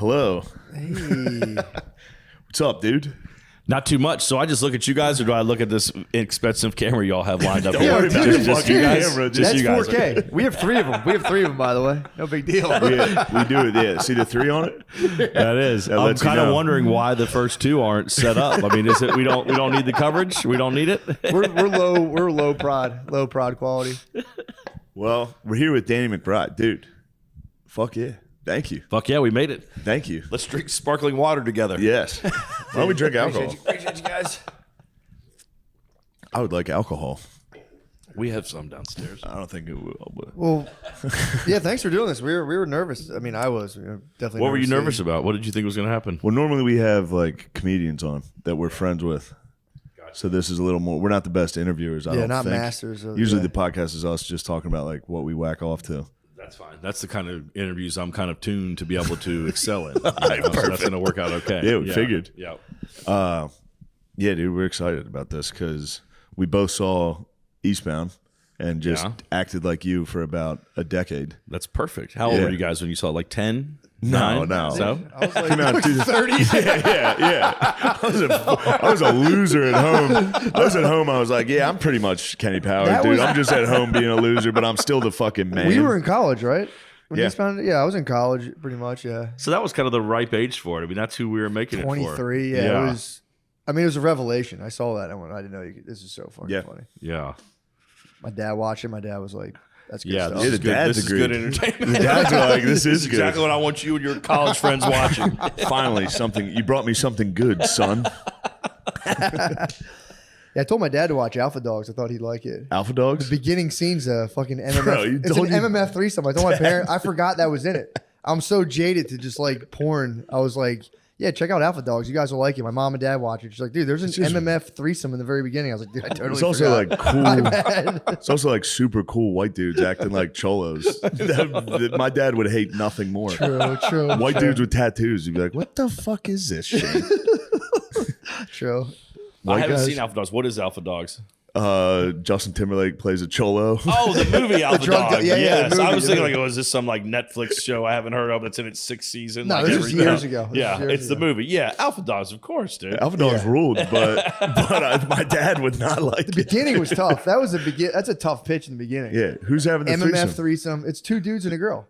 Hello. Hey. What's up, dude? Not too much. So I just look at you guys, or do I look at this inexpensive camera y'all have lined up? Don't worry about just, the just you fucking guys. camera. Just That's you guys. 4K. We have 3 of them. We have 3 of them, by the way. No big deal. We do it. Yeah. See the 3 on it? That is. That I'm lets you kind of know. wondering why the first 2 aren't set up. I mean, is it we don't need the coverage? We don't need it. We're low prod quality. Well, we're here with Danny McBride. Dude, fuck yeah. Thank you. Fuck yeah, we made it. Thank you. Let's drink sparkling water together. Yes. Why don't we drink alcohol? Appreciate you guys. I would like alcohol. We have some downstairs. I don't think it will. But. Well, yeah, thanks for doing this. We were nervous. I mean, I was definitely. What were you nervous about? What did you think was going to happen? Well, normally we have like comedians on that we're friends with. So this is a little more. We're not the best interviewers. I don't not think. masters. Usually the podcast is us just talking about like what we whack off to. That's fine. That's the kind of interviews I'm kind of tuned to be able to excel in. So that's going to work out okay. Yeah, we figured. Yeah. Yeah, dude, we're excited about this because we both saw Eastbound and just acted like you for about a decade. That's perfect. How old were you guys when you saw it? Like 10? No. 9? So? I was like, Came out 30. Yeah. I was a loser at home. I was like, yeah, I'm pretty much Kenny Powers, That dude. was- I'm just at home being a loser, but I'm still the fucking man. We were in college, right? When Yeah. you found it? Yeah, I was in college pretty much. Yeah, So that was kind of the ripe age for it. I mean, that's who we were making it for. 23. Yeah, it was. I mean, it was a revelation. I saw that and I didn't know you could, this is so fucking funny. Yeah. My dad watched it. My dad was like, "That's good Yeah, stuff." this is the good. dads This is agreed. good entertainment. The dads are like, this is good. exactly what I want you and your college friends watching. Finally, something. You brought me something good, son. Yeah, I told my dad to watch Alpha Dogs. I thought he'd like it. Alpha Dogs? Beginning scene's a fucking MMF. Bro, you it's an told you- MMF threesome. I told my parents. I forgot that was in it. I'm so jaded to just like porn. I was like, yeah, check out Alpha Dogs. You guys will like it. My mom and dad watch it. She's like, dude, there's an MMF threesome in the very beginning. I was like, dude, I totally It's also forgot. like My cool. bad. It's also like super cool white dudes acting like cholos. My dad would hate nothing more. True. White dudes with tattoos. You'd be like, what the fuck is this shit? True. I haven't guys? seen Alpha Dogs. What is Alpha Dogs? Justin Timberlake plays a cholo. Oh, the movie Alpha drug Dogs. yeah, Yes. the movie, I was the thinking movie. like, oh, is this some like Netflix show I haven't heard of that's in its 6th season? No, like this was every- years ago. This Yeah, was years it's the ago. movie. Yeah, Alpha Dogs, of course, dude. Alpha Dogs Yeah. ruled, but my dad would not like The it. beginning was tough. That was the begin. That's a tough pitch in the beginning. Yeah, who's having the MMF threesome? threesome. It's 2 dudes and a girl.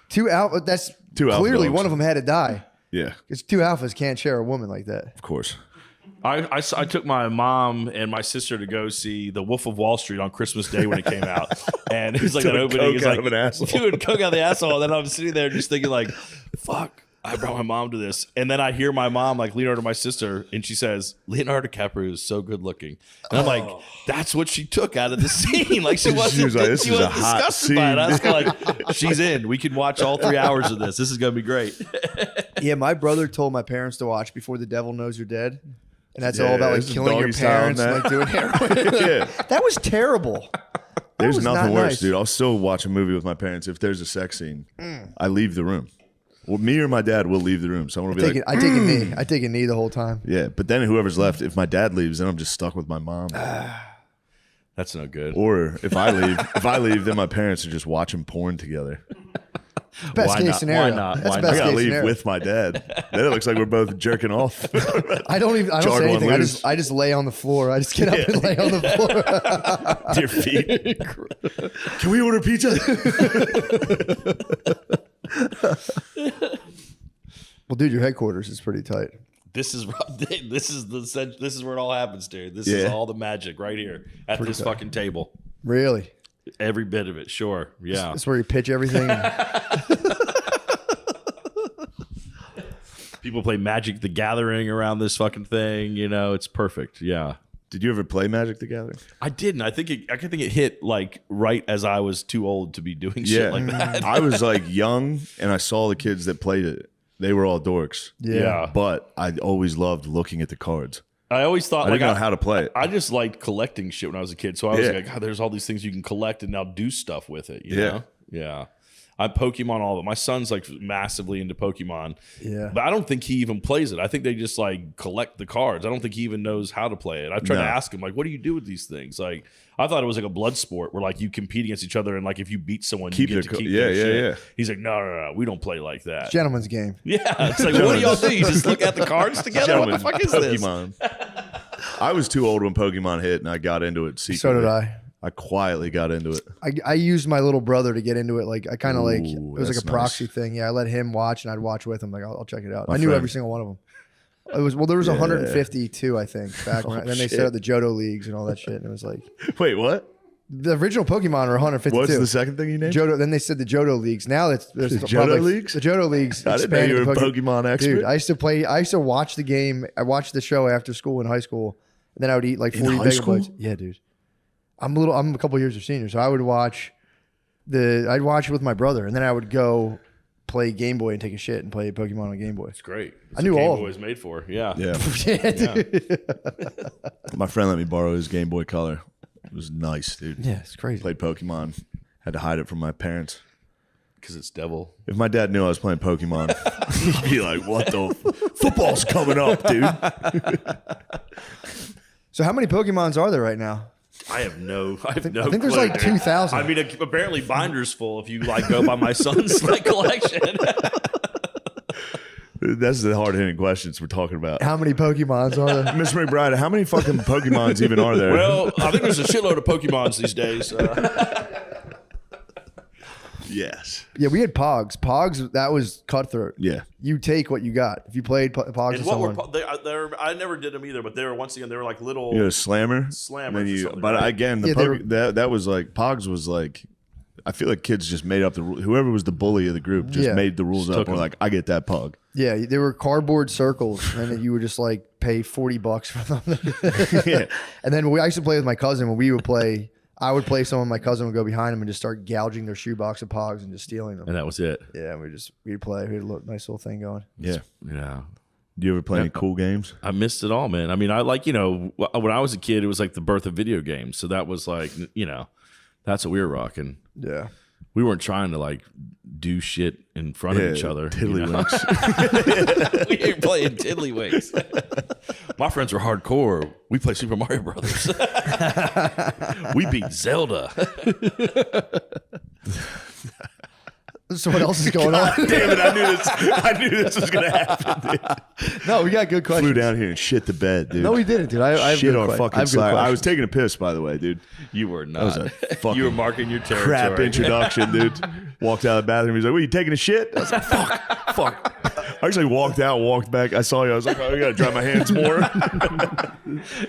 2 alpha. That's Two alpha clearly dogs. one of them had to die. Yeah, Because 2 alphas can't share a woman like that. of course. I took my mom and my sister to go see The Wolf of Wall Street on Christmas Day when it came out, and it was like Took an opening. coke It's out like of an asshole. doing coke out of the asshole. And then I'm sitting there just thinking like, "Fuck, I brought my mom to this." And then I hear my mom like lean over to my sister, and she says, "Leonardo DiCaprio is so good looking." And I'm like, "That's what she took out of the scene." Like she wasn't, was like, "This she is a wasn't hot disgusted by it. I was scene. kinda like, "She's in. We can watch all 3 hours of this. This is gonna be great." Yeah, my brother told my parents to watch Before the Devil Knows You're Dead. And that's Yeah, all about like this is killing your doggy style parents and and like doing heroin. Yeah, That was terrible. there's was nothing not worse, nice. dude. I'll still watch a movie with my parents if there's a sex scene. I leave the room. Well, me or my dad will leave the room. Someone will be like, I take a knee. I take a knee the whole time. yeah. But then whoever's left, if my dad leaves, then I'm just stuck with my mom. That's no good. Or if I leave, then my parents are just watching porn together. Best Why case not? scenario. Why not? That's Why best not? I gotta case leave scenario. with my dad. Then it looks like we're both jerking off. I don't Charred say one anything. I loose. just lay on the floor. I just get up and lay on the floor. Dear feet. Can we order pizza? Well, dude, your headquarters is pretty tight. This is where it all happens, dude. This is Yeah. all the magic right here at this fucking table. Really? Every bit of it, sure. Yeah. That's where you pitch everything. People play Magic the Gathering around this fucking thing. You know, it's perfect. Yeah. Did you ever play Magic the Gathering? I didn't. I think it hit like right as I was too old to be doing shit like that. I was like young, and I saw the kids that played it. They were all dorks. Yeah. But I always loved looking at the cards. I always thought I like didn't know how to play it. I just liked collecting shit when I was a kid. So I was Yeah. like, God, there's all these things you can collect and now do stuff with it. You Yeah. know? Yeah. I Pokemon all of it. My son's like massively into Pokemon. Yeah. But I don't think he even plays it. I think they just like collect the cards. I don't think he even knows how to play it. I've tried to ask him, like, what do you do with these things? Like, I thought it was like a blood sport where like you compete against each other and like if you beat someone, you get to keep their shit. Yeah. He's like, no, we don't play like that. Gentleman's game. Yeah. It's like, what do y'all do? You just look at the cards together? What the fuck is Pokemon. I was too old when Pokemon hit, and I got into it secretly. So did I. I quietly got into it. I used my little brother to get into it. Like I kind of like it was like a that's proxy nice. thing. Yeah, I let him watch, and I'd watch with him. Like I'll check it out. My I knew friend- every single one of them. It was there was 152, I think, back when. And then they set up the Johto leagues and all that shit. And it was like Wait, what? the original Pokemon are 152. What's the second thing you named? Johto. Then they said the Johto leagues. Now there's Johto leagues? The Johto leagues. I didn't know you were a expanded to Pokemon expert. Dude, I used to watch the game. I watched the show after school in high school, and then I would eat like 40 high megabytes. school? Yeah, dude. I'm a couple years of senior, so I would I'd watch it with my brother, and then I would go play Game Boy and take a shit and play Pokemon on Game Boy. It's great. It's I knew what all Game of Boy was made for. Yeah. Yeah. Yeah, dude. My friend let me borrow his Game Boy Color. It was nice, dude. Yeah, it's crazy. Played Pokemon. Had to hide it from my parents. Because it's devil. If my dad knew I was playing Pokemon, he'd be like, what the football's coming up, dude. So how many Pokemons are there right now? I have no I think clue, there's like dude. 2,000. I mean, apparently Binder's full if you like go by my son's like collection. That's the hard-hitting questions we're talking about. How many Pokemons are there? Mr. McBride, how many fucking Pokemons even are there? Well, I think there's a shitload of Pokemons these days. Yes. Yeah, we had Pogs. Pogs, that was cutthroat. Yeah. You take what you got. If you played Pogs with And what someone. were I never did them either, but they were once again they were like little. You know, Slammer? Slammers And then or something, but right? again, Yeah, they were- that was like, Pogs was like, I feel like kids just made up the rules. Whoever was the bully of the group just Yeah. made the rules Just up. took And we're them. like, I get that Pug. Yeah, they were cardboard circles, and then you would just like pay $40 for them. Yeah. And then I used to play with my cousin. When we would play, I would play someone. My cousin would go behind them and just start gouging their shoebox of Pogs and just stealing them. And that was it. Yeah, we'd play. We had a nice little thing going. Yeah. Yeah. Do you ever play any cool games? I missed it all, man. I mean, I like, when I was a kid, it was like the birth of video games. So that was like, that's what we were rocking. Yeah. We weren't trying to like do shit in front of each other. Tiddlywinks. We ain't playing tiddlywinks. My friends were hardcore. We play Super Mario Brothers. We beat Zelda. So what else is going on? Damn it, I knew this was going to happen, dude. No, we got good questions. Flew down here and shit the bed, dude. No, we didn't, dude. I have shit good our que- I fucking have good slide. I questions. was taking a piss, by the way, dude. You were not. was a fucking You were marking your territory. Crap introduction, dude. Walked out of the bathroom. He's like, "What, you taking a shit?" I was like, fuck. I actually walked out, walked back. I saw you. I was like, "Oh, I gotta dry my hands more."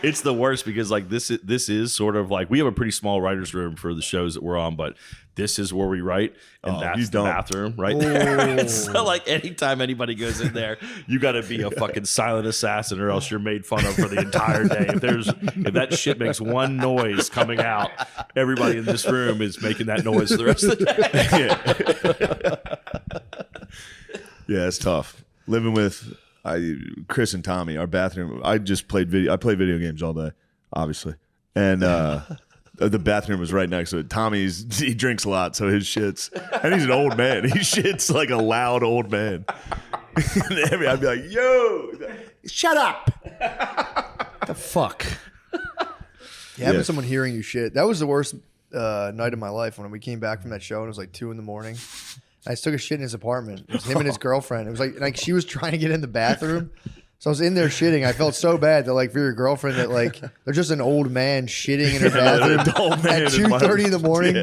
It's the worst because like this is sort of like we have a pretty small writer's room for the shows that we're on, but this is where we write, and Oh, that's you the don't. bathroom right there. So like anytime anybody goes in there, you got to be a fucking silent assassin, or else you're made fun of for the entire day. If that shit makes one noise coming out, everybody in this room is making that noise for the rest of the day. Yeah, it's tough living with Chris and Tommy. Our bathroom. I just played video. I play video games all day, obviously, and the bathroom was right next to it. He drinks a lot, so his shits, and he's an old man. He shits like a loud old man. And I'd be like, "Yo, shut up." The fuck? Yeah, having someone hearing you shit. That was the worst night of my life when we came back from that show and it was like 2 a.m. I took a shit in his apartment. It was him and his girlfriend. It was like she was trying to get in the bathroom. So I was in there shitting. I felt so bad that like for your girlfriend that like they're just an old man shitting in her bathroom at 2:30 in the morning. Yeah.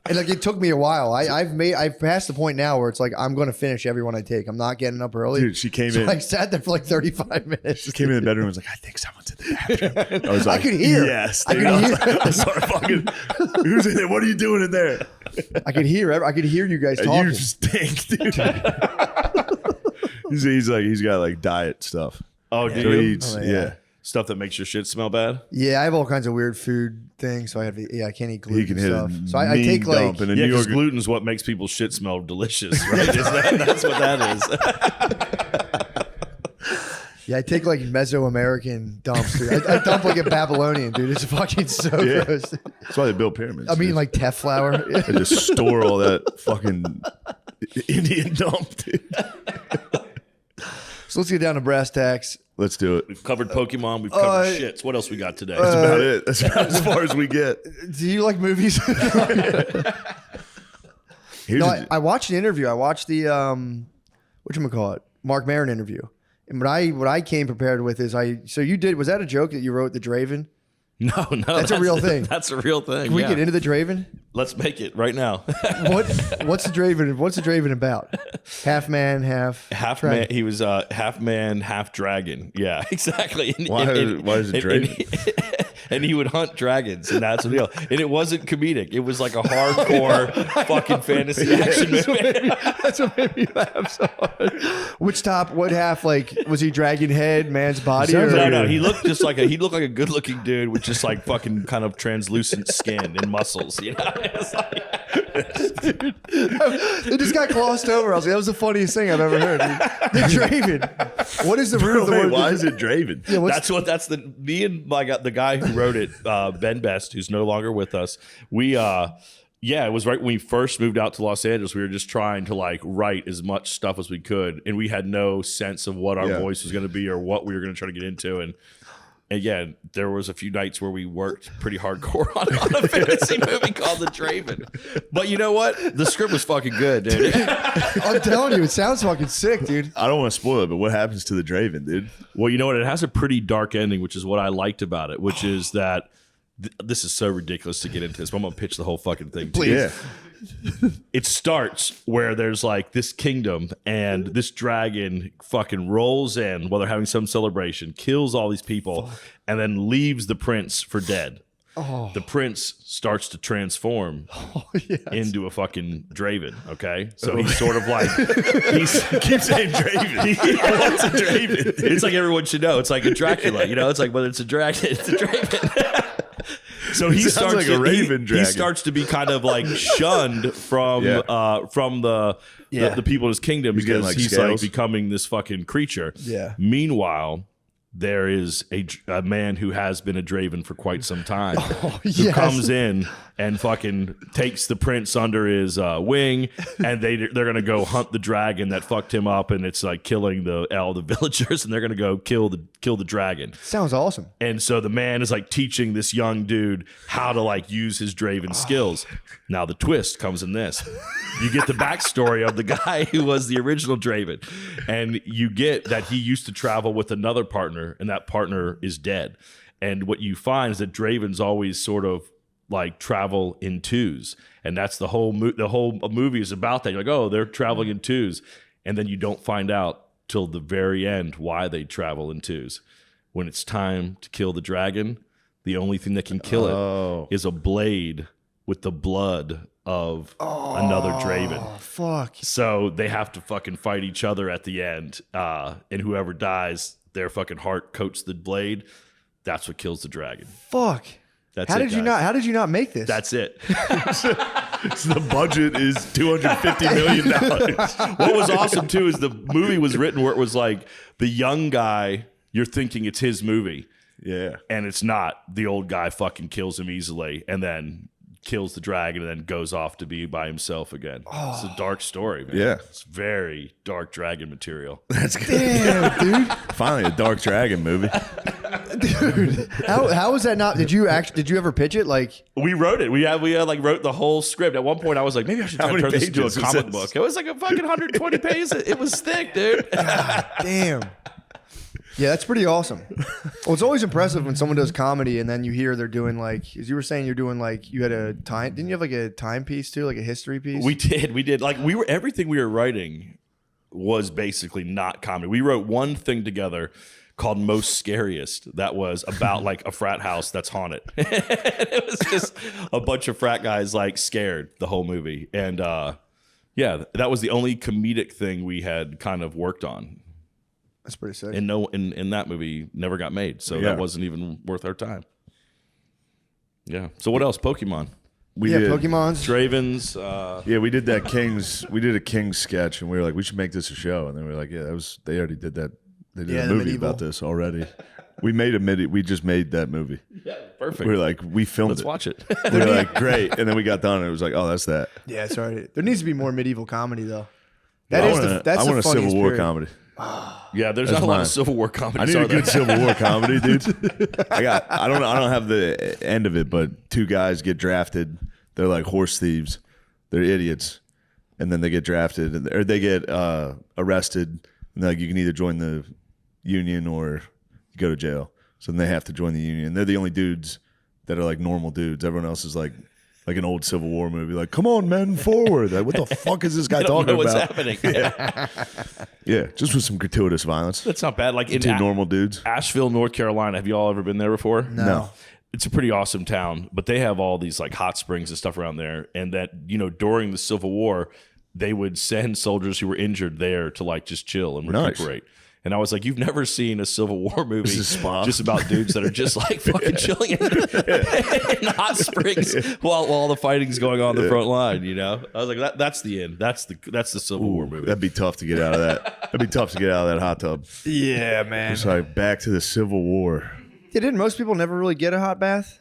And like it took me a while. I've passed the point now where it's like I'm going to finish everyone I take. I'm not getting up early. Dude, she came so in. I sat there for like 35 minutes. She came in the bedroom and was like, "I think someone's in the bathroom." I was like, could hear. Yes, I dude. could hear. I started fucking. Who's in there? What are you doing in there? I could hear you guys talking. You stink, dude. he's got like diet stuff. Oh, So do he you? eats, Oh, yeah. yeah. Stuff that makes your shit smell bad? Yeah, I have all kinds of weird food things, so I can't eat gluten He can hit stuff. a So I take like dump in a Yeah, New because York. gluten's what makes people's shit smell delicious, right? That's what that is. I take like Mesoamerican dumps, dude. I dump like a Babylonian, dude. It's fucking so Yeah. gross. That's why they build pyramids. I mean, dude. like Teflower. They just store all that fucking Indian dump, dude. So let's get down to brass tacks. Let's do it. We've covered Pokemon. We've covered shits. What else we got today? That's about it. That's about as far as we get. Do you like movies? I watched an interview. I watched the whatchamacallit, Mark Maron interview. And what I came prepared with is was that a joke that you wrote, the Draven? No, That's a real thing. That's a real thing. Can we get into the Draven? Let's make it right now. What's the Draven? What's the Draven about? Half man, half man. He was half man, half dragon. Yeah, exactly. Why is it Draven? And he would hunt dragons, and that's the deal. And it wasn't comedic. It was like a hardcore fucking fantasy action movie. That's what made me laugh so hard. What half? Like, was he dragon head, man's body? No. He looked like a good looking dude with just like fucking kind of translucent skin and muscles. You know, it's like, dude, it just got glossed over. I was like, that was the funniest thing I've ever heard. Dude. The Draven. What is the root of the word? Why is it Draven? Yeah, me and the guy who wrote it, Ben Best, who's no longer with us. It was right when we first moved out to Los Angeles. We were just trying to like write as much stuff as we could, and we had no sense of what our voice was going to be or what we were going to try to get into. And again, there was a few nights where we worked pretty hardcore on a fantasy movie called The Draven. But you know what? The script was fucking good, dude. I'm telling you, it sounds fucking sick, dude. I don't want to spoil it, but what happens to the Draven, dude? Well, you know what? It has a pretty dark ending, which is what I liked about it, which is that this is so ridiculous to get into this, but I'm going to pitch the whole fucking thing. Please. Yeah. It starts where there's like this kingdom and this dragon fucking rolls in while they're having some celebration, kills all these people, and then leaves the prince for dead. Oh. The prince starts to transform into a fucking Draven, okay? So he's sort of like... He keeps saying Draven. What's a Draven? It's like everyone should know. It's like a Dracula, you know? It's like whether it's a dragon, it's a Draven. So he starts like a raven dragon. He starts to be kind of like shunned from the people in his kingdom because like he's scales. like becoming this fucking creature. Yeah. Meanwhile, there is a man who has been a Draven for quite some time who comes in and fucking takes the prince under his wing, and they're gonna go hunt the dragon that fucked him up, and it's like killing all the villagers, and they're gonna go kill the dragon. Sounds awesome. And so the man is like teaching this young dude how to like use his Draven skills. Now the twist comes in this. You get the backstory of the guy who was the original Draven, and you get that he used to travel with another partner, and that partner is dead. And what you find is that Dravens always sort of like travel in twos, and that's the whole movie is about that. You're like, oh, they're traveling in twos, and then you don't find out till the very end why they travel in twos. When it's time to kill the dragon, the only thing that can kill it is a blade with the blood of another Draven. Oh, fuck. So they have to fucking fight each other at the end, and whoever dies, their fucking heart coats the blade. That's what kills the dragon. Fuck. How did you not make this? That's it. So the budget is $250 million. What was awesome too is the movie was written where it was like the young guy, you're thinking it's his movie. Yeah. And it's not. The old guy fucking kills him easily and then kills the dragon and then goes off to be by himself again. It's a dark story, man. Yeah. It's very dark dragon material. That's good. Damn, dude. Finally, a dark dragon movie. Dude, how was that not? Did you ever pitch it? Like, we wrote it. We like wrote the whole script. At one point, I was like, maybe I should try to turn this into a comic book. It was like a fucking 120 pages. It was thick, dude. God damn. Yeah, that's pretty awesome. Well, it's always impressive when someone does comedy and then you hear they're doing like, as you were saying, you're doing like, you had a time, didn't you have like a timepiece too, like a history piece? We did. Like everything we were writing was basically not comedy. We wrote one thing together called Most Scariest that was about like a frat house that's haunted. It was just a bunch of frat guys like scared the whole movie. And yeah, that was the only comedic thing we had kind of worked on. That's pretty sick. And in that movie never got made, so that wasn't even worth our time. Yeah. So what else? Pokemon. We did Pokemon's Dravens. Yeah, we did that We did a King's sketch, and we were like, we should make this a show. And then we were like, yeah, they already did that. They did a movie medieval. about this already. We just made that movie. Yeah, perfect. We were like, we filmed Let's it. watch it. We were like, great. And then we got done, and it was like, oh, that's that. Yeah, sorry. There needs to be more medieval comedy though. That's I want a Civil funniest War period. comedy. Yeah, there's That's not a lot mine. of Civil War I comedies. need a Are there? good Civil War comedy, dude. I don't have the end of it, but two guys get drafted. They're like horse thieves. They're idiots, and then they get drafted, or they get arrested. And like, you can either join the union or you go to jail. So then they have to join the union. They're the only dudes that are like normal dudes. Everyone else is like an old Civil War movie. Like, come on, men, forward. Like, what the fuck is this guy I don't talking know what's about? happening. Yeah, just with some gratuitous violence. That's not bad. Like in Two normal dudes. Asheville, North Carolina. Have you all ever been there before? No. It's a pretty awesome town, but they have all these like hot springs and stuff around there. And that, you know, during the Civil War, they would send soldiers who were injured there to like just chill and recuperate. Nice. And I was like, you've never seen a Civil War movie just about dudes that are just like fucking chilling in hot springs while all the fighting's going on the front line, you know? I was like, that's the end. That's the Civil War movie. That'd be tough to get out of that. That'd be tough to get out of that hot tub. Yeah, man. It's like back to the Civil War. Yeah, didn't most people never really get a hot bath?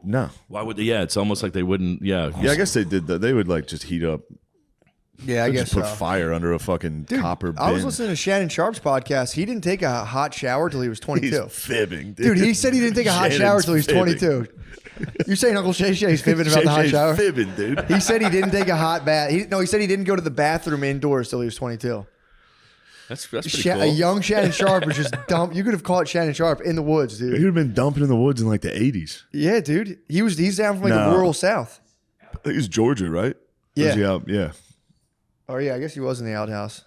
No. Why would they? Yeah, it's almost like they wouldn't. Yeah. Yeah, I guess they did. They would like just heat up. Yeah, I guess just put so. fire under a fucking copper bin. I was listening to Shannon Sharp's podcast. He didn't take a hot shower till he was 22. He's fibbing, dude. Dude, he said he didn't take a hot shower till he was 22. You're saying Uncle Shay Shay's fibbing about the hot shower? Fibbing, dude. He said he didn't take a hot bath. He said he didn't go to the bathroom indoors till he was 22. That's pretty cool. A young Shannon Sharp was just dump. You could have caught Shannon Sharp in the woods, dude. He would have been dumping in the woods in like the 80s. Yeah, dude. He's down from like the rural South. I think it's Georgia, right? Yeah. Was he out? Yeah. Oh yeah, I guess he was in the outhouse.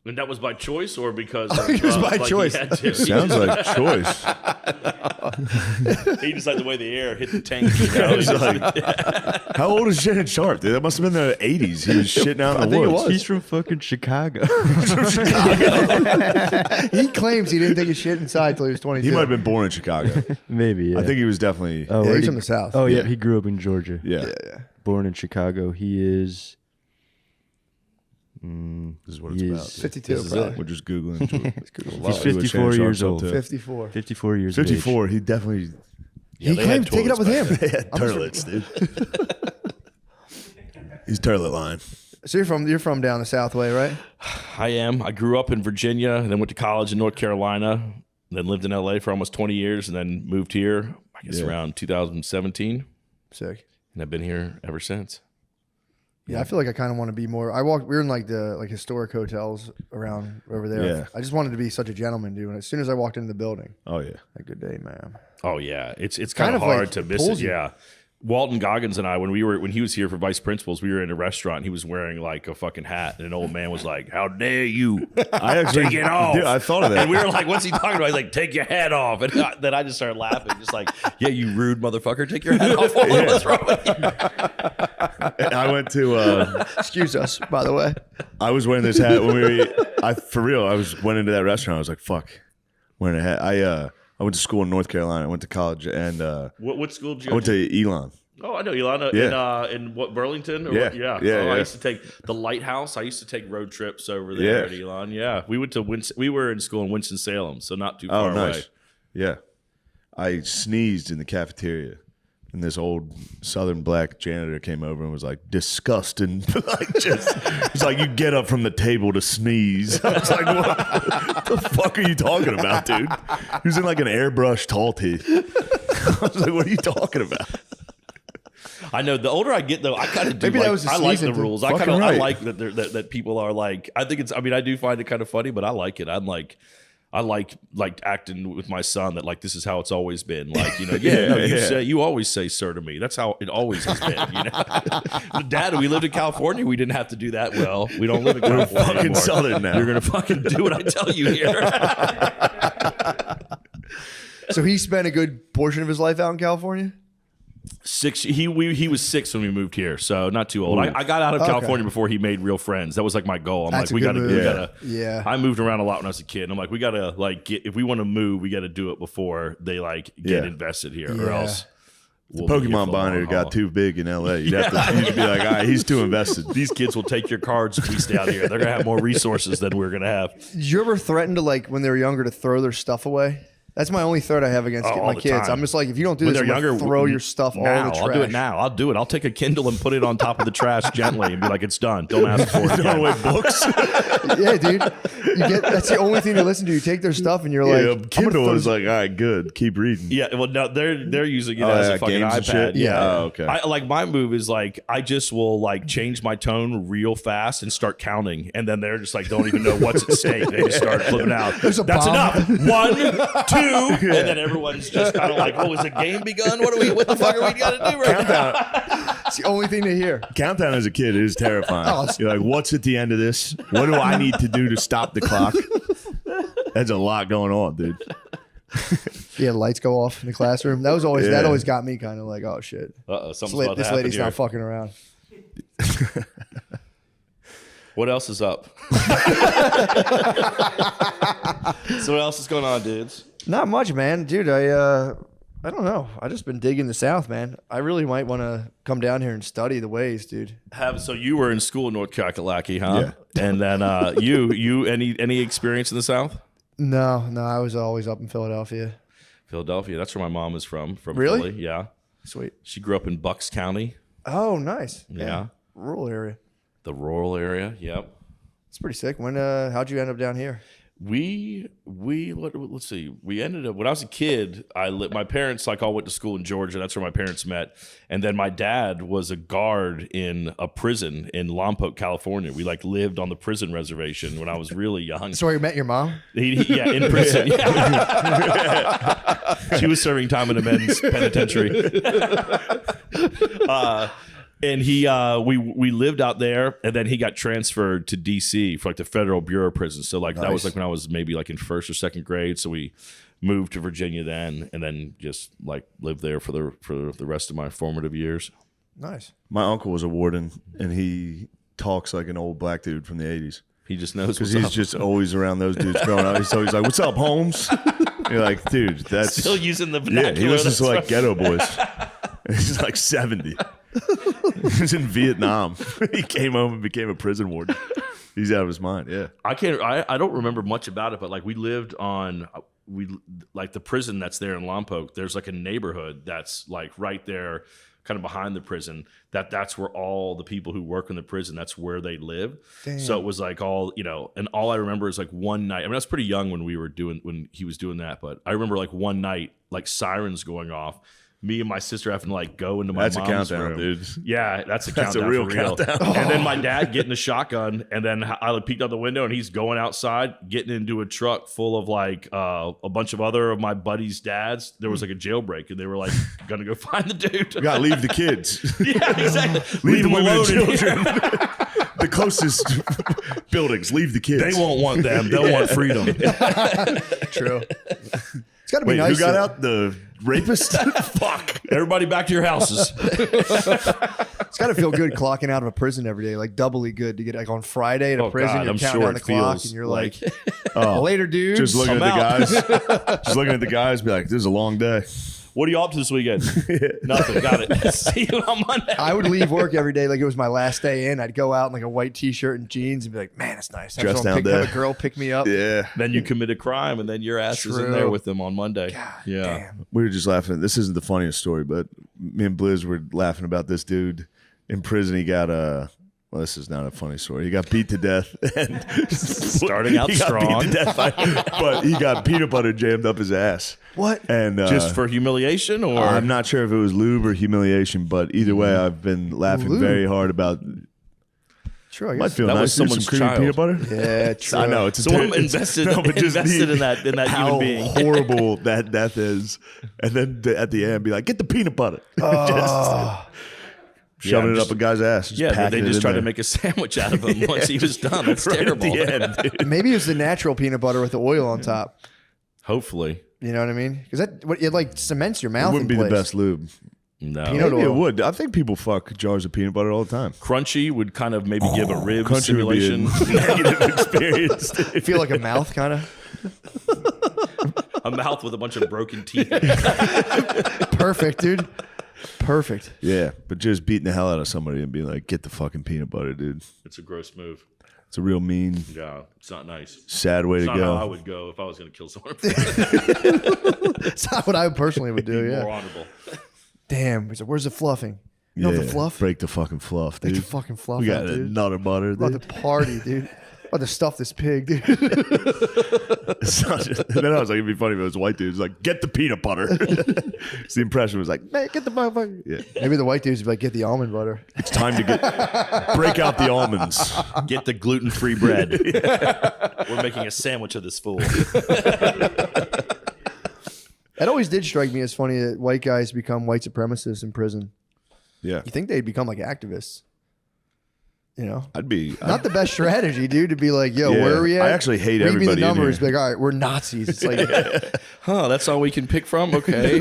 And that was by choice or because It was by choice. He had to? Sounds like choice. He just like the way the air hit the tank. You know? It's like, how old is Shannon Sharp, dude? That must have been the 80s. He was shitting out in the woods. He's from fucking Chicago. He claims he didn't take a shit inside till he was 22. He might have been born in Chicago. Maybe, yeah. I think he was definitely. Oh, Yeah, where'd he's he- from the South. Oh, yeah. Yeah. He grew up in Georgia. Yeah. Yeah. Born in Chicago. He is... This is what it's He about. is- dude. 52. This is probably. it. We're just Googling. He's 54 years old. 54. 54 years of age. 54. He definitely. Yeah, He they claimed had to take it up with him. toilets They had turlets, dude. He's turlet line. So you're from down the South way, right? I am. I grew up in Virginia, and then went to college in North Carolina, then lived in LA for almost 20 years, and then moved here, I guess, Yeah. around 2017. Sick. And I've been here ever since. Yeah, I feel like I kind of want to be more. We were in like the historic hotels around over there. Yeah. I just wanted to be such a gentleman, dude. And as soon as I walked into the building, Oh, yeah. like, good day, ma'am. Oh, yeah. It's kind Kind of of hard like to miss it. pulls you. Yeah. Walton Goggins and I, when he was here for vice principals, we were in a restaurant and he was wearing like a fucking hat, and an old man was like, "How dare you I actually. take it off?" Dude, I thought of that. And we were like, "What's he talking about?" He's like, "Take your hat off." And then I just started laughing, just like, "Yeah, you rude motherfucker, take your hat off." What's wrong with you? I went to. Excuse us, by the way. I was wearing this hat when for real. Went into that restaurant. I was like, "Fuck, wearing a hat." I went to school in North Carolina. I went to college, and What school did you I go went to Elon. Oh, I know Ilana in what, Burlington? Or Yeah. what? Yeah. Yeah, Oh, I yeah. used to take the Lighthouse. I used to take road trips over there Yeah. at Elon. Yeah, we went to we were in school in Winston-Salem, so not too Oh, far nice. away. Yeah, I sneezed in the cafeteria, and this old Southern black janitor came over and was like, "Disgusting!" It's like, you get up from the table to sneeze. I was like, "What the fuck are you talking about, dude?" He was in like an airbrush tall tee. I was like, "What are you talking about?" I know. The older I get, though, I kind of do. Maybe like, that was the I like season, the too. rules. I Fucking kind of right. I like that people are like. I think it's. I mean, I do find it kind of funny, but I like it. I'm like. I like acting with my son that like this is how it's always been. Like, you know, you always say sir to me. That's how it always has been. You know, Dad, we lived in California. We didn't have to do that. Well, we don't live in California fucking anymore. Southern now. You're gonna fucking do what I tell you here. So he spent a good portion of his life out in California. 6. He was 6 when we moved here, so not too old. I got out of California before he made real friends. That was like my goal. I'm That's like, a we good gotta. move. Yeah. I moved around a lot when I was a kid. And I'm like, we gotta like get if we want to move, we gotta do it before they like get Yeah. invested here, or Yeah. else. We'll be here for Pokemon the binder long got haul. too big in LA. You'd have to be like, "All right, he's too invested." These kids will take your cards if we stay out here. They're gonna have more resources than we're gonna have. Did you ever threaten to, like, when they were younger, to throw their stuff away? That's my only threat I have against all my the kids. time. I'm just like, if you don't do When this, they're I'm gonna younger, throw your stuff all in now, the trash. I'll do it now. I'll do it. I'll take a Kindle and put it on top of the trash gently and be like, it's done. Don't ask for it. Throwing away books. Yeah, dude. That's the only thing to listen to. You take their stuff and you're like, Yeah, I'm gonna Kindle throw is this- like, all right, good. Keep reading. Yeah, well, no, they're using it Oh, as yeah, a fucking games and iPad. shit? Yeah, Oh, okay. I like my move is like I just will like change my tone real fast and start counting, and then they're just like don't even know what's at stake. They just start flipping out. There's a That's bomb. enough. 1, 2, and then everyone's just kind of like, oh, is the game begun? What the fuck are we got to do right now? It's the only thing to hear. Countdown as a kid is terrifying. Oh, it's- You're like, what's at the end of this? What do I need to do to stop the clock? There's a lot going on, dude. Yeah, lights go off in the classroom. That always got me kind of like, oh shit, Something's about to this happen lady's here. not fucking around. What else is up? So what else is going on, dudes? Not much, man, dude. I don't know. I just been digging the South, man. I really might want to come down here and study the ways, dude. So you were in school in North Kakalaki, huh? Yeah. And then you any experience in the South? No, I was always up in Philadelphia. Philadelphia. That's where my mom is from. From Really? Philly. Yeah. Sweet. She grew up in Bucks County, Oh, nice. Yeah. Rural area. the rural area. Yep. It's pretty sick. How'd you end up down here? Let's see. We ended up when I was a kid. My parents all went to school in Georgia. That's where my parents met. And then my dad was a guard in a prison in Lompoc, California. We lived on the prison reservation when I was really young. So where you met your mom? Yeah, in prison. Yeah. She was serving time in a men's penitentiary. And we lived out there, and then he got transferred to D.C. for the Federal Bureau of Prisons. So that was when I was maybe in first or second grade. So we moved to Virginia then, and then just lived there for the rest of my formative years. Nice. My uncle was a warden, and he talks like an old black dude from the 80s. He just knows Because what's he's up. just always around those dudes growing up. He's always like, what's up, Holmes? You're like, dude, that's... Still using the Yeah, vernacular. he was just That's like right. ghetto boys. He's 70. He was in Vietnam. He came home and became a prison warden. He's out of his mind. Yeah. I don't remember much about it, but we lived on the prison that's there in Lompoc. There's a neighborhood that's right there, kind of behind the prison. That's where all the people who work in the prison, that's where they live. Damn. So it was all and all I remember is one night. I mean, I was pretty young when when he was doing that, but I remember one night sirens going off. Me and my sister having to go into my That's a mom's countdown, room. dude. Yeah, that's a That's countdown a real for real. countdown. And then my dad getting a shotgun, and then I peeked out the window, and he's going outside, getting into a truck full of a bunch of other of my buddies' dads. There was a jailbreak, and they were gonna go find the dude. We got to leave the kids. Yeah, exactly. Leave the women and alone. children. The closest buildings. Leave the kids. They won't want them. They'll want freedom. True. It's got to be Wait, nice. who got out? The rapist? Fuck. Everybody back to your houses. It's got to feel good clocking out of a prison every day, doubly good to get on Friday at a Oh, prison. God, You're I'm counting sure down the it clock, feels and you're Oh, later, dude. just looking I'm at the out. guys. Just looking at the guys, be like, this is a long day. What are you up to this weekend? Nothing. Got it. See you on Monday. I would leave work every day like it was my last day in. I'd go out in a white T-shirt and jeans and be like, man, it's nice. Dress Have down have day. a girl pick me up. Yeah. Then you commit a crime, and then your ass is in True. there with them on Monday. Yeah. Damn. We were just laughing. This isn't the funniest story, but me and Blizz were laughing about this dude in prison. He got well, this is not a funny story. He got beat to death. And Starting out he got strong. beat to death but he got peanut butter jammed up his ass. What? And Just for humiliation, or I'm not sure if it was lube or humiliation, but either way, I've been laughing Lube. very hard about. True, I Might guess. feel That nice was to do some someone's creamy child. peanut butter. Yeah, true. I know it's a someone ter- it's- invested, no, but just invested the- in that how human being. horrible that death is, and then at the end be like, get the peanut butter, Oh, shoving it just- up a guy's ass. Just Yeah, they packing it just in tried to there. make a sandwich out of him once he was done. That's Right terrible. at the end. Dude. maybe it's the natural peanut butter with the oil on top. Hopefully, You know what I mean? Because it cements your It mouth. wouldn't in be the place. best lube. no. Peanut Maybe it oil. would. I think people fuck jars of peanut butter all the time. Crunchy would kind of maybe give a rib Country would be simulation. a negative experience. I feel like a mouth kind of. A mouth with a bunch of broken teeth. Perfect, dude. Perfect. Yeah, but just beating the hell out of somebody and being like, get the fucking peanut butter, dude. It's a gross move. It's a real mean, Yeah, it's not nice. sad way It's to not how I go. would go if I was going to kill someone. It's not what I personally would do. More Yeah. honorable. Damn. He's like, where's the fluffing? You know the fluff? Break the fucking fluff, Break dude. the fucking fluff We got out, dude. another butter, About dude. to party, dude. About to stuff this pig, dude. And then I was like, it'd be funny if it was a white dude. It's like, get the peanut butter. So the impression was like, man, get the motherfucker. Yeah. Maybe the white dudes would be like, get the almond butter. It's time to break out the almonds. Get the gluten-free bread. We're making a sandwich of this fool. It always did strike me as funny that white guys become white supremacists in prison. Yeah. You think they'd become like activists? You know, I'd be. not the best strategy, dude. To be like, yo, Yeah, where are we at? I actually hate Read me everybody the in numbers. here. Be like, all right, we're Nazis. It's like, Huh, that's all we can pick from? Okay.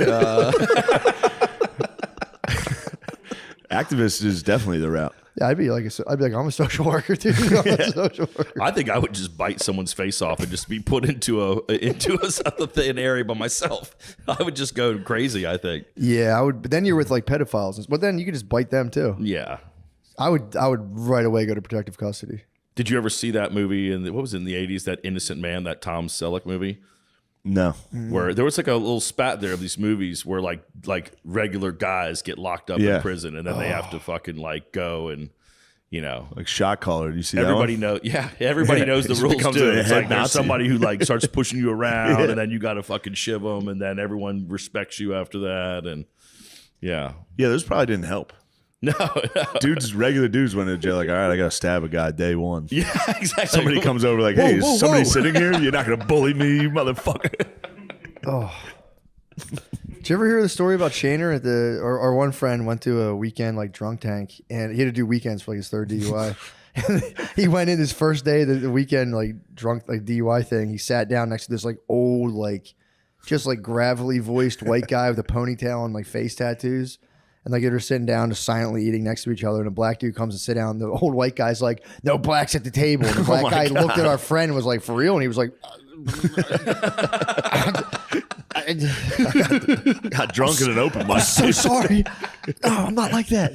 Activist is definitely the route. yeah, I'd be like, I'm a social worker, dude. I'm a social worker. I think I would just bite someone's face off and just be put into an area by myself. I would just go crazy, I think. Yeah, I would. But then you're with like pedophiles, but then you could just bite them too. Yeah. I would right away go to protective custody. Did you ever see that movie what was it, in the 80s, that Innocent Man, that Tom Selleck movie? No. Where there was like a little spat there of these movies where like regular guys get locked up Yeah. in prison and then they have to fucking like go and, you know, Like shot caller. Do you see everybody that one? knows. Yeah, everybody Yeah, knows it the just rules becomes too. a It's head like there's Nazi. somebody who like starts pushing you around, and then you got to fucking shiv them, and then everyone respects you after that, and yeah, Yeah, those probably didn't help. no, Regular dudes went to jail like, all right, I got to stab a guy day one. yeah, exactly. Somebody comes over like, hey, whoa, is somebody whoa. sitting here? You're not going to bully me, you motherfucker. Did you ever hear the story about Shaner at our one friend went to a weekend like drunk tank, and he had to do weekends for like his third DUI. He went in his first day the weekend like drunk like DUI thing. He sat down next to this like old like just like gravelly voiced white guy with a ponytail and like face tattoos. And like they're sitting down just silently eating next to each other, and a black dude comes to sit down. The old white guy's like, "No blacks at the table." And the black my guy God. looked at our friend and was like, "For real?" And he was like, Got drunk at an open mic. "So sorry. No, I'm not like that."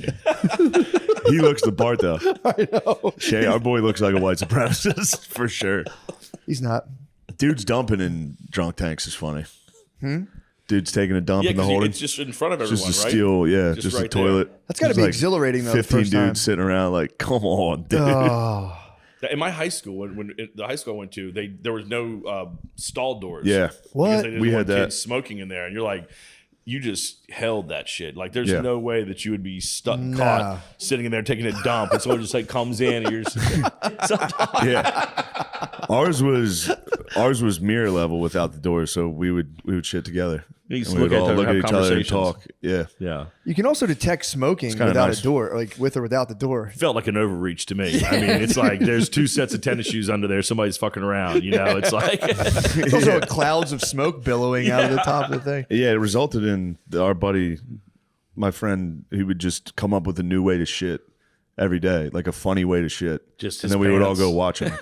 He looks the part, though. I know. Shay, our boy looks like a white supremacist for sure. He's not. Dudes dumping in drunk tanks is funny. Dude's taking a dump Yeah, in the because holding. it's just in front of Just everyone, a right? steel, yeah, Just just a right there. toilet. That's got to There's be exhilarating though. 15 the first dudes time. sitting around like, come on, dude. Oh, In my high school, when the high school I went to, there was no stall doors. Yeah. What? Because they didn't We want had that. kids smoking in there, and you're like, you just held that shit. Like, there's Yeah. no way that you would be stuck, Nah. caught sitting in there taking a dump, and someone just like comes in, and you're just, Yeah. Ours was mirror level without the door, so we would shit together. You just And we would look at all them, look have at each other and conversations. talk. Yeah. yeah. you can also detect smoking kinda without nice. a door, like with or without the door. Felt like an overreach to me. I mean, it's like there's two sets of tennis shoes under there. Somebody's fucking around. You know, it's like It's also clouds of smoke billowing out of the top of the thing. Yeah, it resulted in our buddy, my friend, he would just come up with a new way to shit every day, like a funny way to shit. Just and his then we would all pants. go watch him.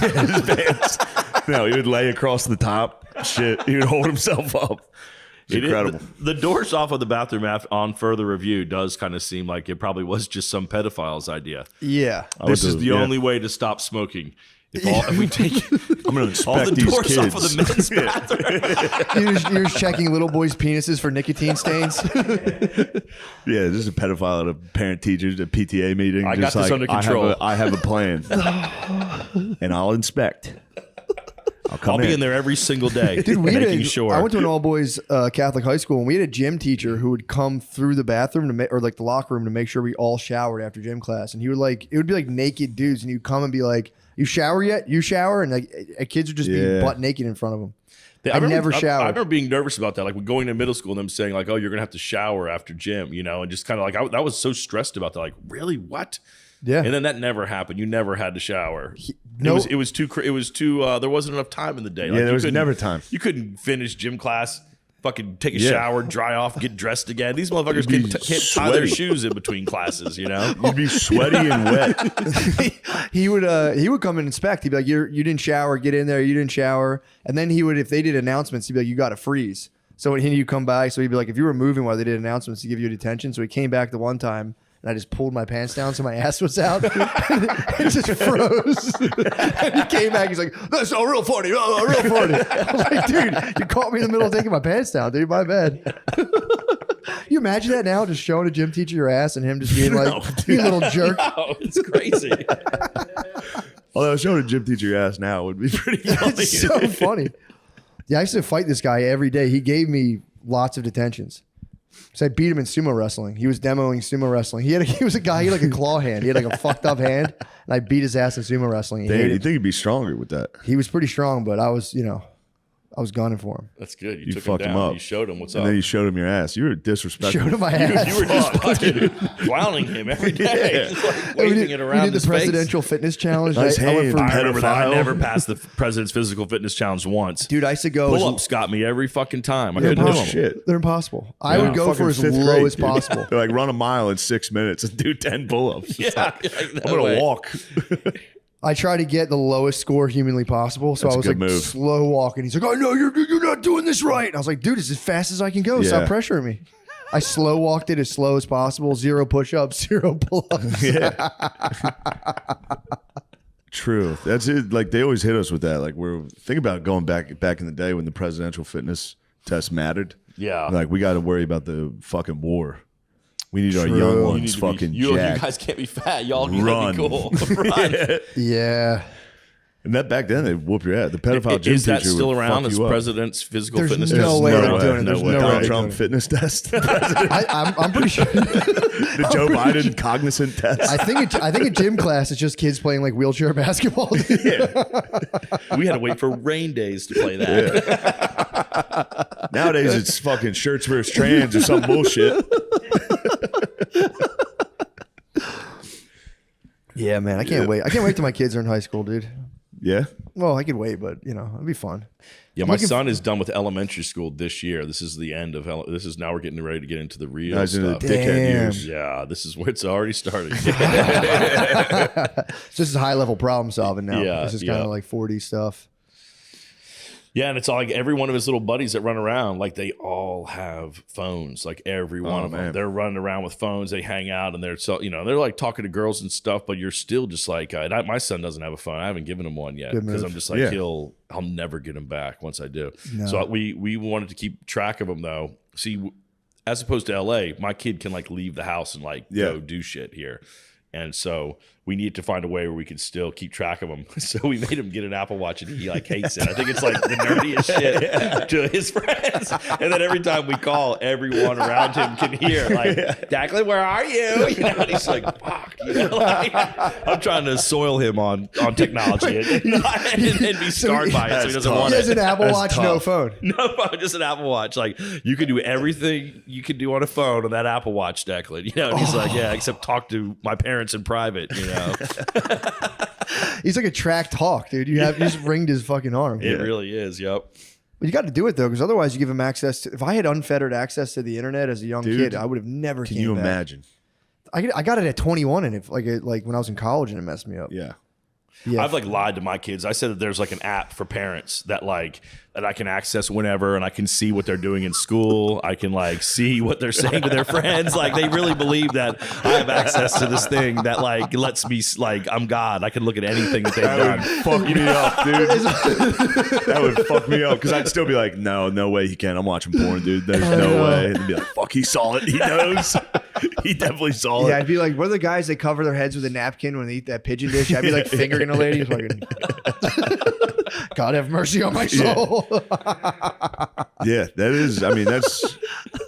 His pants. No, he would lay across the top. Shit, he would hold himself up. It's It is- incredible. the doors off of the bathroom on further review does kind of seem like it probably was just some pedophile's idea. Yeah. This is would the do- yeah. only way to stop smoking. If we take I'm going to all inspect the these doors kids. off of the men's bathroom. You're just checking little boys' penises for nicotine stains. Yeah, this is a pedophile at a parent teachers at PTA meeting. I got just this under control. I have a plan, and I'll inspect. I'll be in there every single day, Dude, making sure. I went to an all boys Catholic high school, and we had a gym teacher who would come through the bathroom or like the locker room to make sure we all showered after gym class. And he would it would be like naked dudes, and he'd come and be like, "You shower yet? You shower?" And like kids would just be Yeah. butt naked in front of him. I never I showered. remember being nervous about that, like going to middle school and them saying like, "Oh, you're gonna have to shower after gym," you know, and just kind of like I was so stressed about that. Like, really, what? Yeah. And then that never happened. You never had to shower. no- It was too. There wasn't enough time in the day. Like, there you was couldn't- never time. You couldn't finish gym class. Fucking take a Yeah. shower, dry off, get dressed again. These motherfuckers You'd be can't tie their sweaty. shoes in between classes, you know? You'd be sweaty and wet. he would come and inspect. He'd be like, you didn't shower, get in there, you didn't shower. And then he would, if they did announcements, he'd be like, you got to freeze. So when he'd come back, so he'd be like, if you were moving while they did announcements, he'd give you a detention. So he came back the one time And I just pulled my pants down so my ass was out. It just froze. And he came back. He's like, "That's a real funny. Real funny." I was like, "Dude, you caught me in the middle of taking my pants down, dude. My bad." You imagine that now, just showing a gym teacher your ass and him just being like, "You little jerk." Oh, it's crazy. Although showing a gym teacher your ass now would be pretty funny. It's so funny. Yeah, I used to fight this guy every day. He gave me lots of detentions. So I beat him in sumo wrestling. He was demoing sumo wrestling. He was a guy, he had like a claw hand. He had like a fucked up hand. And I beat his ass in sumo wrestling. He Damn, hated you it. think he'd be stronger with that? He was pretty strong, but I was gunning for him. That's good. You You took fucked him him down. up. You showed him what's And up. then you showed him your ass. You were disrespectful. Showed him my ass. You were just fucking clowning him every day. Just like waving it around we did his the face. presidential fitness challenge. Nice I went hand. from, I remember that. I Pedophile. never passed the president's physical fitness challenge once. dude, I used to go. Pull-ups got me every fucking time. I They're couldn't do impossible. them. Shit. They're impossible. I would go Fucking for as fifth low grade, as dude. possible. They're like, run a mile in 6 minutes and do 10 pull-ups. It's Yeah, like, like, no I'm going way. to walk. I try to get the lowest score humanly possible. So That's I a was good like move. slow walking. He's like, "Oh no, you're not doing this right." And I was like, "Dude, it's as fast as I can go. Stop Yeah. pressuring me." I slow walked it as slow as possible. 0 push-ups, 0 pull-ups. Yeah. True. That's it. Like they always hit us with that. Like think about going back in the day when the presidential fitness test mattered. Yeah. Like we got to worry about the fucking war. We need our True. young You ones need to fucking you jacked. guys can't be fat. Y'all gotta Run. be cool. Run. Yeah. And that back then they whoop your ass. The pedophile gym Is that teacher still would around fuck as you up. president's physical There's fitness no test? way No they're way. doing it. No There's way. no way Donald they're Trump doing it. fitness test. I'm pretty sure. The Joe Biden cognizant test. I think a gym class is just kids playing like wheelchair basketball. We had to wait for rain days to play that. Nowadays it's fucking shirts versus trans or some bullshit. Yeah, man, I can't wait. I can't wait till my kids are in high school, dude. Yeah. Well, I could wait, but it'd be fun. Yeah, my looking son is done with elementary school this year. This is the end of this is now we're getting ready to get into the real Guys in the stuff. dickhead Damn. years. Yeah, this is where it's already starting. So this is high level problem solving now. Yeah, This is kind yeah. of like 4D stuff. Yeah, and it's all like every one of his little buddies that run around, like they all have phones. Like every one of them, man. they're running around with phones. They hang out and they're they're like talking to girls and stuff. But you're still just like, my son doesn't have a phone. I haven't given him one yet Good because move. I'm just like, Yeah. I'll never get him back once I do. No. So we wanted to keep track of him though. See, as opposed to LA, my kid can like leave the house and like go do shit here. And so we need to find a way where we can still keep track of him. So we made him get an Apple Watch and he like hates it. I think it's like the nerdiest shit to his friends. And then every time we call, everyone around him can hear like, Declan, where are you? And he's like, fuck. Like, I'm trying to soil him on technology and be scarred by it so he doesn't want He has it. an Apple That's Watch, tough. no phone. No phone, just an Apple Watch. Like you can do everything you can do on a phone on that Apple Watch, Declan. And he's like, yeah, except talk to my parents in private. He's like a tracked hawk, dude. You just ringed his fucking arm. It really is. Yep. But you got to do it though, because otherwise you give him access to. If I had unfettered access to the internet as a young Dude, kid, I would have never. Can came you back. imagine? I got it at 21, and if like when I was in college, and it messed me up. Yeah. Yeah. I've like lied to my kids. I said that there's like an app for parents that I can access whenever, and I can see what they're doing in school. I can like see what they're saying to their friends. Like they really believe that I have access to this thing that like lets me like I'm God. I can look at anything that they've done. Fuck me up, dude. That would fuck me up because I'd still be like, no way he can. I'm watching porn, dude. There's no way. And they'd be like, fuck, he saw it. He knows. He definitely saw Yeah, it. I'd be like, what are the guys that cover their heads with a napkin when they eat that pigeon dish? I'd be like fingering a lady. Fucking, God have mercy on my soul. Yeah, that is. I mean, that's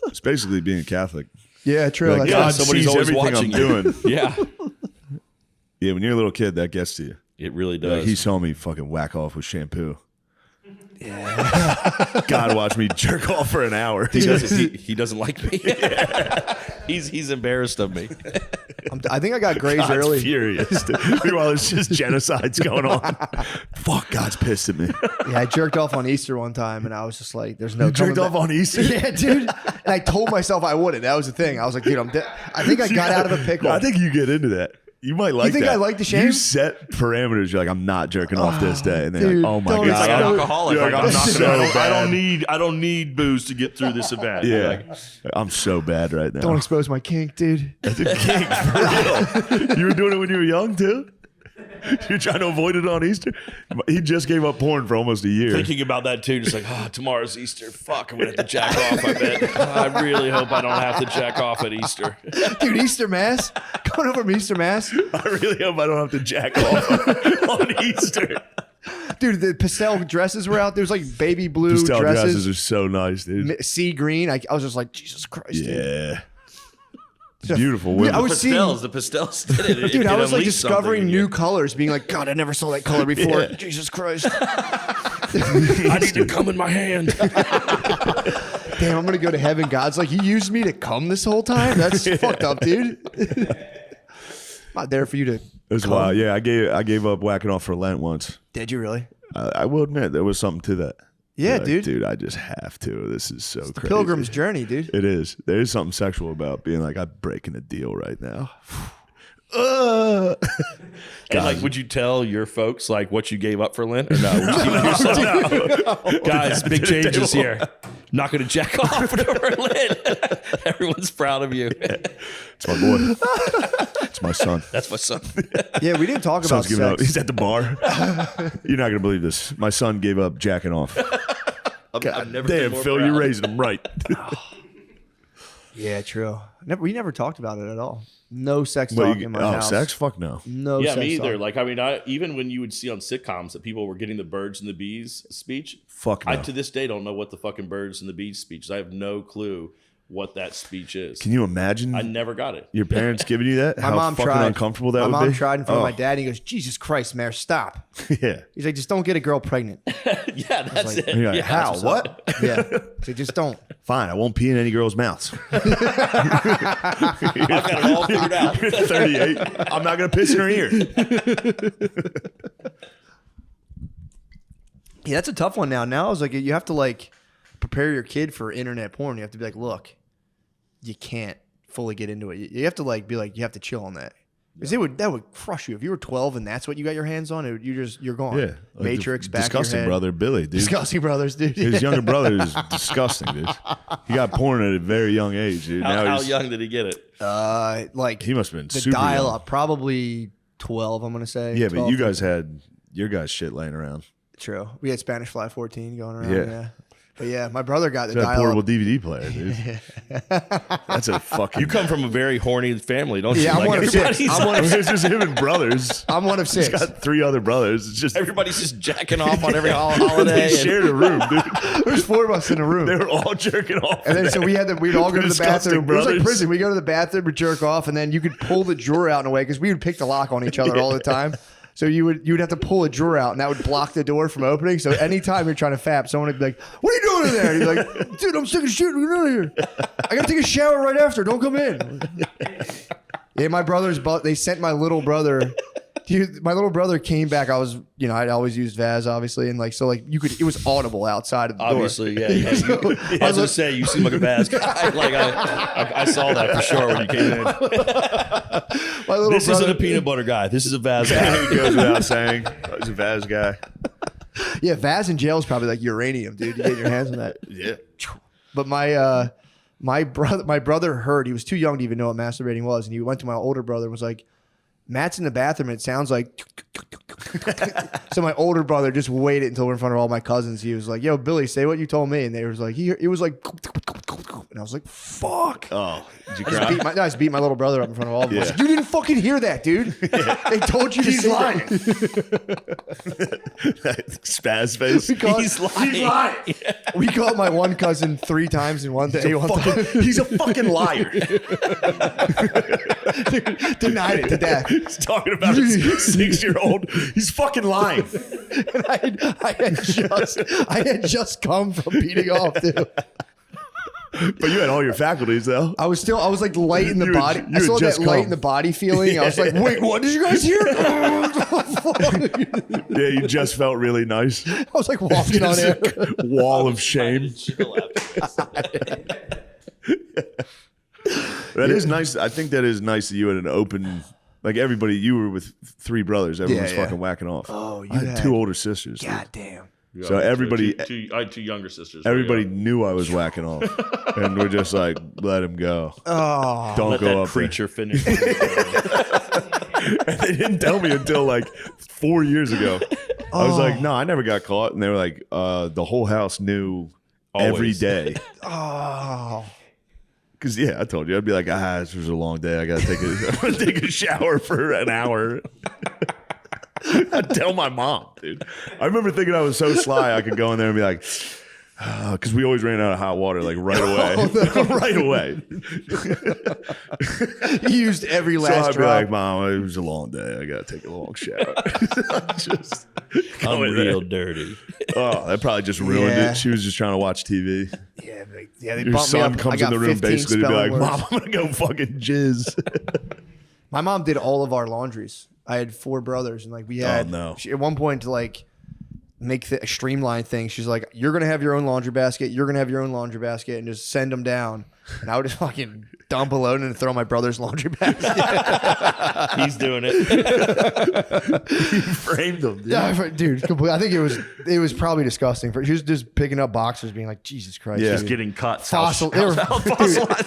it's basically being Catholic. Yeah, true. Like, That's God awesome. somebody's sees always everything watching I'm you. doing. Yeah, Yeah, when you're a little kid, that gets to you. it really Like, does. he saw me fucking whack off with shampoo. Yeah. God watched me jerk off for an hour. he doesn't like me. He's embarrassed of me. I think I got grazed God's early. furious. Meanwhile, it's just genocides going on. Fuck, God's pissed at me. Yeah, I jerked off on Easter one time, and I was just like, "There's no." You jerked coming off back. on Easter? Yeah, dude. And I told myself I wouldn't. That was the thing. I was like, dude, I think I got out of a pickle. I think you get into that. You might like You think that. I like the shame? You set parameters. You're like, I'm not jerking off this day, and then dude, you're like, oh my don't It's like god, an Don't- alcoholic. You're Like, like, I'm I'm not so gonna, bad. I don't need booze to get through this event. yeah, Like, I'm so bad right now. Don't expose my kink, dude. That's a king for real. You were doing it when you were young too. You're trying to avoid it on Easter. He just gave up porn for almost a year. thinking about that too, just like, tomorrow's Easter. Fuck, I'm gonna have to jack off. I bet. I really hope I don't have to jack off at Easter. Dude, Easter Mass? Going over from Easter Mass? I really hope I don't have to jack off on Easter. Dude, the pastel dresses were out. There was like baby blue Pastel dresses dresses. are so nice, dude. Sea green. I was just like, Jesus Christ, dude. Yeah. It's beautiful women. I was seeing, The pastels did it. dude, It I was like unleashed discovering something in new you. colors, being like, God, I never saw that color before. Yeah. Jesus Christ. I need to come in my hand. Damn, I'm going to go to heaven. God's like, you used me to come this whole time? That's fucked up, dude. Not there for you to It was come. wild. Yeah, I gave up whacking off for Lent once. Did you really? I will admit there was something to that. Yeah, Like, dude. Dude, I just have to. This is so crazy. Pilgrim's journey, dude. It is. There is something sexual about being like, I'm breaking a deal right now. And like, would you tell your folks like what you gave up for Lent or no? Would you keep it to yourself? Guys, big changes here. Not going to jack off for Lent. Everyone's proud of you. It's my boy. It's my son. That's my son. Yeah, we didn't talk about Son's giving up. sex. He's at the bar. You're not gonna believe this. My son gave up jacking off. I've never been Damn, more Phil, proud. you're raising him right. Yeah, true. We never talked about it at all. No sex But talk you- in my oh, house. sex? Fuck no. No Yeah, sex me either. talk. Like, I mean, even when you would see on sitcoms that people were getting the birds and the bees speech, Fuck no. I to this day don't know what the fucking birds and the bees speech is. I have no clue what that speech is. Can you imagine I never got it. your parents giving you that? My How mom fucking tried. uncomfortable that my would mom be? tried in front Oh, of my dad. And he goes, Jesus Christ, Mayor, stop. Yeah. He's like, just don't get a girl pregnant. Yeah, that's it. You're like, Yeah, how? that's what's What? Yeah. So just don't. Fine, I won't pee in any girls' mouths. I've got it all figured out. You're 38. I'm not gonna piss in her ear. Yeah, that's a tough one now. Now it's like you have to like prepare your kid for internet porn. You have to be like, look, you can't fully get into it. You have to like be like, you have to chill on that. Because that would crush you. If you were 12 and that's what you got your hands on, you're gone. Yeah. Like Matrix, the back of disgusting your head. brother, Billy, dude. Disgusting brothers, dude. His younger brother is disgusting, dude. He got porn at a very young age, dude. How he's, young did he get it? Like he must have been the super dial young. up, probably 12. I'm gonna say. Yeah, but 12. you guys had your guys' shit laying around. True. We had Spanish Fly 14 going around. Yeah. Yeah. But yeah, my brother got the That dial portable up. DVD player, dude. That's a fucking. You come from a very horny family, don't you? Yeah, I'm one of six. everybody's I'm one of It's just him and brothers. I'm one of He's 6. got 3 other brothers. It's just everybody's just jacking off on every holiday. they shared a room, dude. There's 4 of us in a room. They were all jerking off. And then so we'd all go to the Disgusting bathroom. It was like brothers. prison. We go to the bathroom, we jerk off, and then you could pull the drawer out in a way because we would pick the lock on each other all the time. So you would have to pull a drawer out, and that would block the door from opening. So anytime you're trying to fap, someone would be like, "What are you doing in there?" And you're like, "Dude, I'm sick of shit. Get out of here. I gotta take a shower right after. Don't come in." Yeah, my brothers, they sent my little brother. Dude, my little brother came back. I'd always used Vaz, obviously, and like so, you could. It was audible outside of the Obviously, door. yeah. So, I was gonna say you seem like a bad guy. Like I saw that for sure when you came in. my little This brother, isn't a peanut butter guy. This is a Vaz guy. He goes without saying. He's a Vaz guy. Yeah, Vaz in jail is probably like uranium, dude. You get your hands on that. Yeah. But my brother heard. He was too young to even know what masturbating was, and he went to my older brother and was like, "Matt's in the bathroom. And it sounds like." So my older brother just waited until we're in front of all my cousins. He was like, "Yo, Billy, say what you told me." And they was like, "It was like," and I was like, "Fuck." Oh, did you I just, cry? I just beat my little brother up in front of all of them. I was Yeah. like, "You didn't fucking hear that, dude. They told you to He's say lying. that." Spaz face. He's lying. We called my one cousin 3 times in one day. He's a fucking liar. Denied it to death. He's talking about his 6-year-old. He's fucking lying. And I had just come from beating off, dude. But you had all your faculties, though. I was like light in the You had- body. you I had saw that just light come. in the body feeling. I was like, wait, what did you guys hear? Yeah, you just felt really nice. I was like walking on air. Wall of shame. That is nice. I think that is nice that you had an open Like everybody, you were with 3 brothers. Everyone was Yeah, yeah. fucking whacking off. Oh, you I had 2 older sisters. dude. God damn. So everybody, I had 2 younger sisters. everybody knew I was whacking off, and we're just like, let him go. Oh. Don't let go that up creature finish. there. And they didn't tell me until like 4 years ago. I was like, no, I never got caught, and they were like, the whole house knew every Always. day. Oh. Because yeah, I told you, I'd be like, this was a long day. I gotta take a shower for an hour. I'd tell my mom, dude. I remember thinking I was so sly I could go in there and be like, because we always ran out of hot water like right away, right away. You used every So last I'd be drop. like, Mom, it was a long day. I gotta take a long shower. Just I'm go in there. real dirty. Oh, that probably just ruined Yeah. it. She was just trying to watch TV. yeah, they Your bumped me son up. I comes in got the room 15 basically to be like, spelling words. Mom, I'm gonna go fucking jizz. My mom did all of our laundries. I had 4 brothers, and like we had. no. At one point, to like make the streamline thing, she's like, "You're gonna have your own laundry basket. You're gonna have your own laundry basket, and just send them down." And I would just fucking dump a load and throw my brother's laundry basket. He's doing it. You framed them, dude. Yeah, dude, completely. I think it was probably disgusting. She was just picking up boxers, being like, "Jesus Christ!" Yeah. dude. Just getting cut. Fossil. They were, dude,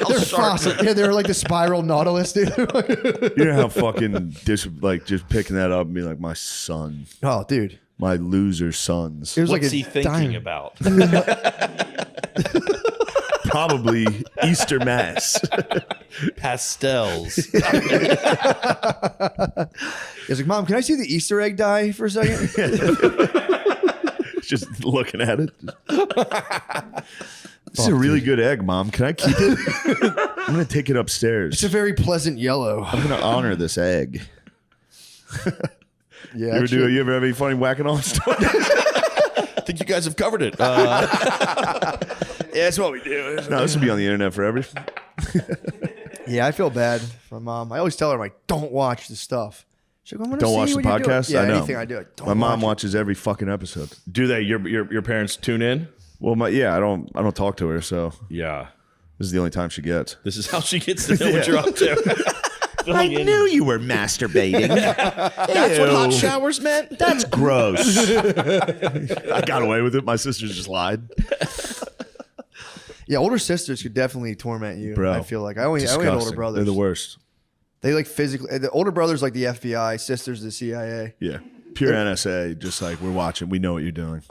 they're fossil. Yeah, they were like the spiral Nautilus, dude. You know how fucking just picking that up and being like, my son, Oh, dude, my loser sons. it was What's like a he thinking dime. about? Probably Easter Mass. Pastels. He's like, "Mom, can I see the Easter egg die for a second?" Just looking at it. This is a really good egg, Mom. Can I keep it? I'm going to take it upstairs. It's a very pleasant yellow. I'm going to honor this egg. Yeah, You ever have any funny whacking off stories? I think you guys have covered it. yeah, that's what we do. No, this will be on the internet forever. Yeah, I feel bad for Mom. I always tell her, I'm like, "Don't watch the stuff." She's like, "I'm gonna Don't see watch you the when you do it." podcast? Yeah, I know. anything I do. Like, don't My mom watch watches every fucking episode. Do they? Your parents tune in? Well, I don't talk to her, so Yeah. this is the only time she gets. This is how she gets to know what you're up to. I knew you were masturbating. That's what hot showers meant. That's gross. I got away with it. My sisters just lied. it. Yeah, older sisters could definitely torment you. Bro, I feel like I only had older Disgusting. brothers. They're the worst. They like physically. The older brothers like the FBI, sisters the CIA. Yeah. Pure NSA, just like, we're watching. We know what you're doing.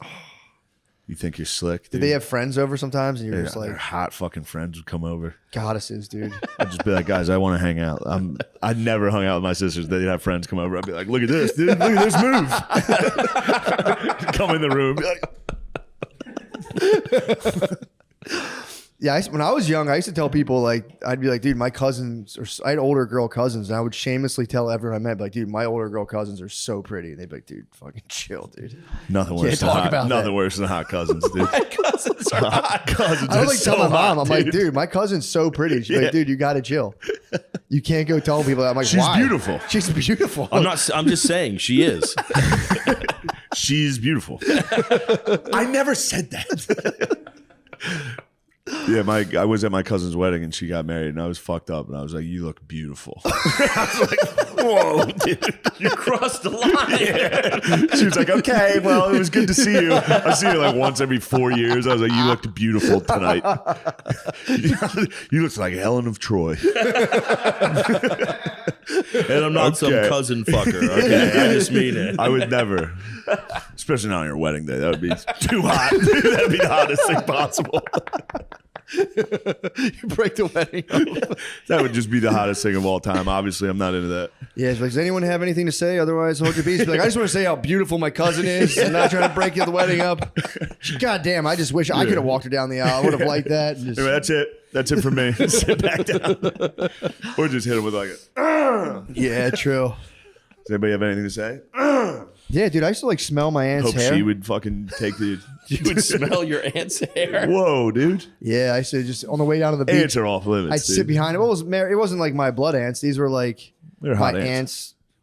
You think you're slick, dude. Did they have friends over sometimes, and you're Yeah, just their like hot fucking friends would come over. goddesses, dude. I'd just be like, guys, I want to hang out. I never hung out with my sisters. They'd have friends come over. I'd be like, look at this, dude. Look at this move. Come in the room. Be like, Yeah, when I was young, I used to tell people like I'd be like, dude, my cousins, or I had older girl cousins, and I would shamelessly tell everyone I met, like, dude, my older girl cousins are so pretty, and they'd be like, dude, fucking chill, dude. nothing worse than talk hot. about Nothing that. worse than hot cousins, dude. Cousins are hot. Cousins I are don't like so tell my mom. hot, I'm like, dude, my cousin's so pretty. She's like, dude, you gotta chill. You can't go tell people that. I'm like, She's why? beautiful. She's beautiful. I'm just saying she is. She's beautiful. I never said that. Yeah, I was at my cousin's wedding and she got married and I was fucked up and I was like, you look beautiful. I was like, whoa, dude. You crossed the line. Yeah. She was like, okay, well, it was good to see you. I see her like once every 4 years. I was like, you looked beautiful tonight. You looked like Helen of Troy. And I'm not some Okay. cousin fucker. Okay, I just mean it. I would never, especially not on your wedding day. That would be too hot. That'd be the hottest thing possible. You break the wedding up. That would just be the hottest thing of all time. Obviously, I'm not into that. Yeah, she's like, does anyone have anything to say? Otherwise, hold your peace. Be like, I just want to say how beautiful my cousin is. I'm not trying to break the wedding up. God damn, I just wish I could have walked her down the aisle. I would have liked that. And just, Anyway, that's it. That's it for me. Sit back down. Or just hit him with like a, yeah, true. does anybody have anything to say? Yeah, dude, I used to like smell my aunt's Hope hair. she would fucking take the... You would smell your aunt's hair. Whoa, dude. Yeah, I used to just on the way down to the beach. Ants are off limits, I'd dude. sit behind it. It wasn't like my blood ants. These were like They're my hot ants.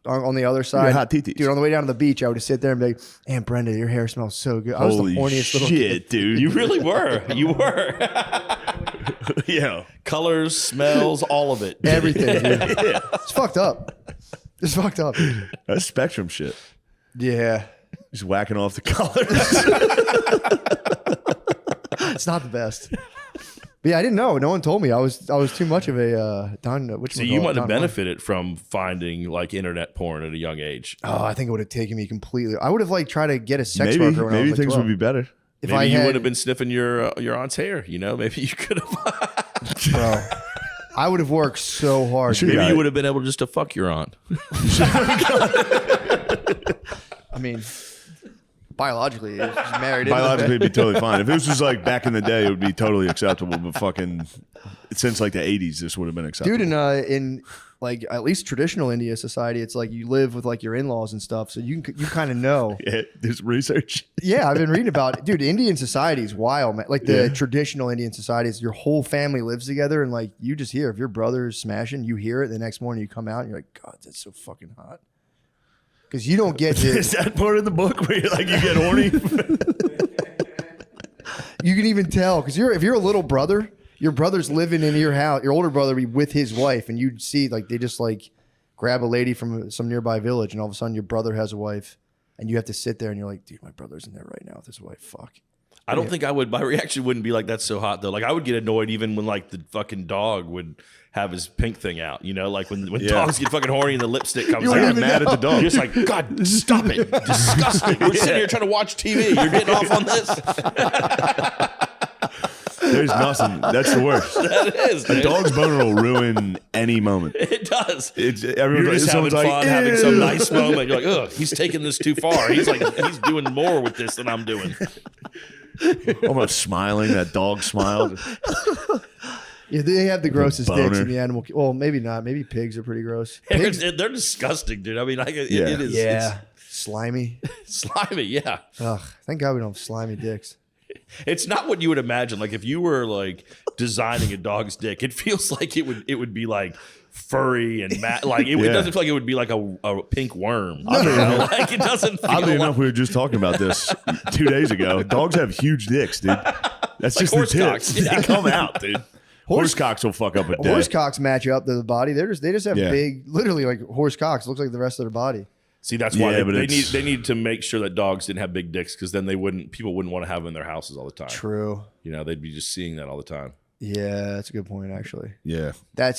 ants on the other side. hot TTs. Dude, on the way down to the beach, I would just sit there and be like, Aunt Brenda, your hair smells so good. I was Holy the horniest little kid. shit, dude. You really were. You were. Yeah. Colors, smells, all of it. Everything, dude. It's fucked up. It's fucked up. That's spectrum shit. Yeah. Just whacking off the colors. It's not the best. But yeah, I didn't know. No one told me. I was too much of a Don. So you might have benefited from finding like internet porn at a young age. Oh, I think it would have taken me completely. I would have like tried to get a sex maybe worker when I was like things 12. would be better. If Maybe I you had, would have been sniffing your aunt's hair. You know, maybe you could have. bro, I would have worked so hard. Sure. Maybe Yeah. you would have been able just to fuck your aunt. I mean, biologically, she's married. Biologically, it'd be totally fine. If it was just like back in the day, it would be totally acceptable. But fucking, since like the 80s, this would have been acceptable. Dude, in like at least traditional India society, it's like you live with like your in-laws and stuff, so you kind of know. Yeah, there's research. Yeah, I've been reading about it. Dude, Indian society is wild, man. Like the traditional Indian societies, your whole family lives together, and like you just hear if your brother is smashing, you hear it. The next morning you come out and you're like, God, that's so fucking hot. Because you don't get to. Is that part of the book where you're like you get horny? You can even tell because if you're a little brother, your brother's living in your house. Your older brother be with his wife, and you'd see like they just like grab a lady from some nearby village, and all of a sudden your brother has a wife, and you have to sit there and you're like, dude, my brother's in there right now with his wife. Fuck. I don't think I would. My reaction wouldn't be like, that's so hot though. Like I would get annoyed even when like the fucking dog would have his pink thing out. You know, like when dogs get fucking horny and the lipstick comes You out. wouldn't even mad at the dog. You're just like, God, stop it. Disgusting. We're sitting here trying to watch TV. You're getting off on this. There's nothing. That's the worst. That is, A dude. dog's boner will ruin any moment. It does. It's You're everyone's just having someone's fun, like, having some "Ew." nice moment. You're like, ugh, he's taking this too far. He's doing more with this than I'm doing. Almost smiling. That dog smiled. Yeah, they have the grossest dicks boner. in the animal. Well, maybe not. Maybe pigs are pretty gross. They're Pigs, disgusting, dude. I mean, it Yeah. is slimy. it's slimy. Yeah. Ugh, thank God we don't have slimy dicks. It's not what you would imagine. Like if you were like designing a dog's dick, it feels like it would be like furry and like it doesn't feel like it would be like a pink worm. You know? Like it doesn't feel Oddly like enough, we were just talking about this 2 days ago. Dogs have huge dicks, dude. That's Like just the horse tip. cocks. They come out, dude. Horse cocks will fuck up a day. Horse cocks match up to the body. They just have Yeah. big, literally like horse cocks. Looks like the rest of their body. See, that's why Yeah, but they it's- need to make sure that dogs didn't have big dicks because then people wouldn't want to have them in their houses all the time. True. You know, they'd be just seeing that all the time. Yeah, that's a good point. Actually, Yeah.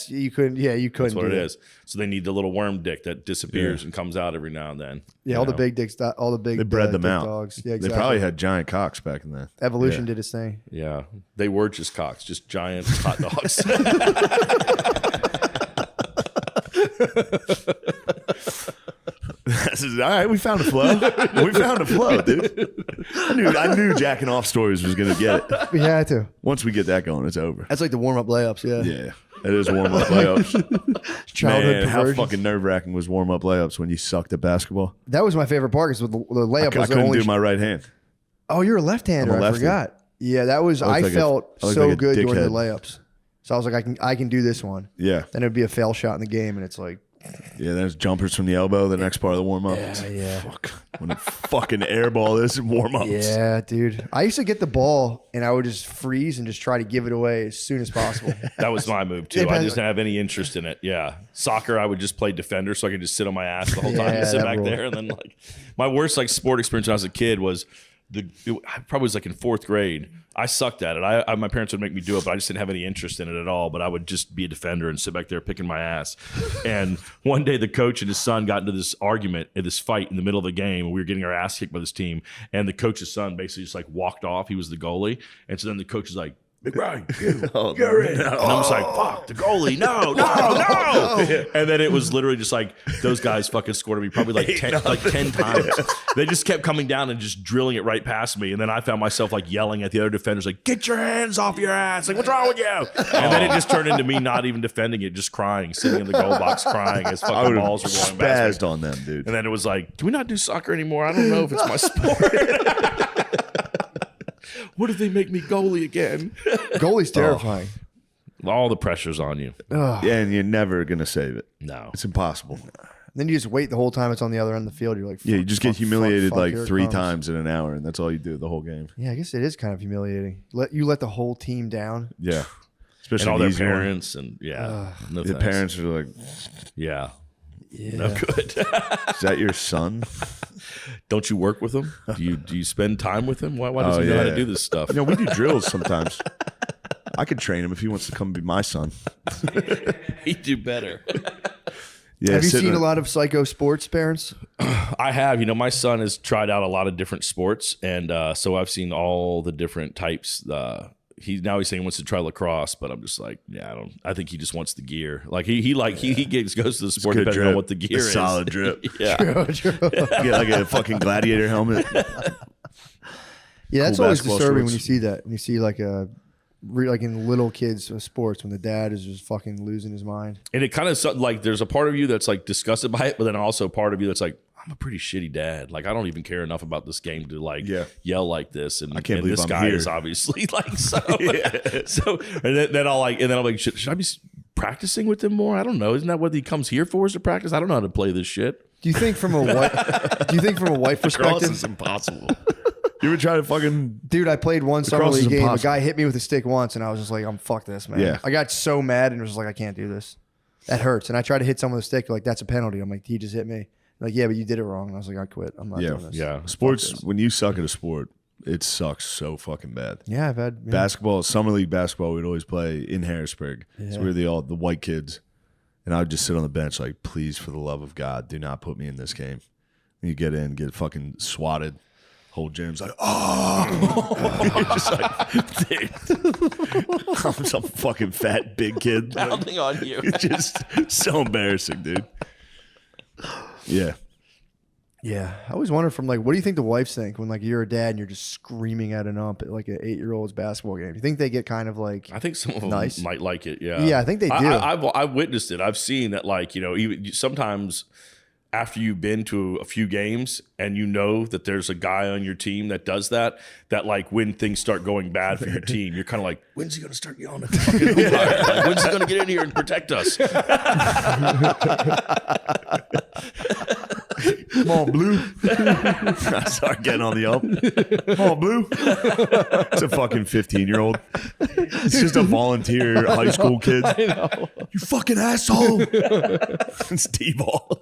you couldn't. Yeah, you couldn't. That's what do it that. is. So they need the little worm dick that disappears and comes out every now and then. Yeah, you all the know? big dicks. All the big. They bred them dick out. Dogs. Yeah, exactly. They probably had giant cocks back in then. Evolution did its thing. Yeah, they were just cocks, just giant hot dogs. All right, we found a flow. We found a flow, dude. I knew jacking off stories was gonna get it. We had to. Once we get that going, it's over. That's like the warm up layups. Yeah. Yeah, it is warm up layups. Childhood Man, how perversions. fucking nerve wracking was warm up layups when you sucked at basketball? That was my favorite part. Is with the layup I was the couldn't only. do my right hand. Oh, you're a left-hander. I'm a I lefty. forgot. Yeah, that was. I look like a- felt I look so like a good doing the dickhead. layups. So I was like, I can do this one. Yeah, Then it would be a fail shot in the game, and it's like, yeah. There's jumpers from the elbow. The next part of the warm up. yeah. Fuck. When you fucking airball this and warm ups. Yeah, dude. I used to get the ball and I would just freeze and just try to give it away as soon as possible. That was my move too. Yeah, I but- just didn't have any interest in it. Yeah, soccer, I would just play defender so I could just sit on my ass the whole time Yeah, and sit that back rule. there. And then like my worst like sport experience when I was a kid was I probably was like in 4th grade. I sucked at it. My parents would make me do it, but I just didn't have any interest in it at all. But I would just be a defender and sit back there picking my ass. And one day the coach and his son got into this argument, this fight in the middle of the game. And we were getting our ass kicked by this team. And the coach's son basically just like walked off. He was the goalie. And so then the coach is like, McBride, you're in. And I'm just like, fuck, the goalie, no. And then it was literally just like those guys fucking scored at me probably like 10 times. They just kept coming down and just drilling it right past me. And then I found myself like yelling at the other defenders, like, get your hands off your ass. Like, what's wrong with you? And then it just turned into me not even defending it, just crying, sitting in the goal box crying as I fucking would have balls were going past spazzed me. on them, dude. And then it was like, can we not do soccer anymore? I don't know if it's my sport. What if they make me goalie again? Goalie's terrifying. All the pressure's on you. Ugh. Yeah, and you're never gonna save it. No. It's impossible. Then you just wait the whole time it's on the other end of the field. You're like, Yeah, you fuck, just get fuck, humiliated fuck, like here it 3 comes. times in an hour, and that's all you do the whole game. Yeah, I guess it is kind of humiliating. You let the whole team down. Yeah, especially And all their the easy one. parents and no The thanks. parents are like, Yeah. Yeah. No good. Is that your son? Don't you work with him? Do you spend time with him? Why does he know how to do this stuff? You know, we do drills sometimes. I could train him if he wants to come be my son. He'd do better. Yeah, Have you seen a lot of psycho sports parents? I have. You know, my son has tried out a lot of different sports, and so I've seen all the different types. He's saying he wants to try lacrosse, but I'm just like, yeah, I think he just wants the gear. Like he goes to the sport good depending drip. on what the gear is. Solid drip. Yeah. True. Get like a fucking gladiator helmet. Yeah, that's Cool always basketball disturbing shorts. when you see that. When you see like in little kids sports when the dad is just fucking losing his mind. And it kind of like there's a part of you that's like disgusted by it, but then also a part of you that's like, I'm a pretty shitty dad. Like I don't even care enough about this game to like yell like this. And I can't and believe this I'm guy here. is obviously like so. So and then I'm like, should I be practicing with him more? I don't know. Isn't that what he comes here for? Is to practice? I don't know how to play this shit. Do you think from a wife Cross perspective? is impossible. You ever try to fucking... Dude, I played one summer cross is league game. impossible. A guy hit me with a stick once, and I was just like, fuck this, man. Yeah. I got so mad and was just like, I can't do this. That hurts. And I tried to hit someone with a stick. Like, that's a penalty. I'm like, he just hit me. Like, yeah, but you did it wrong. And I was like, I quit. I'm not doing this. Yeah. Sports, when you suck at a sport, it sucks so fucking bad. Yeah, I've had... Yeah. Basketball, summer league basketball, we'd always play in Harrisburg. Yeah. So we were the white kids. And I would just sit on the bench like, please, for the love of God, do not put me in this game. And you get in, get fucking swatted. Whole gym's like, oh. You're just like, dude. I'm some fucking fat big kid. Like, Pounding on you. it's just so embarrassing, dude. Yeah. Yeah. I always wonder from like, what do you think the wives think when like you're a dad and you're just screaming at an ump at like an 8-year-old's basketball game? You think they get kind of like... I think some of them Nice. might like it. Yeah. Yeah, I think they do. I've witnessed it. I've seen that, like, you know, even sometimes after you've been to a few games and you know that there's a guy on your team that does that like when things start going bad for your team, you're kind of like, when's he going to start yelling at the fucking umpire? Like, when's he going to get in here and protect us? Come on, Blue. I start getting on the ump. Come on, Blue. It's a fucking 15-year-old. It's just a volunteer high school kid. I know. You fucking asshole. It's T-ball.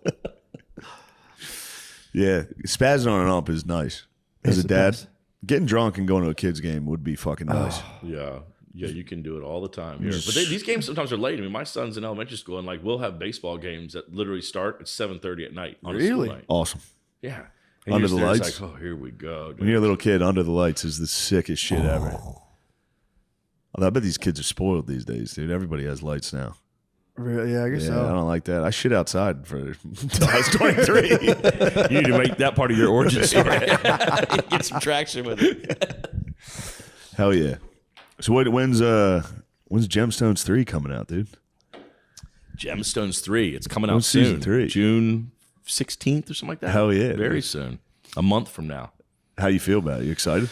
Yeah, spazzing on an ump is nice. As It's a the dad, best. getting drunk and going to a kid's game would be fucking nice. Yeah. Yeah, you can do it all the time here. But these games sometimes are late. I mean, my son's in elementary school, and like we'll have baseball games that literally start at 7:30 at night on a school Really? night. Awesome. Yeah. And Under you're the just there, it's lights? like, oh, here we go. When you're a little kid, under the lights is the sickest shit ever. Although I bet these kids are spoiled these days, dude. Everybody has lights now. Really? Yeah, I guess Yeah, so. I don't like that. I shit outside until I was 23. You need to make that part of your origin story. Get some traction with it. Hell yeah. So when's Gemstones 3 coming out, dude? Gemstones 3. It's coming out When's soon. season 3? June 16th or something like that. Hell yeah, Very dude. soon. A month from now. How you feel about it? You excited?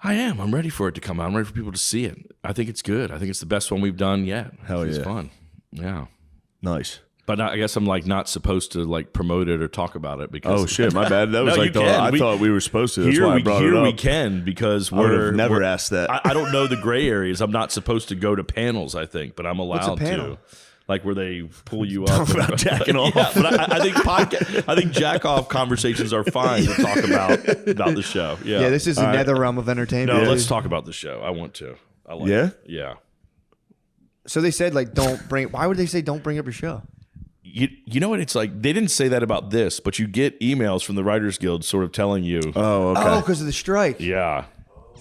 I am. I'm ready for it to come out. I'm ready for people to see it. I think it's good. I think it's the best one we've done yet. Hell It's yeah. fun. Yeah. Nice. But I guess I'm like not supposed to like promote it or talk about it because Oh shit, my bad. That was No, like you can. I thought we were supposed to. That's here why I we brought it here up. we can because I would have we're never we're- asked that. I don't know the gray areas. I'm not supposed to go to panels. I think, but I'm allowed panel? to. Like where they pull you up about jacking off. Yeah, but I think I think jack off conversations are fine to talk about the show. Yeah, Yeah, this is the nether realm of entertainment. no. Let's talk about the show. I want to. I like Yeah? it. Yeah. So they said like don't bring. Why would they say don't bring up your show? You know what it's like? They didn't say that about this, but you get emails from the Writers Guild sort of telling you. Oh, okay. Oh, because of the strike. Yeah.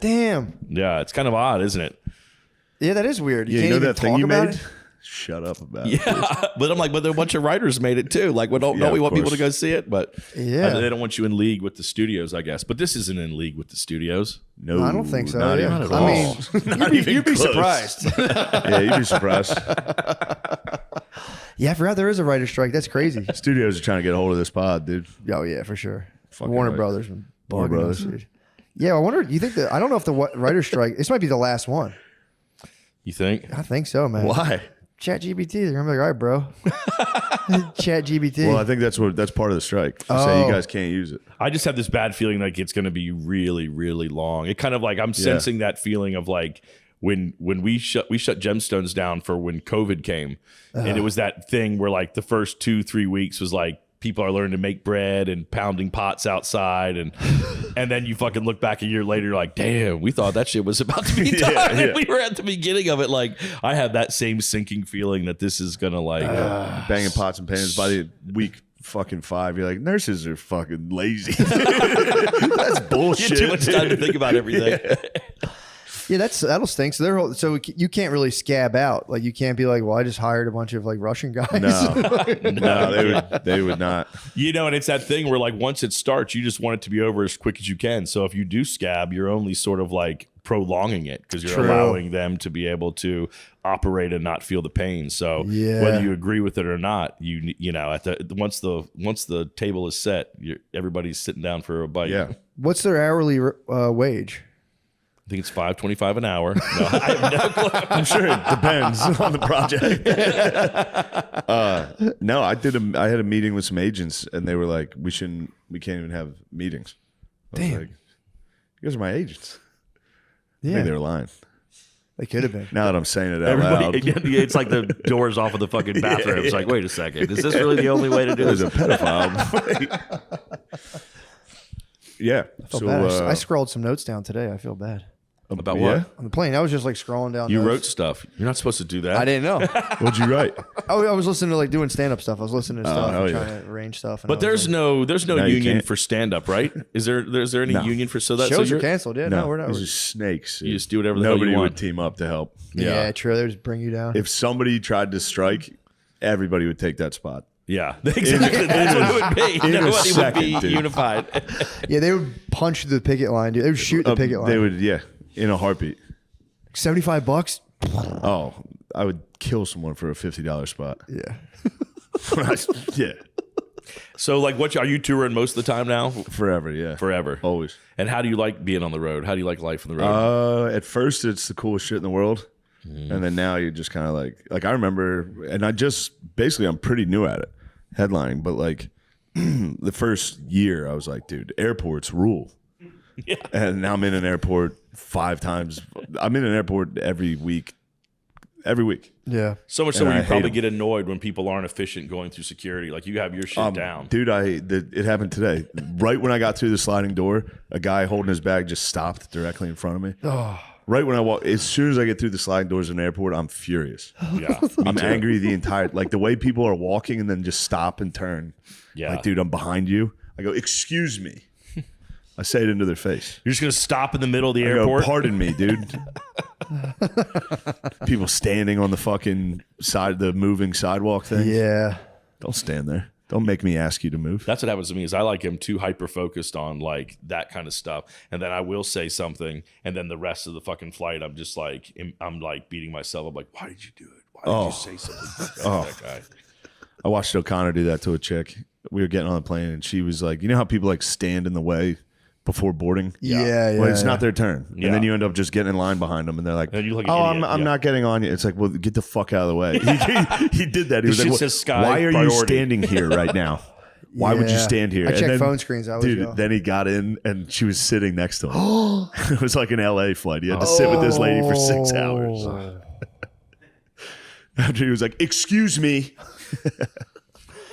Damn. Yeah. It's kind of odd, isn't it? Yeah, that is weird. You yeah, can't you know even that thing talk you about made? it. Shut up about it. Yeah, but I'm like, but a bunch of writers made it too. Like, don't Yeah, we of want people to course. go see it? But Yeah. they don't want you in league with the studios, I guess. But this isn't in league with the studios. No, I don't think so. Not Yeah. even at all. I mean, Not even you'd be close. surprised. Yeah, you'd be surprised. Yeah, I forgot there is a writer's strike. That's crazy. Studios are trying to get a hold of this pod, dude. Oh yeah, for sure. Fucking Warner right. Brothers. been Warner bugging Brothers. us, dude. Yeah, I wonder. You think that? I don't know if the writer's strike. This might be the last one. You think? I think so, man. Why? Chat GPT. They're gonna be like, all right, bro. Chat GPT. Well, I think that's part of the strike. They say Oh. you guys can't use it. I just have this bad feeling like it's going to be really, really long. It kind of like I'm sensing that feeling of like when we shut Gemstones down for when COVID came, and it was that thing where like the first 2-3 weeks was like people are learning to make bread and pounding pots outside, and then you fucking look back a year later, you're like, damn, we thought that shit was about to be done. And we were at the beginning of it. Like, I have that same sinking feeling that this is gonna like banging pots and pans by the week fucking 5. You're like, nurses are fucking lazy. That's bullshit. you have too much time to think about everything. Yeah, that'll stink. So you can't really scab out. Like you can't be like, well, I just hired a bunch of like Russian guys. No, they would not. You know, and it's that thing where like once it starts, you just want it to be over as quick as you can. So if you do scab, you're only sort of like prolonging it because you're allowing them to be able to operate and not feel the pain. So whether you agree with it or not, you know, once the table is set, everybody's sitting down for a bite. Yeah. What's their hourly wage? I think it's $5.25 an hour. No, I have no clue. I'm sure it depends on the project. No, I had a meeting with some agents, and they were like, we can't even have meetings. I was like, you guys are my agents. I think they were lying. They could have been. Now that I'm saying it out loud. It's like the doors off of the fucking bathroom. It's like, wait a second. Is this really the only way to do this? There's a pedophile. Yeah. I feel bad. I scrolled some notes down today. I feel bad. About what? On the plane. I was just like scrolling down. You notes. wrote stuff. You're not supposed to do that. I didn't know. What'd you write? I was listening to like doing stand-up stuff. I was listening to stuff and trying to arrange stuff. But there's no union for stand-up, right? Is there any union for shows are canceled? Yeah, no, we're not. Those are snakes. You just do whatever the hell Nobody you want. would team up to help. Yeah, true. They just bring you down. If somebody tried to strike, everybody would take that spot. Yeah, exactly. That's what it would be. Nobody would be dude. unified. Yeah, they would punch the picket line, dude. They would shoot the picket line. They would, in a heartbeat. $75? Oh, I would kill someone for a $50 spot. Yeah. Yeah. So, like, are you touring most of the time now? Forever, yeah. Forever. Always. And how do you like being on the road? How do you like life on the road? At first, it's the coolest shit in the world. And then now you're just kind of like I remember, and I'm pretty new at it, headlining, but like the first year I was like, dude, airports rule. Yeah. And now I'm in an airport 5 times. I'm in an airport every week. Yeah. So much so where you probably get annoyed when people aren't efficient going through security. Like you have your shit down. Dude, it happened today. Right when I got through the sliding door, a guy holding his bag just stopped directly in front of me. Oh. Right when I walk, as soon as I get through the sliding doors in an airport, I'm furious. Yeah. I'm angry the entire, like the way people are walking and then just stop and turn. Yeah. Like, dude, I'm behind you. I go, excuse me. I say it into their face. You're just going to stop in the middle of the I airport? go, pardon me, dude. People standing on the fucking side, the moving sidewalk thing. Yeah. Don't stand there. Don't make me ask you to move. That's what happens to me is I like am too hyper focused on like that kind of stuff. And then I will say something. And then the rest of the fucking flight, I'm just like, I'm like beating myself. I'm like, why did you do it? Why did you say something like that guy? I watched O'Connor do that to a chick. We were getting on the plane and she was like, you know how people like stand in the way before boarding? Yeah. Well, it's not their turn. Yeah. And then you end up just getting in line behind them and they're like, And you look like oh, an idiot. I'm not getting on you. It's like, well, get the fuck out of the way. He did that. He was This like, shit says sky why are priority. you standing here right now? Why would you stand here? I And check then- phone screens. I always go. Dude, then he got in and she was sitting next to him. It was like an LA flight. He had to sit with this lady for 6 hours. After he was like, excuse me.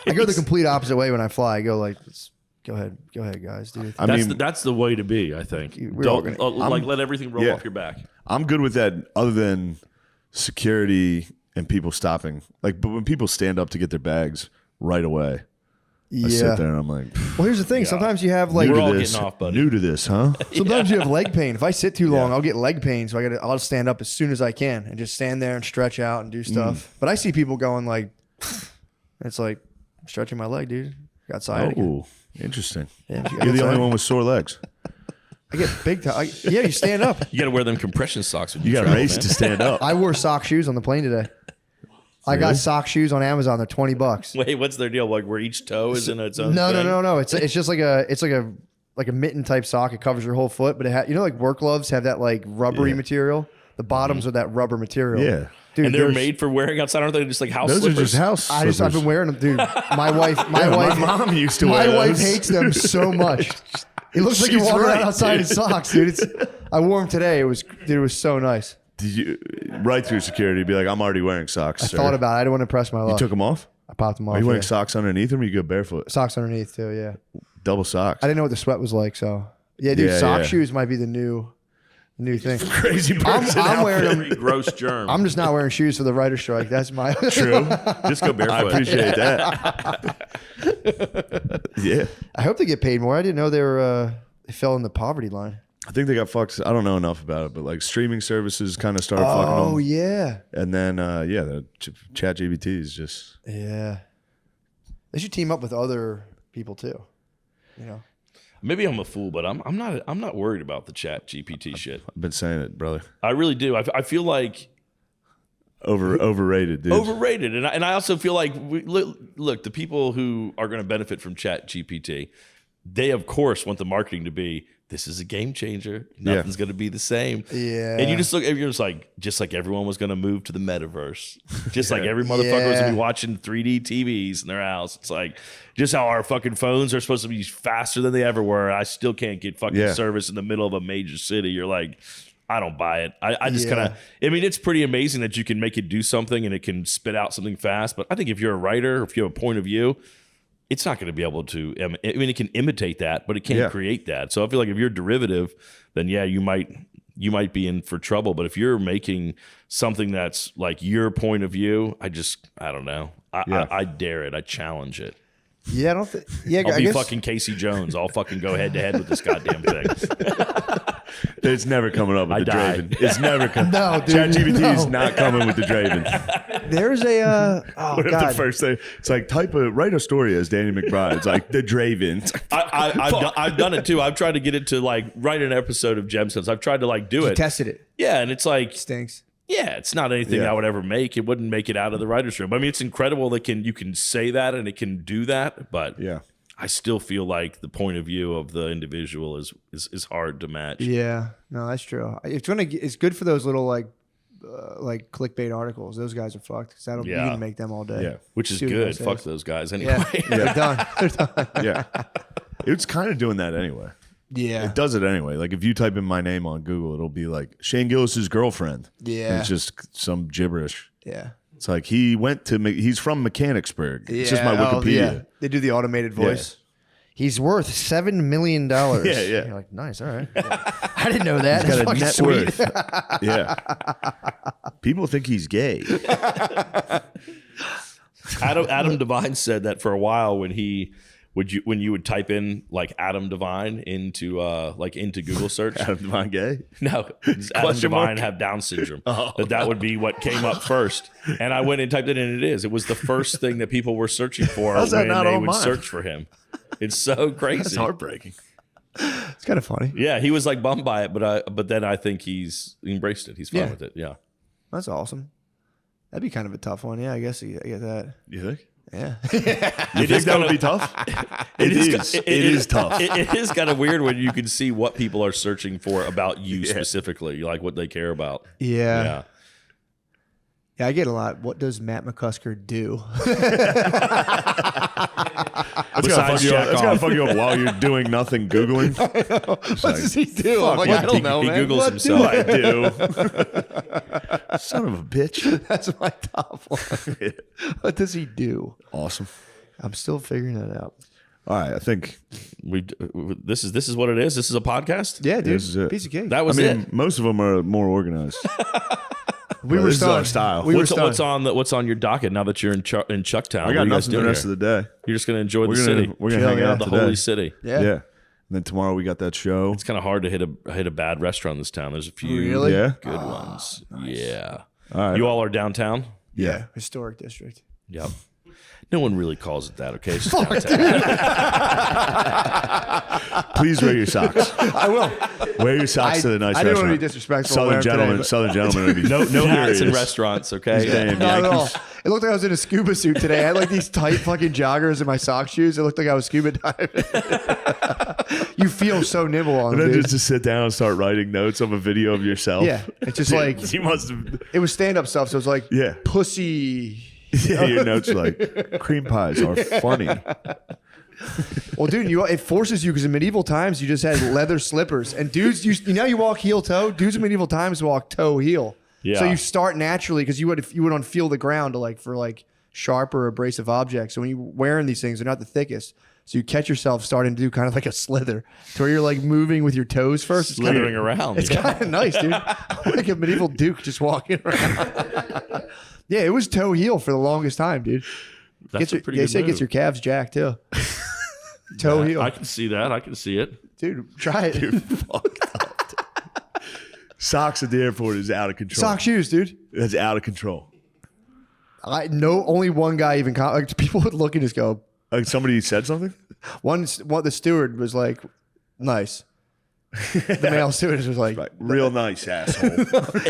I go the complete opposite way when I fly. I go like, go ahead, guys. Do your thing. That's the way to be, I think. We're all Don't like let everything roll off your back. I'm good with that other than security and people stopping. Like, but when people stand up to get their bags right away, I sit there and I'm like, Well, here's the thing. Sometimes you have like We're all this, getting off, buddy. new to this, huh? sometimes you have leg pain. If I sit too long, I'll get leg pain. So I'll stand up as soon as I can and just stand there and stretch out and do stuff. But I see people going like, it's like stretching my leg, dude. Got sciatica. Oh, interesting. Yeah, You're the only one with sore legs. I get big time. Yeah, you stand up. You got to wear them compression socks when You got travel, race man. to stand up. I wore sock shoes on the plane today. I got sock shoes on Amazon. They're $20. Wait, what's their deal? Like where each toe is in its own No. thing? It's just like a mitten type sock. It covers your whole foot, but it like work gloves have that like rubbery material. The bottoms are that rubber material. Yeah. Dude, And they're there's- made for wearing outside. Aren't they just like house Those slippers? are just house I've slippers. been wearing them, dude. My wife, my mom used to wear My wife those. hates them so much. It looks like you're She's walking right, around outside in dude. socks, dude. I wore them today. It was so nice. Did you right through security be like, I'm already wearing socks? I sir. thought about it. I didn't want to press my luck. You took them off? I popped them off. Are you wearing yeah. socks underneath them or you go barefoot? Socks underneath too, yeah. Double socks. I didn't know what the sweat was like, so yeah, dude, Yeah, sock yeah. shoes might be the new thing. Crazy person. I'm wearing them. Gross germ. I'm just not wearing shoes for the writer's strike. That's my True. Just go barefoot. I appreciate that. Yeah. I hope they get paid more. I didn't know they fell in the poverty line. I think they got fucked. I don't know enough about it, but like streaming services kind of started fucking them. Oh yeah. And then, the chat GBT is just. Yeah. They should team up with other people too. You know. Maybe I'm a fool, but I'm not worried about the chat GPT shit. I've been saying it, brother. I really do. I feel like Overrated, dude. overrated, and I also feel like look, the people who are going to benefit from chat GPT, they of course want the marketing to be, this is a game changer. Nothing's going to be the same. Yeah. And you just look, you're just like everyone was going to move to the metaverse. Just like every motherfucker was going to be watching 3D TVs in their house. It's like just how our fucking phones are supposed to be faster than they ever were. I still can't get fucking service in the middle of a major city. You're like, I don't buy it. I just kind of, I mean, it's pretty amazing that you can make it do something and it can spit out something fast. But I think if you're a writer, if you have a point of view, it's not going to be able to, I mean, it can imitate that, but it can't create that. So I feel like if you're derivative, then you might be in for trouble. But if you're making something that's like your point of view, I don't know. I dare it. I challenge it. Yeah, I don't think. Yeah, I'll I be guess, fucking Casey Jones. I'll fucking go head to head with this goddamn thing. It's never coming up with I the die. Draven. It's never coming. No, dude, ChatGPT is no. not coming with the Draven. There's a. What if God. the first thing? It's like write a story as Danny McBride. It's like the Draven. I've done it too. I've tried to get it to like write an episode of Gemstones. I've tried to like do You it. tested it. Yeah, and it's like, Stinks. yeah, it's not anything I would ever make. It wouldn't make it out of the writer's room. I mean, it's incredible that you can say that and it can do that, but Yeah. I still feel like the point of view of the individual is hard to match. Yeah, no, that's true. It's good for those little like clickbait articles. Those guys are fucked because you can make them all day. Yeah. Which is See what good. it says. Fuck those guys anyway. Yeah, they're done. They're done. Yeah. It's kind of doing that anyway. Yeah, It does it anyway. Like if you type in my name on Google, it'll be like Shane Gillis's girlfriend. Yeah. And it's just some gibberish. yeah. It's like he's from Mechanicsburg. It's just my Wikipedia. They do the automated voice. He's worth $7 million. Yeah, yeah. You're like, nice, all right. Yeah. I didn't know that. He's got That's a net fucking worth. sweet. Yeah. People think he's gay. Adam Devine said that for a while when you would type in like Adam Devine into Google search. Adam Devine gay? No, does Adam Devine have Down syndrome? That would be what came up first. And I went and typed it in, and it is. It was the first thing that people were searching for How's that when not they on would mine? search for him. It's so crazy. That's heartbreaking. It's kind of funny. Yeah, he was like bummed by it, but then I think he's embraced it. He's fine with it. Yeah. That's awesome. That'd be kind of a tough one. Yeah, I guess I get that. You think? Yeah. You think that would be tough? It is tough. It is kind of weird when you can see what people are searching for about you specifically, like what they care about. Yeah. Yeah, I get a lot. What does Matt McCusker do? That's gotta fuck you up while you're doing nothing Googling. What does he do? I'm like, What I don't know, he man. Googles What himself. I do. Son of a bitch. That's my top one. What does he do? Awesome. I'm still figuring that out. All right, I think This is what it is. This is a podcast. Yeah, dude. This is it. Piece of cake. That was it. most of them are more organized. we were this is our stunned. style. We were What's stunned. what's on your docket now that you're in Chucktown? I What got are you guys nothing the doing rest here? of the day. You're just gonna enjoy the We're city. gonna Chill, hang yeah. out the today. holy city. Yeah. Yeah. And then tomorrow we got that show. It's kind of hard to hit a bad restaurant in this town. There's a few Really? Yeah. good ones. Yeah. All right. You all are downtown? Yeah. Historic district. Yep. No one really calls it that, okay? It's just downtown. Please wear your socks. I will. Wear your socks to the nice I didn't want restaurant. to be disrespectful. Southern gentlemen would be No hats in furious. restaurants, okay? These damn Not at all. Yankees. It looked like I was in a scuba suit today. I had like these tight fucking joggers in my sock shoes. It looked like I was scuba diving. You feel so nimble on And them, then dude. just to sit down and start writing notes of a video of yourself. Yeah. It's just like, you must have. it was stand-up stuff. So it was like, Yeah. pussy. Yeah, your notes are like cream pies are funny. Well, dude, it forces you because in medieval times you just had leather slippers, and dudes, you walk heel toe. Dudes in medieval times walk toe heel. Yeah. So you start naturally because you would feel the ground to like for like sharp or abrasive objects. So when you're wearing these things, they're not the thickest. So you catch yourself starting to do kind of like a slither to where you're like moving with your toes first. It's Slithering around. It's kind of nice, dude. Like a medieval duke just walking around. Yeah, it was toe heel for the longest time, dude. That's a pretty they good say it move. gets your calves jacked too. Toe heel. I can see that. I can see it. Dude, try it. Socks at the airport is out of control. Sock shoes, dude. That's out of control. Only one guy even like, people would look and just go. Like somebody said something? The steward was like, nice. The male steward was like, Real nice, asshole.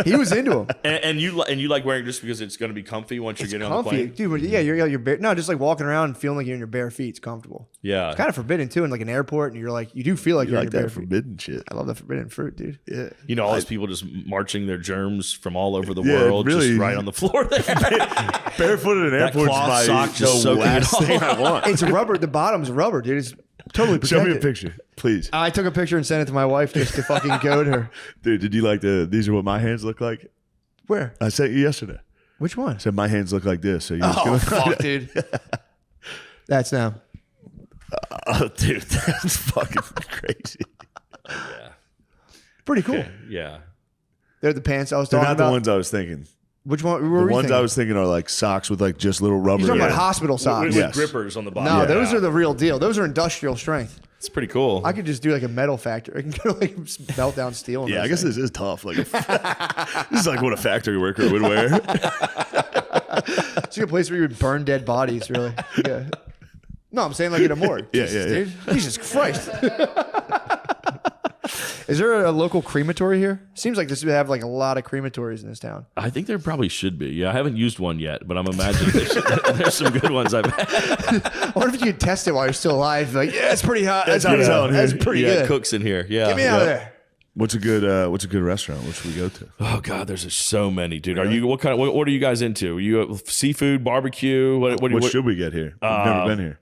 he was into them. And you like wearing it just because it's going to be comfy once you get on the Comfy, plane. dude. But yeah, you're bare. No, just like walking around and feeling like you're in your bare feet. It's comfortable. Yeah. It's kind of forbidden too, in like an airport, and you're like, you do feel like You you're like in your bare that feet. forbidden shit. I love that forbidden fruit, dude. Yeah. You know, all those people just marching their germs from all over the Yeah, world really. just right on the floor there. Barefooted in That airports cloth is sock the just soaking it last all thing I up. want. It's rubber. The bottom's rubber, dude. It's totally protected. Show me a picture, please. I took a picture and sent it to my wife just to fucking goad her. Dude, did you like these are what my hands look like? Where? I sent you yesterday. Which one? I said my hands look like this. So you Oh, fuck, dude. That's now. Oh, dude, that's fucking crazy. Pretty cool. Okay, yeah. They're the pants I was They're talking not about. the ones I was thinking. Which one? The ones I was thinking are like socks with like just little rubber. You're talking Yeah. about hospital socks. With Yes. grippers on the bottom. No, Yeah. those are the real deal. Those are industrial strength. It's pretty cool. I could just do like a metal factory. I can go like melt down steel. in Yeah, those I guess things. this is tough. Like, this is like what a factory worker would wear. It's a good place where you would burn dead bodies, really. Yeah. No, I'm saying like in a morgue. Yeah, Jesus, yeah, yeah. dude. Jesus Christ. Is there a local crematory here? Seems like this would have like a lot of crematories in this town. I think there probably should be. Yeah, I haven't used one yet, but I'm imagining there's some good ones I've had. I wonder if you could test it while you're still alive. Like, yeah, it's pretty hot. That's pretty hot as hot. hell That's here. pretty Yeah, good. cooks in here. Yeah. Get me out of there. What's a good restaurant? What should we go to? Oh God, there's just so many, dude. Are you what are you guys into? Are you seafood, barbecue? What should we get here? We've never been here.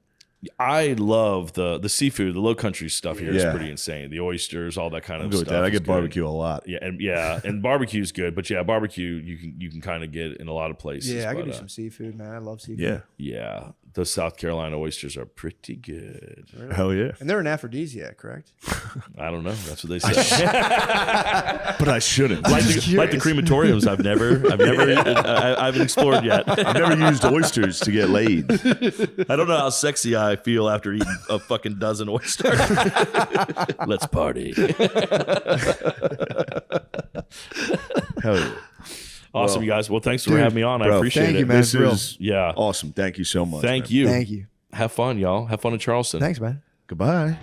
I love the seafood, the low country stuff here is Yeah. pretty insane. The oysters, all that kind I'm of good stuff. with that. I is get good. barbecue a lot. Yeah, and barbecue's good, but yeah, barbecue you can kind of get in a lot of places. Yeah, I but, could do some seafood, man. I love seafood. Yeah. Yeah, those South Carolina oysters are pretty good. Hell yeah. And they're an aphrodisiac, correct? I don't know. That's what they say. But I shouldn't. like the crematoriums, I've haven't explored yet. I've never used oysters to get laid. I don't know how sexy I feel after eating a fucking dozen oysters. Let's party. Hell yeah. Awesome, you guys. Well, thanks for Dude, having me on. I bro, appreciate thank it. you, man. This Real. is Yeah. awesome. Thank you so much. Thank man. you. Thank you. Have fun, y'all. Have fun in Charleston. Thanks, man. Goodbye.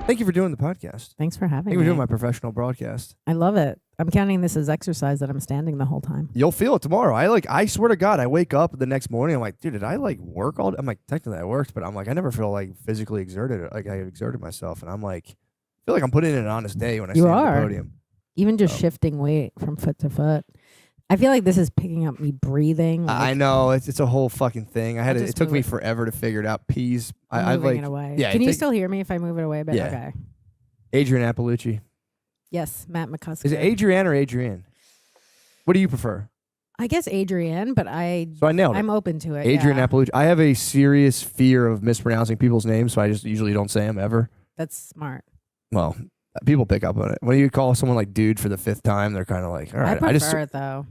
Thank you for doing the podcast. Thanks for having Thank you for me. doing my professional broadcast. I love it. I'm counting this as exercise that I'm standing the whole time. You'll feel it tomorrow. I swear to God, I wake up the next morning. I'm like, dude, did I like work all day? I'm like, technically I worked, but I'm like, I never feel like physically exerted. Like I exerted myself. And I'm like, I feel like I'm putting in an honest day when I You stand on are. the podium. Even just shifting weight from foot to foot. I feel like this is picking up me breathing. I like, know it's a whole fucking thing. I It just took move me it. forever to figure it out. Peas. I'm I moving like it away. yeah, Can it you take- still hear me if I move it away a bit? Yeah. Okay. Adrian Appalucci. Yes, Matt McCusker. Is it Adrienne or Adrienne? What do you prefer? I guess Adrienne, but So I nailed it. I'm open to it. Adrian yeah. Appalucci. I have a serious fear of mispronouncing people's names, so I just usually don't say them ever. That's smart. Well, people pick up on it. When you call someone like dude for the 5th time, they're kind of like, all I right. prefer it though.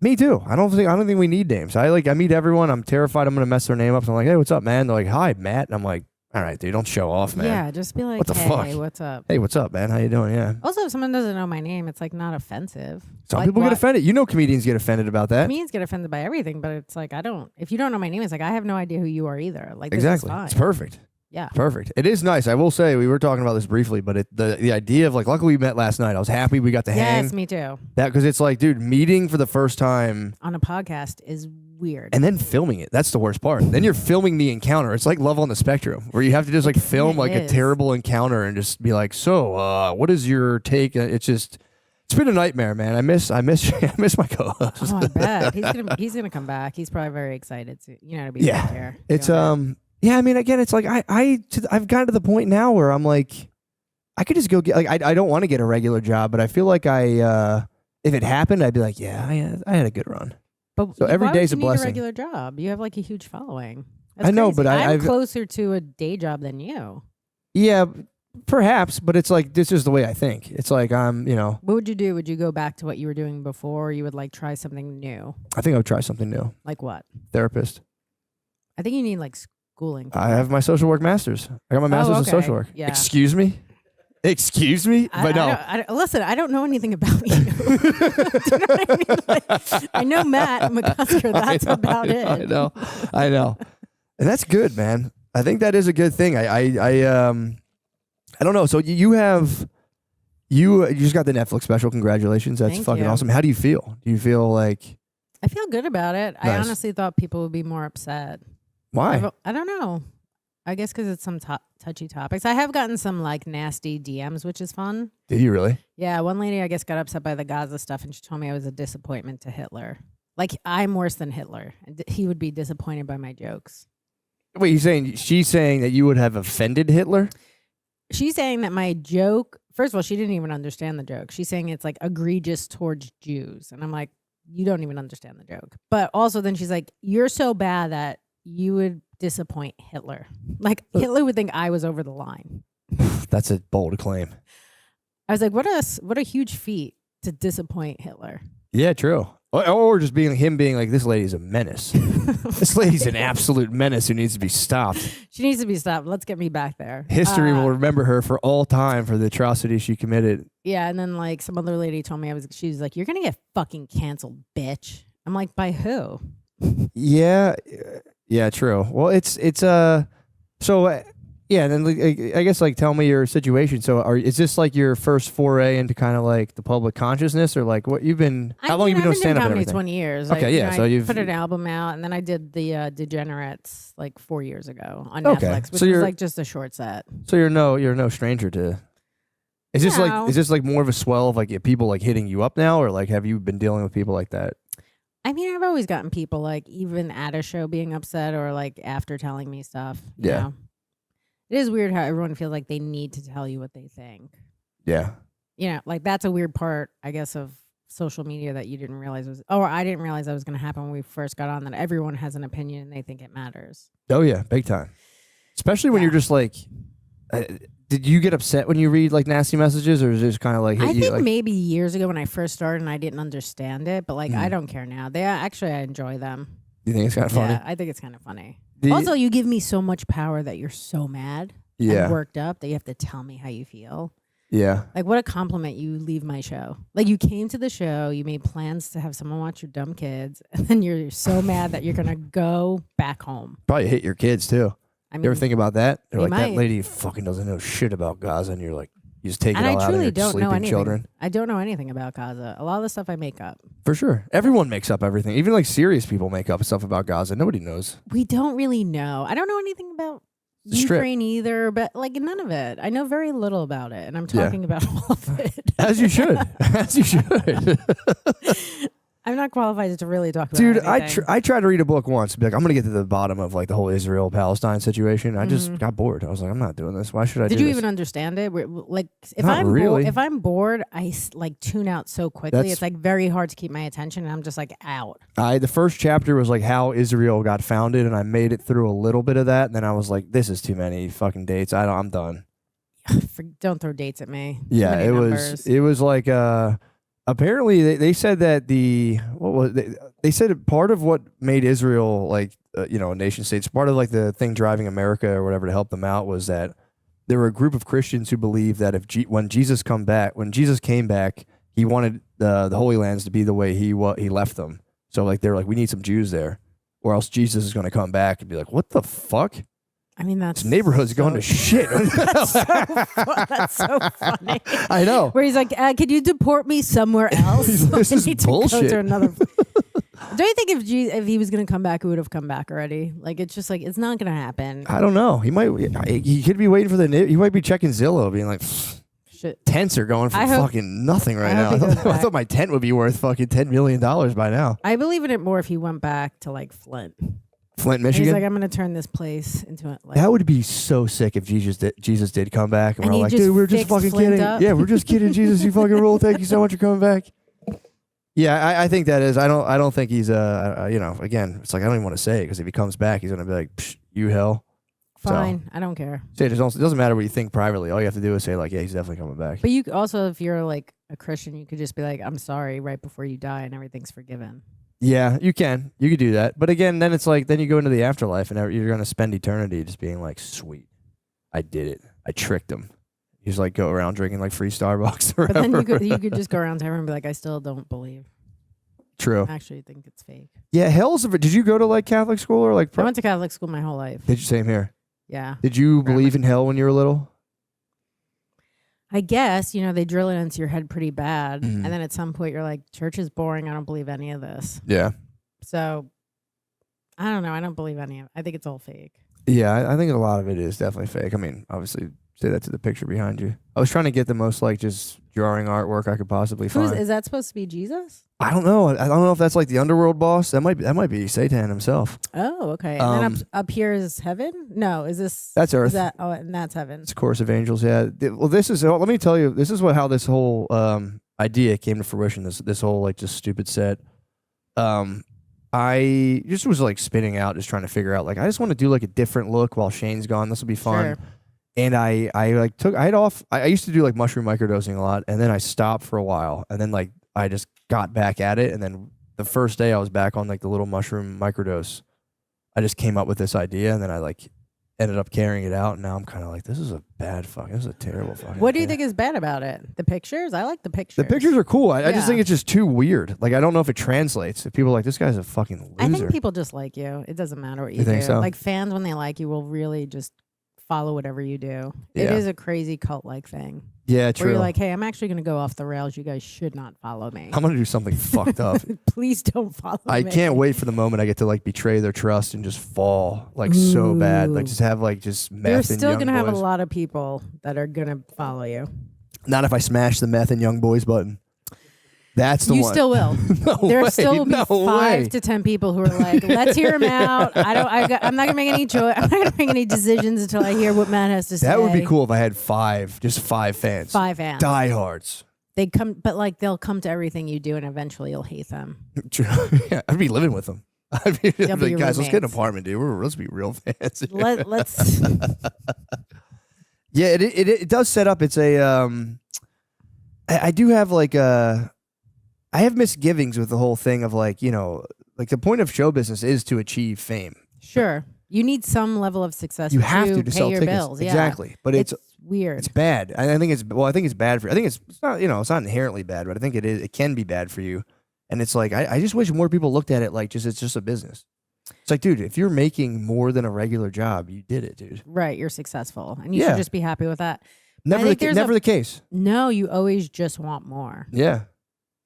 Me too. I don't think we need names. I meet everyone. I'm terrified I'm gonna mess their name up. So I'm like, hey, what's up, man? They're like, hi, Matt. And I'm like, all right, dude, don't show off, man. Yeah, just be like, What the hey, fuck? what's up? Hey, what's up, man? How you doing? Yeah. Also, if someone doesn't know my name, it's like not offensive. Some Like, people get what- offended. You know, comedians get offended about that. Comedians get offended by everything, but it's like if you don't know my name, it's like I have no idea who you are either. Like Exactly. this is fine. It's perfect. Yeah. Perfect. It is nice. I will say we were talking about this briefly, but the idea of like, luckily we met last night. I was happy we got to hang. Yes, me too. That because it's like, dude, meeting for the first time On a podcast is weird. and then filming it. That's the worst part. Then you're filming the encounter. It's like Love on the Spectrum, where you have to just like film like a is. terrible encounter and just be like, so, what is your take? It's been a nightmare, man. I miss I miss my co-host. Oh, I bet he's gonna come back. He's probably very excited to to be Yeah. back here. It's doing yeah. I mean, again, it's like I've gotten to the point now where I'm like, I could just go get like I don't want to get a regular job, but I feel like I if it happened, I'd be like, yeah, I had a good run. But So every why day's would a you need blessing. a regular job. You have like a huge following. I know, but I'm I've closer to a day job than you. yeah, perhaps, but it's like this is the way I think. It's like I'm, What would you do? Would you go back to what you were doing before? Or you would like try something new? I think I would try something new. Like what? Therapist. I think you need like schooling. I have my social work master's. I got my master's in okay. social work. Yeah. Excuse me? Excuse me? But no. Listen, I don't know anything about you. Do you know what I mean? Like, I know Matt McCusker. That's about it. I know. And that's good, man. I think that is a good thing. I don't know. So you just got the Netflix special. Congratulations. That's Thank fucking you. awesome. How do you feel? Do you feel like I feel good about it. I Nice. honestly thought people would be more upset. why? I don't know. I guess because it's some touchy topics. I have gotten some like nasty DMs, which is fun. Did you really? Yeah, one lady I guess got upset by the Gaza stuff, and she told me I was a disappointment to Hitler. Like I'm worse than Hitler. He would be disappointed by my jokes. Wait, she's saying that you would have offended Hitler? She's saying that my joke. First of all, she didn't even understand the joke. She's saying it's like egregious towards Jews, and I'm like, you don't even understand the joke. But also, then she's like, you're so bad that you would disappoint Hitler. Like Hitler would think I was over the line. That's a bold claim. I was like, what a huge feat to disappoint Hitler. Yeah, true. Or just being like, this lady's a menace. This lady's an absolute menace who needs to be stopped. She needs to be stopped. Let's get me back there. History will remember her for all time for the atrocities she committed. Yeah, and then like some other lady told me she was like, you're gonna get fucking canceled, bitch. I'm like, by who? Yeah, true. Well, it's so yeah. And then I guess like tell me your situation. So is this like your first foray into kind of like the public consciousness, or like what you've been? How long you been doing stand up and everything? 20 years. Okay, yeah. So you've put an album out, and then I did the Degenerates like 4 years ago on Okay. Netflix, which So was you're- like just a short set. So you're no stranger to. Is this like more of a swell of like people like hitting you up now, or like have you been dealing with people like that? I mean, I've always gotten people like even at a show being upset or like after telling me stuff. You Yeah. know? It is weird how everyone feels like they need to tell you what they think. Yeah. You know, like that's a weird part, I guess, of social media that you didn't realize I didn't realize that was going to happen when we first got on, that everyone has an opinion and they think it matters. Oh yeah, big time. Especially when you're just like, did you get upset when you read like nasty messages, or is it just kind of like hit I you? think Like, maybe years ago when I first started and I didn't understand it, but like I don't care now. I enjoy them. you think it's kind of funny? Yeah, I think it's kind of funny. Also, you give me so much power that you're so mad and worked up that you have to tell me how you feel. Yeah. Like, what a compliment you leave my show. Like, you came to the show, you made plans to have someone watch your dumb kids, and then you're so mad that you're going to go back home. Probably hit your kids too. I mean, You ever think about that? They're they like, that might. lady fucking doesn't know shit about Gaza, and you're like, you just take it and all I out on truly your don't know sleeping anything. children. I don't know anything about Gaza. A lot of the stuff I make up. For sure. Everyone makes up everything. Even like serious people make up stuff about Gaza. Nobody knows. We don't really know. I don't know anything about The Strip. Ukraine either, but like none of it. I know very little about it, and I'm talking about all of it. As you should. As you should. I'm not qualified to really talk about Dude, anything. I tried to read a book once. Be like, I'm gonna get to the bottom of like the whole Israel-Palestine situation. I just got bored. I was like, I'm not doing this. Why should I? Did do you this? even understand it? Like, if Not really. if I'm bored, I like tune out so quickly. That's- It's like very hard to keep my attention, and I'm just like out. The first chapter was like how Israel got founded, and I made it through a little bit of that. And then I was like, this is too many fucking dates. I'm done. Don't throw dates at me. Too Yeah, many it numbers. was like apparently they said that they said part of what made Israel like a nation state, part of like the thing driving America or whatever to help them out, was that there were a group of Christians who believed that when Jesus came back, he wanted the Holy Lands to be the way he left them. So like they're like, we need some Jews there, or else Jesus is going to come back and be like, what the fuck? I mean, that's This neighborhood's going to shit. That's so funny. I know. Where he's like, "Could you deport me somewhere else? This I is need to go bullshit. to another." Don't you think if he was going to come back, he would have come back already? Like, it's just like it's not going to happen. I don't know. He could be waiting for he might be checking Zillow, being like, Shit. tents are going for I hope- fucking nothing right I now. hope he goes I back. thought my tent would be worth fucking $10 million by now. I believe in it more if he went back to like Flint. Flint, And he's Michigan. like, I'm going to turn this place into a like. That would be so sick if Jesus did come back, and And we're he like, just dude, we're just fixed fucking Flint kidding. up. Yeah, we're just kidding. Jesus, you fucking rule. Thank you so much for coming back. Yeah, I think that is. I don't think he's again, it's like I don't even want to say it because if he comes back, he's gonna be like, Psh, you hell. Fine, I don't care. So it doesn't matter what you think privately. All you have to do is say like, yeah, he's definitely coming back. But you also, if you're like a Christian, you could just be like, I'm sorry, right before you die, and everything's forgiven. Yeah, you can. You could do that. But again, then it's like then you go into the afterlife and you're gonna spend eternity just being like, sweet, I did it. I tricked him. He's like go around drinking like free Starbucks or But then whatever. you could just go around to everyone and be like, I still don't believe. True. I actually think it's fake. Yeah, hell's. Did you go to like Catholic school or like? I went to Catholic school my whole life. Did you? Same here. Yeah. Did you believe in hell when you were little? I guess, they drill it into your head pretty bad. Mhm. And then at some point you're like, church is boring. I don't believe any of this. Yeah. So I don't know. I don't believe any of it. I think it's all fake. Yeah, I think a lot of it is definitely fake. I mean, obviously, say that to the picture behind you. I was trying to get the most like just drawing artwork I could possibly find. Is that supposed to be Jesus? I don't know. I don't know if that's like the underworld boss. That might be Satan himself. Oh, okay. And then up here is heaven? No, is this? That's Earth. And that's heaven. It's a chorus of angels. Yeah. Well, this is. Let me tell you. This is how this whole idea came to fruition. This whole like just stupid set. I just was like spinning out, just trying to figure out like I just want to do like a different look while Shane's gone. This will be fun. Sure. And I had off. I used to do like mushroom microdosing a lot, and then I stopped for a while, and then like I just got back at it, and then the first day I was back on like the little mushroom microdose, I just came up with this idea, and then I like ended up carrying it out, and now I'm kind of like, this is a terrible fucking. What do you idea. think is bad about it? The pictures? I like the pictures. The pictures are cool. I just Yeah. think it's just too weird. Like I don't know if it translates. If people are like, this guy's a fucking loser. I think people just like you. It doesn't matter what you, You think do. so? Like fans, when they like you, will really just follow whatever you do. It Yeah. is a crazy cult-like thing. Yeah, Where true. you're like, hey, I'm actually going to go off the rails. You guys should not follow me. I'm gonna do something fucked up. Please don't follow me. I can't wait for the moment I get to like betray their trust and just fall like so bad. Like Ooh. just have like just meth You're and still young going to have a boys. lot of people that are going to follow you. Not if I smash the meth and young boys button. That's the You one. still will. No There way, still will be no 5 way. to 10 people who are like, let's hear him out. I'm not gonna make any choice. I'm not gonna make any decisions until I hear what Matt has to say. That would be cool if I had 5 fans. 5 fans. Diehards. They come, but like they'll come to everything you do, and eventually you'll hate them. Yeah, I'd be living with them. I'd be They'll be like, your guys, let's get an roommates. apartment, dude. Let's be real fans. Let's. Yeah, it does set up. It's a I do have like I have misgivings with the whole thing of like, like the point of show business is to achieve fame. Sure, you need some level of success. You have to pay sell your tickets. bills. Yeah. Exactly. But it's weird. it's bad. I think it's bad for I think it's not, it's not inherently bad, but I think it can be bad for you. And it's like I just wish more people looked at it like it's just a business. It's like, dude, if you're making more than a regular job, you did it, dude. Right, you're successful, and you Yeah. should just be happy with that. Never think there's the case. No, you always just want more. Yeah.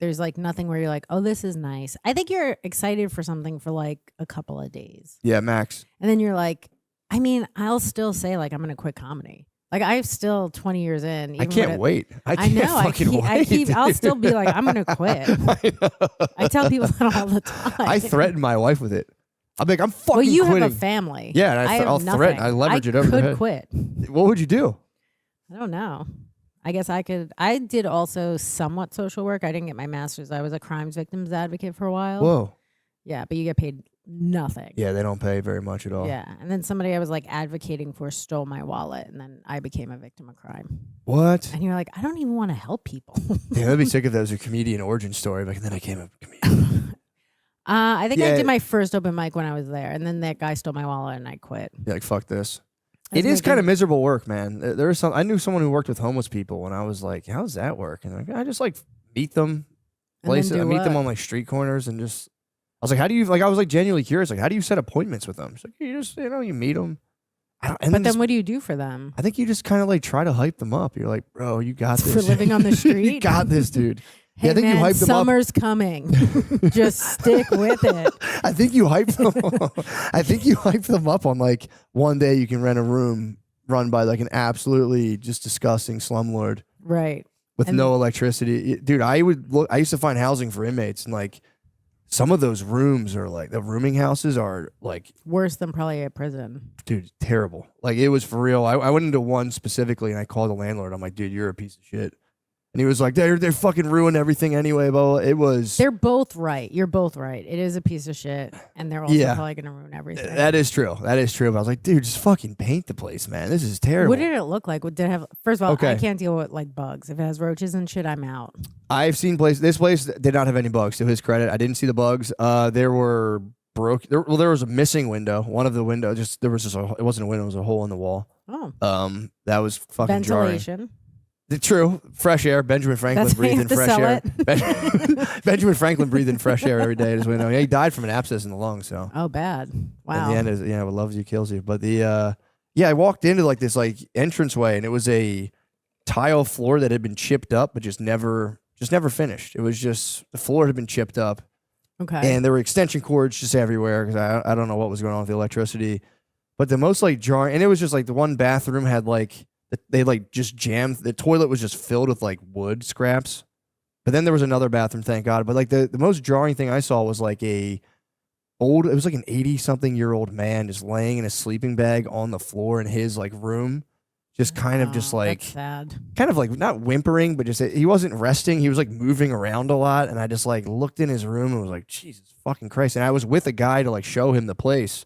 There's like nothing where you're like, oh, this is nice. I think you're excited for something for like a couple of days. Yeah, Max. And then you're like, I mean, I'll still say like I'm going to quit comedy. Like I'm still 20 years in. I even can't when wait. I I can't know. fucking wait. I'll dude. still be like, I'm going to quit. I know. I tell people that all the time. I threaten my wife with it. I'm like, I'm fucking Well, you quitting. have a family. Yeah, and I have I'll nothing. threaten. I leverage it over the I head. could quit. What would you do? I don't know. I guess I could. I did also somewhat social work. I didn't get my master's. I was a crimes victims advocate for a while. Whoa. Yeah, but you get paid nothing. Yeah, they don't pay very much at all. Yeah. And then somebody I was like advocating for stole my wallet, and then I became a victim of crime. What? And you're like, I don't even want to help people. Yeah, I'd be sick if that was a comedian origin story. But then I came a comedian. I think I Yeah. did my first open mic when I was there, and then that guy stole my wallet, and I quit. You're like, fuck this. I was It is kind of making- miserable work, man. There was I knew someone who worked with homeless people, and I was like, how does that work? And I just like meet them, And then places. do I meet them what? on like street corners, and just I was like, how do you like? I was like genuinely curious, like, how do you set appointments with them? It's like you just you meet them. And But then just- what do you do for them? I think you just kind of like try to hype them up. You're like, bro, you got this. For living on the you street? got this, dude. Hey Yeah, I think man, you hyped them up. summer's coming. Just stick with it. I think you hype them. I think you hype them up on like one day you can rent a room run by like an absolutely just disgusting slumlord Right. with And- no electricity. Dude, I used to find housing for inmates, and like some of those rooms are like the rooming houses are like, Worse than probably a prison. dude, terrible. Like it was for real. I went into one specifically and I called the landlord. I'm like, dude, you're a piece of shit. And he was like, they fucking ruined everything anyway. But it was. They're both right. You're both right. It is a piece of shit, and they're also probably going to ruin everything. That is true. But I was like, dude, just fucking paint the place, man. This is terrible. What did it look like? Did it have? First of all, I can't deal with like bugs. If it has roaches and shit, I'm out. I've seen places. This place did not have any bugs. To his credit, I didn't see the bugs. There were there was a missing window. One of the windows, it wasn't a window. It was a hole in the wall. Oh. That was fucking ventilation. Jarring. True. Fresh air. Benjamin Franklin That's breathing fresh air. Benjamin Franklin breathing fresh air every day at his window. Yeah, he died from an abscess in the lung. So. Oh, bad. Wow. At the end, what loves you kills you. But I walked into like this like entranceway, and it was a tile floor that had been chipped up, but just never finished. It was just the floor had been chipped up. Okay. And there were extension cords just everywhere because I don't know what was going on with the electricity. But the most like jarring, and it was just like the one bathroom had like. They like just jammed. The toilet was just filled with like wood scraps. But then there was another bathroom, thank God. But like the most jarring thing I saw was like it was like an 80-something-year-old man just laying in a sleeping bag on the floor in his like room. Just kind of just like, that's sad. Kind of like not whimpering, but just he wasn't resting. He was like moving around a lot. And I just like looked in his room and was like, Jesus fucking Christ. And I was with a guy to like show him the place.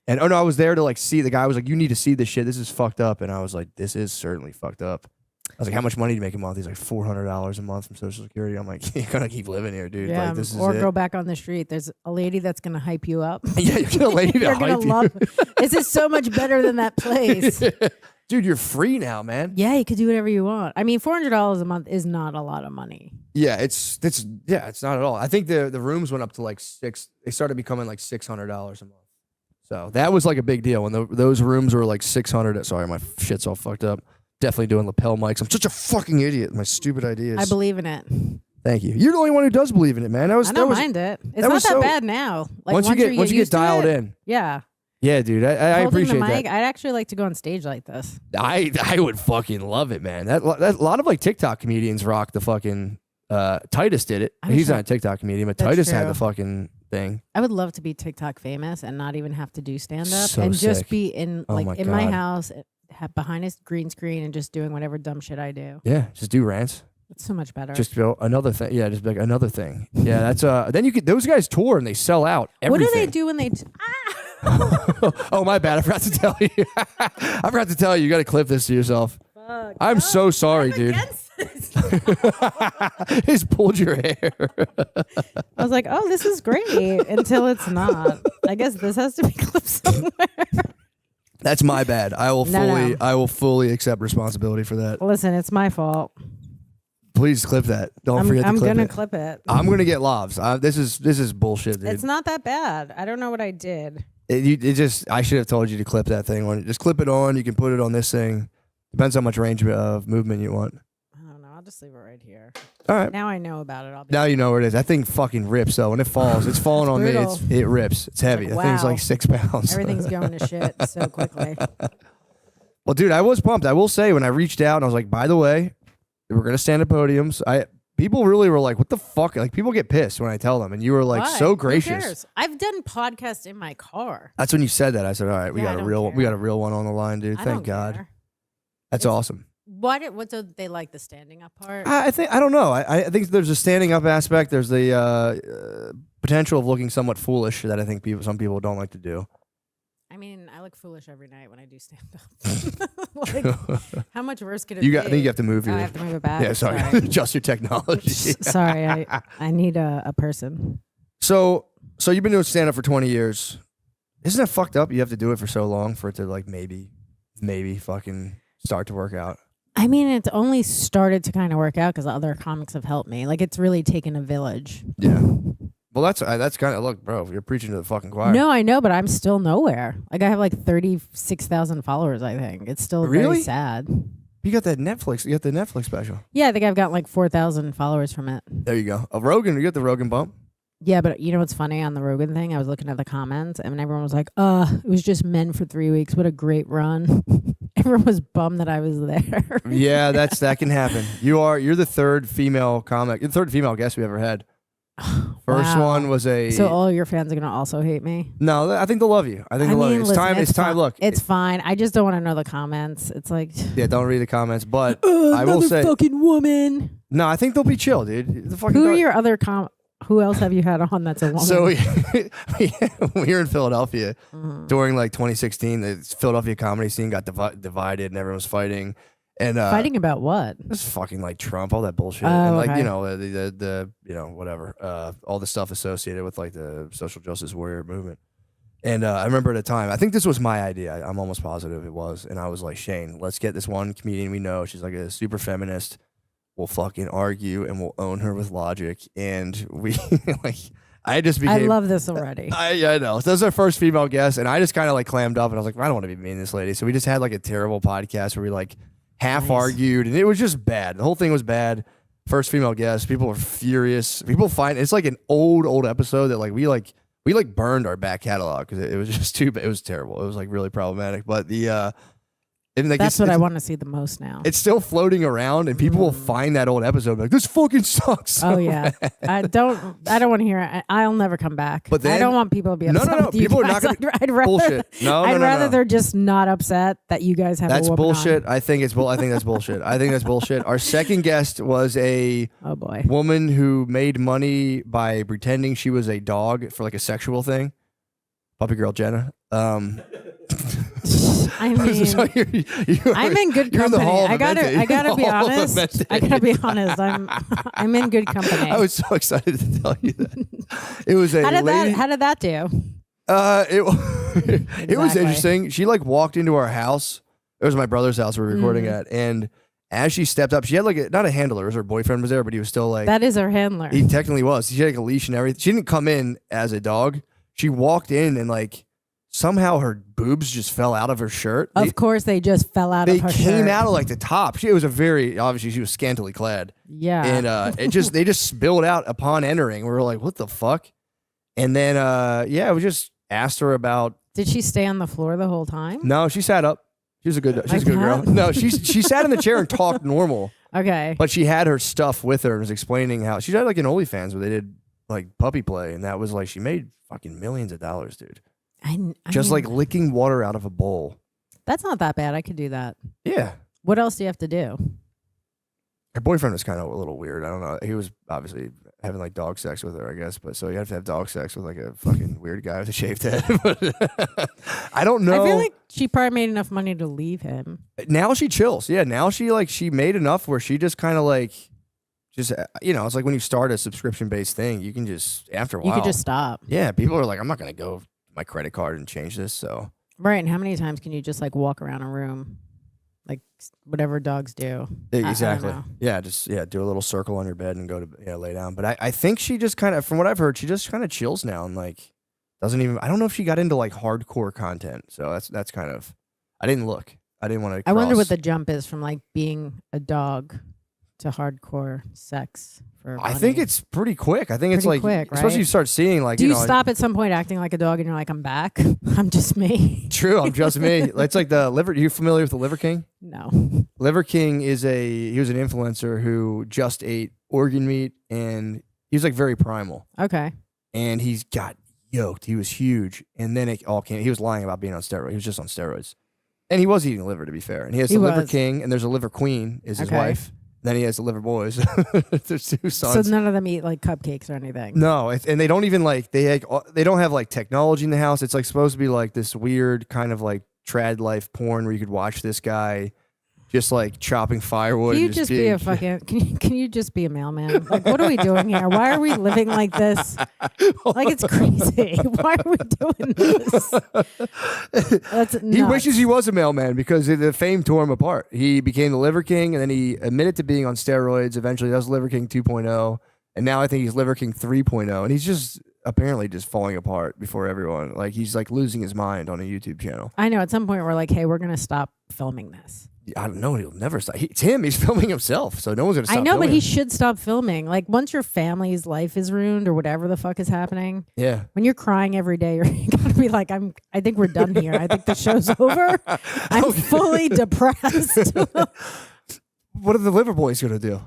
And I was there to like see. The guy was like, you need to see this shit. This is fucked up. And I was like, this is certainly fucked up. I was like, how much money do you make a month? He's like, $400 a month from Social Security. I'm like, you're gonna keep living here, dude. Yeah, like, this is or it. go back on the street. There's a lady that's gonna hype you up. Yeah, you're gonna lady to You're hype gonna you. love. This is so much better than that place. Dude, you're free now, man. Yeah, you could do whatever you want. I mean, $400 a month is not a lot of money. Yeah, it's not at all. I think the rooms went up to like they started becoming like $600 a month. So that was like a big deal when those rooms were like 600. Sorry, my shit's all fucked up. Definitely doing lapel mics. I'm such a fucking idiot. My stupid ideas. I believe in it. Thank you. You're the only one who does believe in it, man. I don't mind it. It's not that bad now. Like once you get dialed in. Yeah. Yeah, dude. I appreciate the mic, that. I'd actually like to go on stage like this. I would fucking love it, man. That a lot of like TikTok comedians rock the fucking. Titus did it. He's not a TikTok comedian, but Titus had the fucking thing. I would love to be TikTok famous and not even have to do stand up So and just sick. be in Oh my in my God. house behind a green screen and just doing whatever dumb shit I do. Yeah, just do rants. It's so much better. Just go another thing. Yeah, just be like another thing. Yeah, that's then you could. Those guys tour and they sell out everything. What do they do when they? Oh my bad. I forgot to tell you. I forgot to tell you. You got to clip this to yourself. Fuck. I'm so sorry, dude. He's pulled your hair. I was like, oh, this is great until it's not. I guess this has to be clipped somewhere. That's my bad. I will No. I will fully accept responsibility for that. Listen, it's my fault. Please clip that. Don't forget to I'm clip gonna it. clip it. I'm gonna get lobs. This is bullshit, dude. It's not that bad. I don't know what I did. I should have told you to clip that thing on. Just clip it on. You can put it on this thing. Depends how much range of movement you want. I don't know. I'll just leave it right here. All right. Now I know about it. Now you know where it is. That thing fucking rips though. When it falls, it's falling on me. brutal. It rips. It's heavy. Like, That thing's wow. like 6 pounds. Everything's going to shit so quickly. Well, dude, I was pumped. I will say when I reached out and I was like, by the way, we're gonna stand at podiums. People really were like, what the fuck? Like people get pissed when I tell them, and you were like Why? so Who cautious. cares? I've done podcasts in my car. That's when you said that. I said, all right, we Yeah, I got a don't real care. one on the line, dude. I Thank don't God. care. That's It's- awesome. What do they like, the standing up part? I don't know. I think there's a standing up aspect. There's the potential of looking somewhat foolish that I think some people don't like to do. I mean, I look foolish every night when I do stand up. Like, how much worse could it be? I think you have to move Oh, your. I have to move it back. Yeah, sorry. Adjust your technology. Sorry, I need a person. So you've been doing stand up for 20 years. Isn't that fucked up? You have to do it for so long for it to like maybe fucking start to work out. I mean, it's only started to kind of work out because other comics have helped me. Like, it's really taken a village. Yeah. Well, that's kind of look, bro. You're preaching to the fucking choir. No, I know, but I'm still nowhere. Like, I have like 36,000 followers. I think it's still Really? very sad. You got that Netflix. You got the Netflix special. Yeah, I think I've got like 4,000 followers from it. There you go. Rogan. You got the Rogan bump. Yeah, but you know what's funny on the Rogan thing? I was looking at the comments and everyone was like, it was just men for 3 weeks. What a great run. Everyone was bummed that I was there. Yeah, that can happen. You're the third female comic, the third female guest we ever had. First Wow. one was a. So all your fans are gonna also hate me. No, I think they'll love you. I think they'll love you. It's listen, time. It's time. fine. Look, It's fine. I just don't want to know the comments. It's like, yeah, don't read the comments. But I will say, fucking woman. no, I think they'll be chill, dude. The fucking Who are dog- your other Who else have you had on that's a woman? So we were in Philadelphia Mhm. during like 2016. The Philadelphia comedy scene got divided and everyone was fighting. And Fighting about what? It's fucking like Trump, all that bullshit, Oh, and like okay. the whatever, all the stuff associated with like the social justice warrior movement. And I remember at a time, I think this was my idea. I'm almost positive it was, and I was like, Shane, let's get this one comedian we know. She's like a super feminist. We'll fucking argue and we'll own her with logic. And we like, I just became. I love this already. I know. So that was our first female guest, and I just kind of like clammed up, and I was like, I don't want to be mean to this lady. So we just had like a terrible podcast where we like half Nice. argued, and it was just bad. The whole thing was bad. First female guest, people were furious. People find it's like an old episode that like we burned our back catalog because it was just too. It was terrible. It was like really problematic. But the and like That's it's, what I it's- want to see the most now. It's still floating around, and people will find that old episode and be like, this fucking sucks. so Oh yeah, bad." I don't want to hear it. I'll never come back. But I then- don't want people to be No, upset no, no. with you People are guys. not gonna- I'd rather, Bullshit. No, I'd no, no, rather no. they're just not upset that you guys have That's a woman bullshit. on. I think that's bullshit. I think that's bullshit. Our second guest was a Oh boy. woman who made money by pretending she was a dog for like a sexual thing. Puppy girl Jenna. I mean, So I'm in good you're in the company. hall of I gotta Mente. be Hall of honest. Mente. I gotta be honest. I'm in good company. I was so excited to tell you that. It was a how did lady. that do? It was Exactly. interesting. She like walked into our house. It was my brother's house we were recording at, and as she stepped up, she had like not a handler. It was her boyfriend was there, but he was still like That is her handler. he technically was. She had like a leash and everything. She didn't come in as a dog. She walked in and like somehow her boobs just fell out of her shirt. Of course, they just fell out They of her came shirt. out of like the top. It was a very obviously she was scantily clad, Yeah. and they just spilled out upon entering. We were like, what the fuck? And then we just asked her about. Did she stay on the floor the whole time? No, she sat up. She's a good Like girl. that? No, she sat in the chair and talked normal, Okay. but she had her stuff with her and was explaining how she had like an OnlyFans where they did like puppy play, and that was like she made fucking millions of dollars, dude. I Just mean, like licking water out of a bowl. that's not that bad. I could do that. Yeah. What else do you have to do? Her boyfriend was kind of a little weird. I don't know. He was obviously having like dog sex with her, I guess. But so you have to have dog sex with like a fucking weird guy with a shaved head. I don't know. I feel like she probably made enough money to leave him. Now she chills. Yeah. Now she made enough where she just kind of like, it's like when you start a subscription based thing, you can just after a while. You could just stop. Yeah. People are like, I'm not gonna go my credit card and change this. So Right. And how many times can you just like walk around a room? Like whatever dogs do. I don't exactly. know. Yeah. Just do a little circle on your bed and go to lay down. But I think she just kind of, from what I've heard, she just kind of chills now and like doesn't even. I don't know if she got into like hardcore content. So that's kind of. I didn't look. I didn't want to. I wonder what the jump is from like being a dog to hardcore sex for I money. think it's pretty quick. I think it's Pretty like, quick, especially right? you start seeing like, Do you know, stop at some point acting like a dog and you're like, I'm back? I'm just me. True, I'm just me. It's like the liver. Are you familiar with the Liver King? No. Liver King he was an influencer who just ate organ meat and he was like very primal Okay. and he's got yoked. He was huge. And then it all came, he was lying about being on steroids. He was just on steroids. And he was eating liver, to be fair. And he has He the Liver was. King and there's a Liver Queen is his Okay. wife. Then he has the Liver Boys. There's two So sons. none of them eat like cupcakes or anything. No, and they don't even like they don't have like technology in the house. It's like supposed to be like this weird kind of like trad life porn where you could watch this guy just like chopping firewood. Can you and just be being- a fucking? Can you just be a mailman? Like, what are we doing here? Why are we living like this? Like, it's crazy. Why are we doing this? That's He nuts. wishes he was a mailman because the fame tore him apart. He became the Liver King and then he admitted to being on steroids. Eventually, that was Liver King 2.0, and now I think he's Liver King 3.0, and he's just apparently just falling apart before everyone. Like he's like losing his mind on a YouTube channel. I know. At some point, we're like, hey, we're gonna stop filming this. I don't know. He'll never stop. It's him. He's filming himself, so no one's gonna stop. I know, but filming he him. should stop filming. Like, once your family's life is ruined or whatever the fuck is happening, Yeah. when you're crying every day, you're gonna be like, I think we're done here. I think the show's over. I'm fully depressed. What are the Liver Boys gonna do?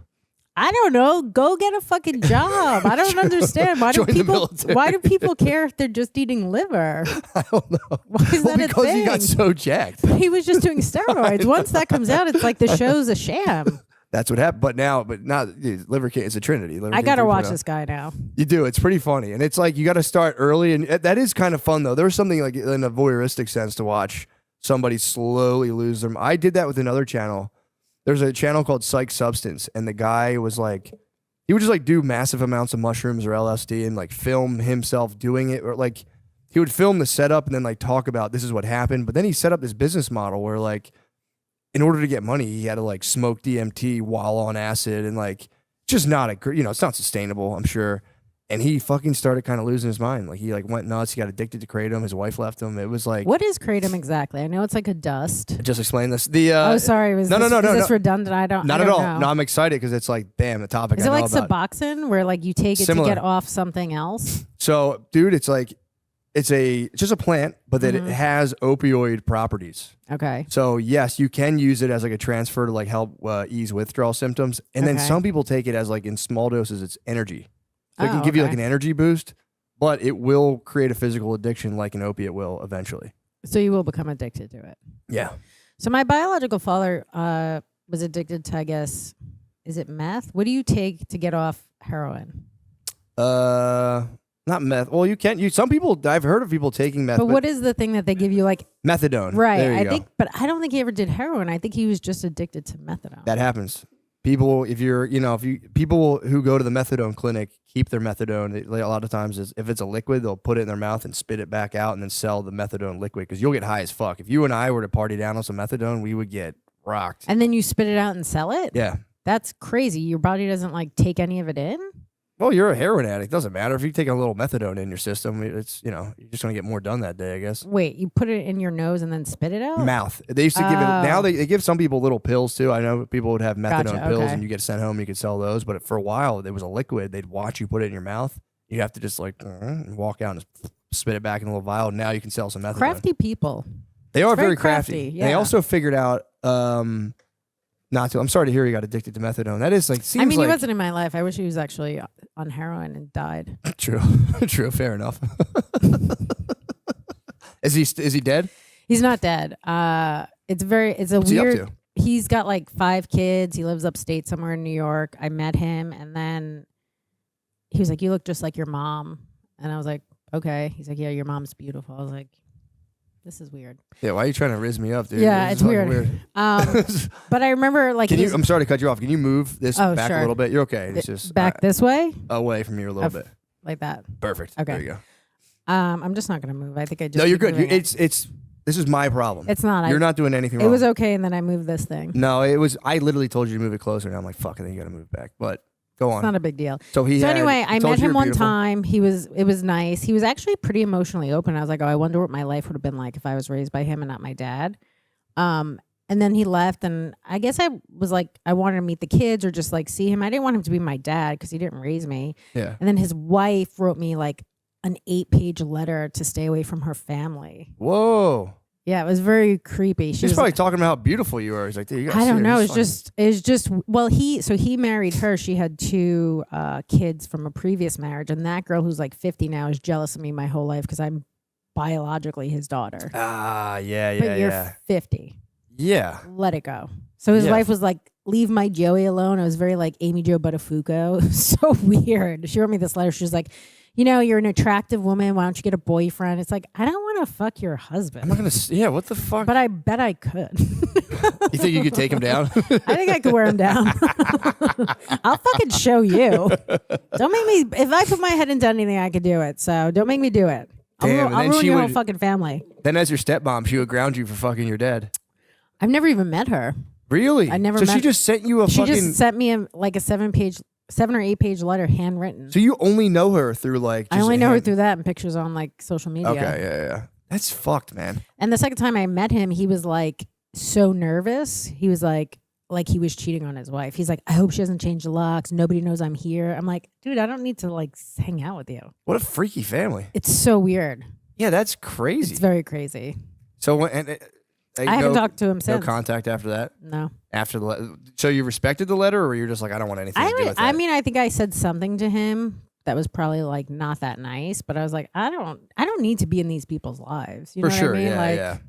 I don't know. Go get a fucking job. I don't understand. Join the military. Why do people care if they're just eating liver? I don't know. Why is that a because thing? he got so jacked. He was just doing steroids. Once that comes out, it's like the show's a sham. That's what happened. But not dude, Liver King. It's a trinity. Liver I King gotta 3.0. watch this guy now. You do. It's pretty funny, and it's like you got to start early, and that is kind of fun though. There was something like in a voyeuristic sense to watch somebody slowly lose them. I did that with another channel. There's a channel called Psych Substance, and the guy was like, he would just like do massive amounts of mushrooms or LSD and like film himself doing it, or like he would film the setup and then like talk about this is what happened. But then he set up this business model where like, in order to get money, he had to like smoke DMT while on acid, and like just not it's not sustainable, I'm sure. And he fucking started kind of losing his mind. Like he like went nuts. He got addicted to kratom. His wife left him. It was like, What is kratom exactly? I know it's like a dust. just explain this. Oh, sorry. No, Is this redundant? I don't. Not I at don't all. know. No, I'm excited because it's like, damn, the topic. Is I it know like about. Suboxone, where like you take it Similar. to get off something else? So, dude, it's like it's just a plant, but that Mm-hmm. it has opioid properties. Okay. So yes, you can use it as like a transfer to like help ease withdrawal symptoms, and then Okay. some people take it as like in small doses, it's energy. So it can Oh, give you like okay. an energy boost, but it will create a physical addiction like an opiate will eventually. So you will become addicted to it. Yeah. So my biological father was addicted to, I guess, is it meth? What do you take to get off heroin? Not meth. Well, you can. Some people. I've heard of people taking meth. But what is the thing that they give you? Like, Methadone. right? There you I go. think, but I don't think he ever did heroin. I think he was just addicted to methadone. That happens. People, people who go to the methadone clinic keep their methadone. A lot of times, if it's a liquid, they'll put it in their mouth and spit it back out, and then sell the methadone liquid because you'll get high as fuck. If you and I were to party down on some methadone, we would get rocked. And then you spit it out and sell it? Yeah. That's crazy. Your body doesn't like take any of it in? Well, you're a heroin addict. Doesn't matter if you take a little methadone in your system. It's you're just gonna get more done that day, I guess. Wait, you put it in your nose and then spit it out? Mouth. They used to give it. Now Oh. they give some people little pills too. I know people would have methadone Gotcha, pills, okay. and you get sent home. You could sell those, but for a while it was a liquid. They'd watch you put it in your mouth. You have to just like and walk out and spit it back in a little vial. Now you can sell some methadone. Crafty people. They are It's very very crafty. crafty, And they yeah. also figured out not to. I'm sorry to hear he got addicted to methadone. That is like seems I mean, like he wasn't in my life. I wish he was actually on heroin and died. true. True. Fair enough. Is he dead? He's not dead. It's a What's he up weird. to? He's got like 5 kids. He lives upstate somewhere in New York. I met him, and then he was like, "You look just like your mom," and I was like, "Okay." He's like, "Yeah, your mom's beautiful." I was like, "This is weird." Yeah. Why are you trying to rizz me up, dude? Yeah, This it's is fucking weird. But I remember like Can you? his- I'm sorry to cut you off. Can you move this Oh, back sure. a little bit? You're okay. It's just back this way, away from you a little bit. like that. Perfect. Okay. There you go. I'm just not gonna move. I think I just. No, you're keep good. moving it. It's. This is my problem. It's not. You're not doing anything wrong. It was okay, and then I moved this thing. No, it was. I literally told you to move it closer, and I'm like, fuck, I think you got to move back. But go on. It's not a big deal. So he. So had- anyway, I told met you him you're one beautiful. time. It was nice. He was actually pretty emotionally open. I was like, oh, I wonder what my life would have been like if I was raised by him and not my dad. And then he left, and I guess I was like, I wanted to meet the kids or just like see him. I didn't want him to be my dad because he didn't raise me. Yeah. And then his wife wrote me like an 8-page letter to stay away from her family. Whoa. Yeah, it was very creepy. She He's was probably talking about how beautiful you are. He's like, dude, you got. I don't know. It's just well, he married her. She had 2 kids from a previous marriage, and that girl who's like 50 now is jealous of me my whole life because I'm biologically his daughter. Ah, yeah, But yeah, you're yeah. 50. Yeah. Let it go. So his Yeah. wife was like, "Leave my Joey alone." I was very like Amy Jo Buttafuoco. It was so weird. She wrote me this letter. She was like, "You're an attractive woman. Why don't you get a boyfriend?" It's like, I don't want to fuck your husband. I'm not gonna. Yeah. What the fuck? But I bet I could. You think you could take him down? I think I could wear him down. I'll fucking show you. Don't make me. If I put my head into anything, I could do it. So don't make me do it. Damn, and I'll then ruin she your whole would- fucking family. Then, as your stepmom, she would ground you for fucking your dad. I've never even met her. Really? I never So she met- just sent you a She fucking. just sent me a 7 or 8 page letter, handwritten. So you only know her through like. I just only know her hand- through that and pictures on like social media. Okay. Yeah. That's fucked, man. And the second time I met him, he was like so nervous. He was like he was cheating on his wife. He's like, I hope she hasn't changed the locks. Nobody knows I'm here. I'm like, dude, I don't need to like hang out with you. What a freaky family. It's so weird. Yeah, that's crazy. It's very crazy. So when I haven't talked to him No since. contact after that. No. After the so you respected the letter, or you're just like, I don't want anything to do with that. I mean, I think I said something to him that was probably like not that nice, but I was like, I don't need to be in these people's lives. You know For sure, what I mean? yeah, Like,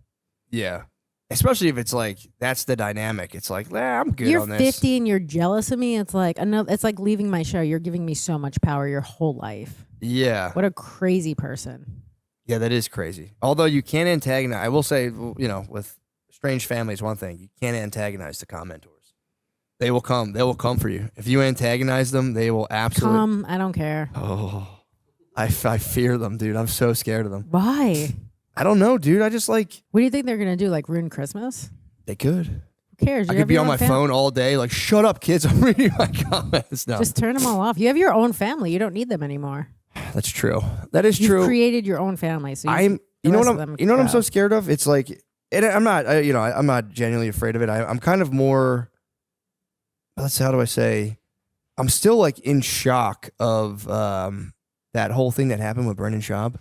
yeah. Especially if it's like that's the dynamic. It's like, I'm good you're on this. 50 and you're jealous of me. It's like it's like leaving my show. You're giving me so much power your whole life. Yeah, What a crazy person. yeah, that is crazy. Although you can't antagonize. I will say, with strange families, one thing you can't antagonize the commenters. They will come. They will come for you. If you antagonize them, they will absolutely Come, I don't care. Oh, I fear them, dude. I'm so scared of them. Why? I don't know, dude. I just like What do you think they're gonna do? Like ruin Christmas? they could. Who cares? I You could have be your on own my fam- phone all day, like, shut up, kids. I'm reading my comments. No, Just turn them all off. You have your own family. You don't need them anymore. that's true. That is You've true. created your own family. So I'm. the You know rest what of I'm. them You know what I'm so go. scared of? It's like, and I'm not. I'm not genuinely afraid of it. I'm kind of more. Let's see. How do I say? I'm still like in shock of that whole thing that happened with Brendan Schaub.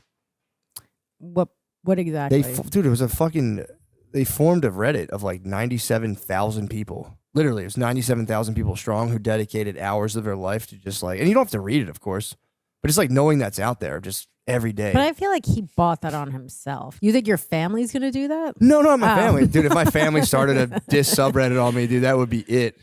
What exactly? Dude, it was a fucking. They formed a Reddit of like 97,000 people. Literally, it was 97,000 people strong who dedicated hours of their life to just like, and you don't have to read it, of course, but it's like knowing that's out there just every day. But I feel like he bought that on himself. You think your family's gonna do that? No, not my Oh. family, dude. If my family started a diss subreddit on me, dude, that would be it.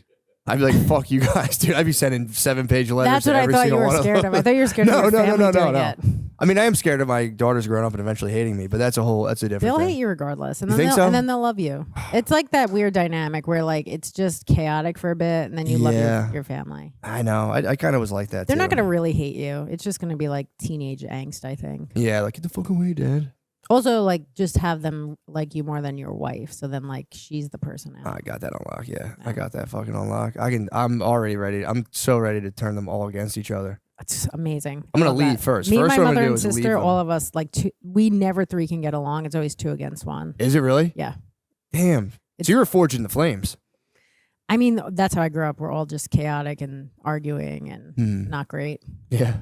I'd be like, "Fuck you guys, dude." I'd be sending 7-page letters. That's to what I every thought you single were one scared them. of. I thought you were scared No, of your no, no, family no, doing no. it. I mean, I am scared of my daughters growing up and eventually hating me, but that's a different They'll thing. hate you regardless, and You then think they'll, so? and then they'll love you. It's like that weird dynamic where like it's just chaotic for a bit, and then you love Yeah. your family. I know. I kind of was like that. They're too. not gonna really hate you. It's just gonna be like teenage angst, I think. Yeah, like get the fuck away, Dad. Also, like just have them like you more than your wife, so then like she's the person out. I got that on lock. Yeah, I Yeah. got that fucking on lock. I'm already ready. I'm so ready to turn them all against each other. It's amazing. I'm gonna Love leave that. first. Me First and what my I'm gonna mother do and is leave sister, them. all of us, like we never three can get along. It's always 2 against 1. Is it really? Yeah. Damn. It's- So you were forging the flames. I mean, that's how I grew up. We're all just chaotic and arguing and not great. Yeah.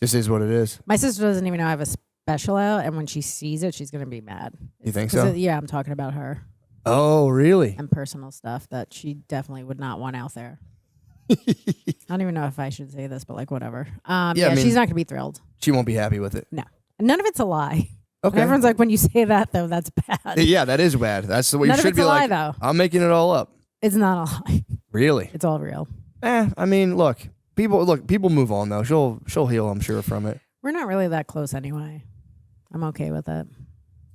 Just is what it is. My sister doesn't even know I have a special out, and when she sees it, she's gonna be mad. You think 'Cause so? yeah, I'm talking about her Oh, really? and personal stuff that she definitely would not want out there. I don't even know if I should say this, but like whatever. I Yeah, mean- she's not gonna be thrilled. She won't be happy with it. None of it's a lie. Okay. Everyone's like, when you say that though, that's bad. Yeah, that is bad. That's the way None you of should it's be a lie like. though. I'm making it all up. It's not a lie. Really? It's all real. I mean, look, people move on though. She'll heal, I'm sure, from it. We're not really that close anyway. I'm okay with it.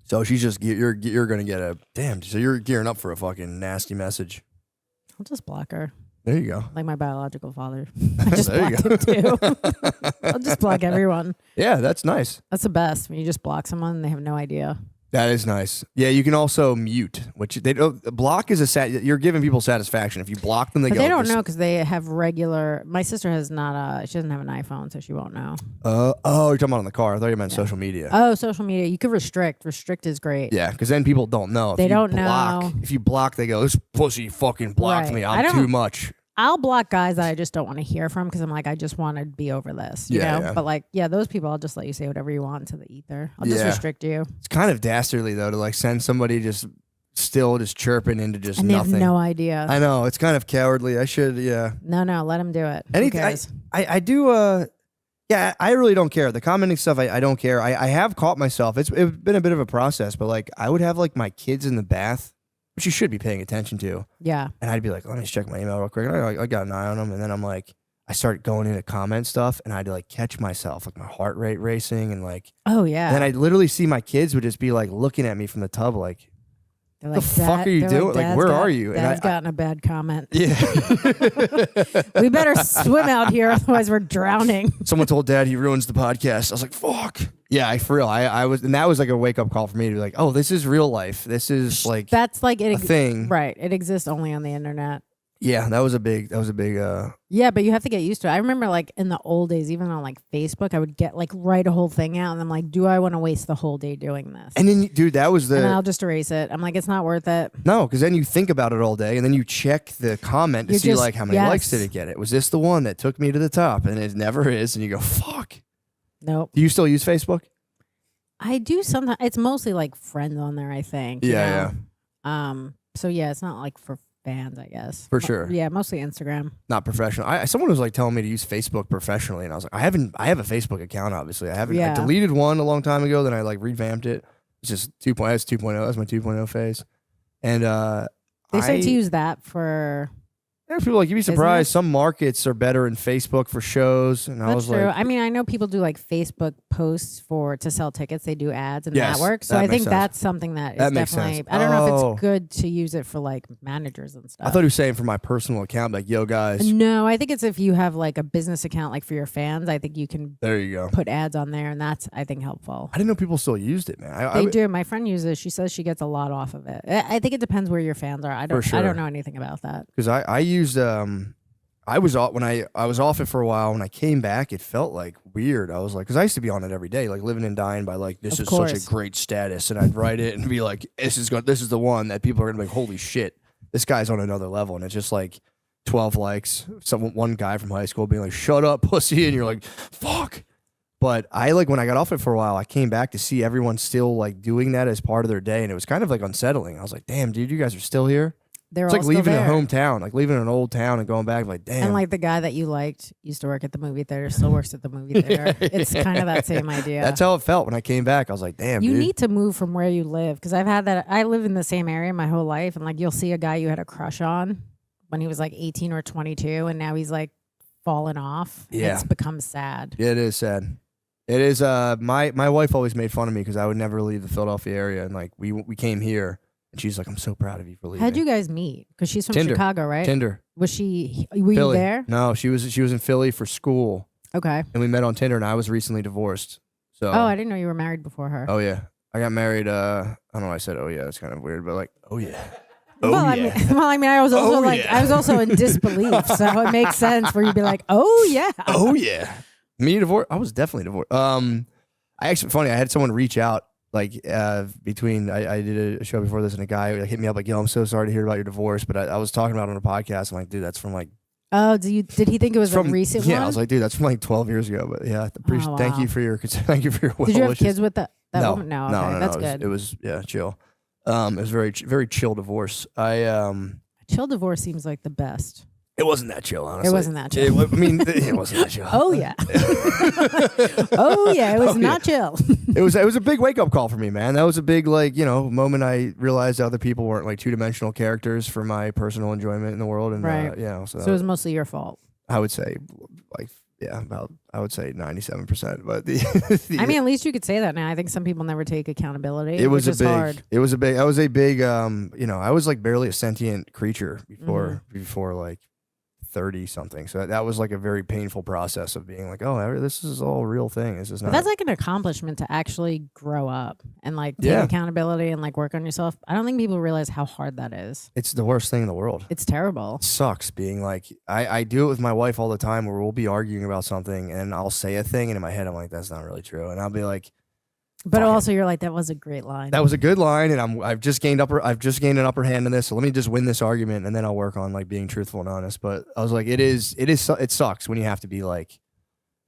So she's just you're gonna get a damn. So you're gearing up for a fucking nasty message. I'll just block her. There you go. Like my biological father. I just There you blocked him too. I'll just block everyone. Yeah, that's nice. That's the best when you just block someone and they have no idea. That is nice. Yeah, you can also mute, which they don't. Block is you're giving people satisfaction. If you block them, they But go. they don't "This- know because they have regular. My sister has not. She doesn't have an iPhone, so she won't know. Oh, you're talking about on the car. I thought you meant social media. Oh, social media. You could restrict. Restrict is great. Yeah, because then people don't know. If They you don't block, know. If you block, they go, "This pussy fucking blocked Right. me. I I'm don't- too much." I'll block guys that I just don't want to hear from because I'm like, I just want to be over this. You Yeah, know? yeah. But like, yeah, those people, I'll just let you say whatever you want into the ether. I'll just Yeah. restrict you. It's kind of dastardly though to like send somebody just chirping into just And they nothing. have no idea. I know it's kind of cowardly. I should, yeah. No, let them do it. Who Anything. cares? I do. Yeah, I really don't care. The commenting stuff, I don't care. I have caught myself. It's been a bit of a process, but like I would have like my kids in the bath, which you should be paying attention to. Yeah. And I'd be like, let me just check my email real quick. And I got an eye on them. And then I'm like, I start going into comment stuff and I'd like catch myself, like my heart rate racing. And like, Oh, yeah. then I'd literally see my kids would just be like looking at me from the tub, like, They're the fuck are you they're doing? Like, "Dad's where got- are you?" And Dad's I- gotten a bad comment. yeah. We better swim out here, otherwise we're drowning. Someone told Dad he ruins the podcast. I was like, fuck. Yeah, for real. I was, and that was like a wake up call for me to be like, oh, this is real life. This is like That's like a it. thing. Right. It exists only on the internet. Yeah, that was a big. Yeah, but you have to get used to it. I remember like in the old days, even on like Facebook, I would get like write a whole thing out and I'm like, do I want to waste the whole day doing this? And then, dude, that was And then the I'll just erase it. I'm like, it's not worth it. no, because then you think about it all day, and then you check the comment to You're see just- like how many yes. likes did it get. It was this the one that took me to the top, and it never is. And you go, fuck. Nope. Do you still use Facebook? I do sometimes. It's mostly like friends on there, I think. you Yeah, know? yeah. So yeah, it's not like for fans, I guess. For sure. Yeah, mostly Instagram. Not professional. Someone was like telling me to use Facebook professionally, and I was like, I have a Facebook account. Obviously, I haven't. I Yeah. deleted one a long time ago. Then I like revamped it. It's just 2.0. That's 2.0. That's my 2.0 phase. And They say to use that for. there's people like you'd be surprised. Business? Some markets are better in Facebook for shows, and I That's was true. like, I mean, I know people do like Facebook posts to sell tickets. They do ads and Yes, that works. So that I makes think sense. that's something that is That makes definitely. sense. I don't know if Oh. it's good to use it for like managers and stuff. I thought he was saying for my personal account, like, yo guys, No, I think it's if you have like a business account, like for your fans. I think you can there you go. put ads on there, and that's I think helpful. I didn't know people still used it, man. They do. My friend uses it. She says she gets a lot off of it. I think it depends where your fans are. I don't. sure. I don't know anything about that. because I used I was off when I was off it for a while. When I came back, it felt like weird. I was like, because I used to be on it every day, like living and dying by like this Of is such course. a great status, and I'd write it and be like, this is the one that people are gonna be like, holy shit, this guy's on another level, and it's just like 12 likes. One guy from high school being like, shut up, pussy, and you're like, fuck. But I like when I got off it for a while, I came back to see everyone still like doing that as part of their day, and it was kind of like unsettling. I was like, damn, dude, you guys are still here. They're It's all like still leaving there. a hometown, like leaving an old town and going back. Like, damn. And like the guy that you liked used to work at the movie theater, still works at the movie theater. It's kind of that same idea. That's how it felt when I came back. I was like, damn, you dude. need to move from where you live because I've had that. I live in the same area my whole life, and like you'll see a guy you had a crush on when he was like 18 or 22, and now he's like fallen off. Yeah. It's become sad. Yeah, it is sad. It is. My wife always made fun of me because I would never leave the Philadelphia area, and like we came here, and she's like, I'm so proud of you for leaving. How'd you guys meet? Because she's from Tinder. Chicago, right? Tinder. Was she? Were you Philly. there? No, she was in Philly for school, Okay. and we met on Tinder, and I was recently divorced. So. Oh, I didn't know you were married before her. Oh yeah, I got married. I don't know. Why I said, oh yeah, it's kind of weird, but like, oh yeah. Oh well, yeah. I mean, I was also Oh, like, yeah. I was also in disbelief, so it makes sense for you to be like, oh yeah. Oh yeah. Me divorced. I was definitely divorced. I actually funny. I had someone reach out like between I did a show before this, and a guy like, hit me up like, yo, I'm so sorry to hear about your divorce, but I was talking about it on a podcast. I'm like, dude, that's from like Oh, did he think it was from a recent yeah. one? I was like, dude, that's from like 12 years ago. But yeah, Oh, thank wow. you for your well Did you have wishes. kids with that no, woman? No, okay, no, that's it was, good. It was yeah, chill. It was very chill divorce. Chill divorce seems like the best. It wasn't that chill, honestly. It wasn't that chill. I mean, it wasn't that chill. Oh yeah. Oh yeah, it was Oh, not chill. It was a big wake up call for me, man. That was a big moment. I realized other people weren't like 2-dimensional characters for my personal enjoyment in the world, and Right. so, So it was mostly your fault. I would say like I would say 97%. But I mean, at least you could say that now. I think some people never take accountability. it was which is hard. I was a big I was like barely a sentient creature before like 30 something. So that was like a very painful process of being like, oh, this is all a real thing. This is But not. that's like an accomplishment to actually grow up and like take Yeah. accountability and like work on yourself. I don't think people realize how hard that is. It's the worst thing in the world. It's terrible. It sucks being like I do it with my wife all the time where we'll be arguing about something and I'll say a thing and in my head I'm like, that's not really true, and I'll be like, But Fuck it. also, you're like, that was a great line. that was a good line, and I've just gained an upper hand in this, so let me just win this argument and then I'll work on like being truthful and honest. But I was like, it sucks when you have to be like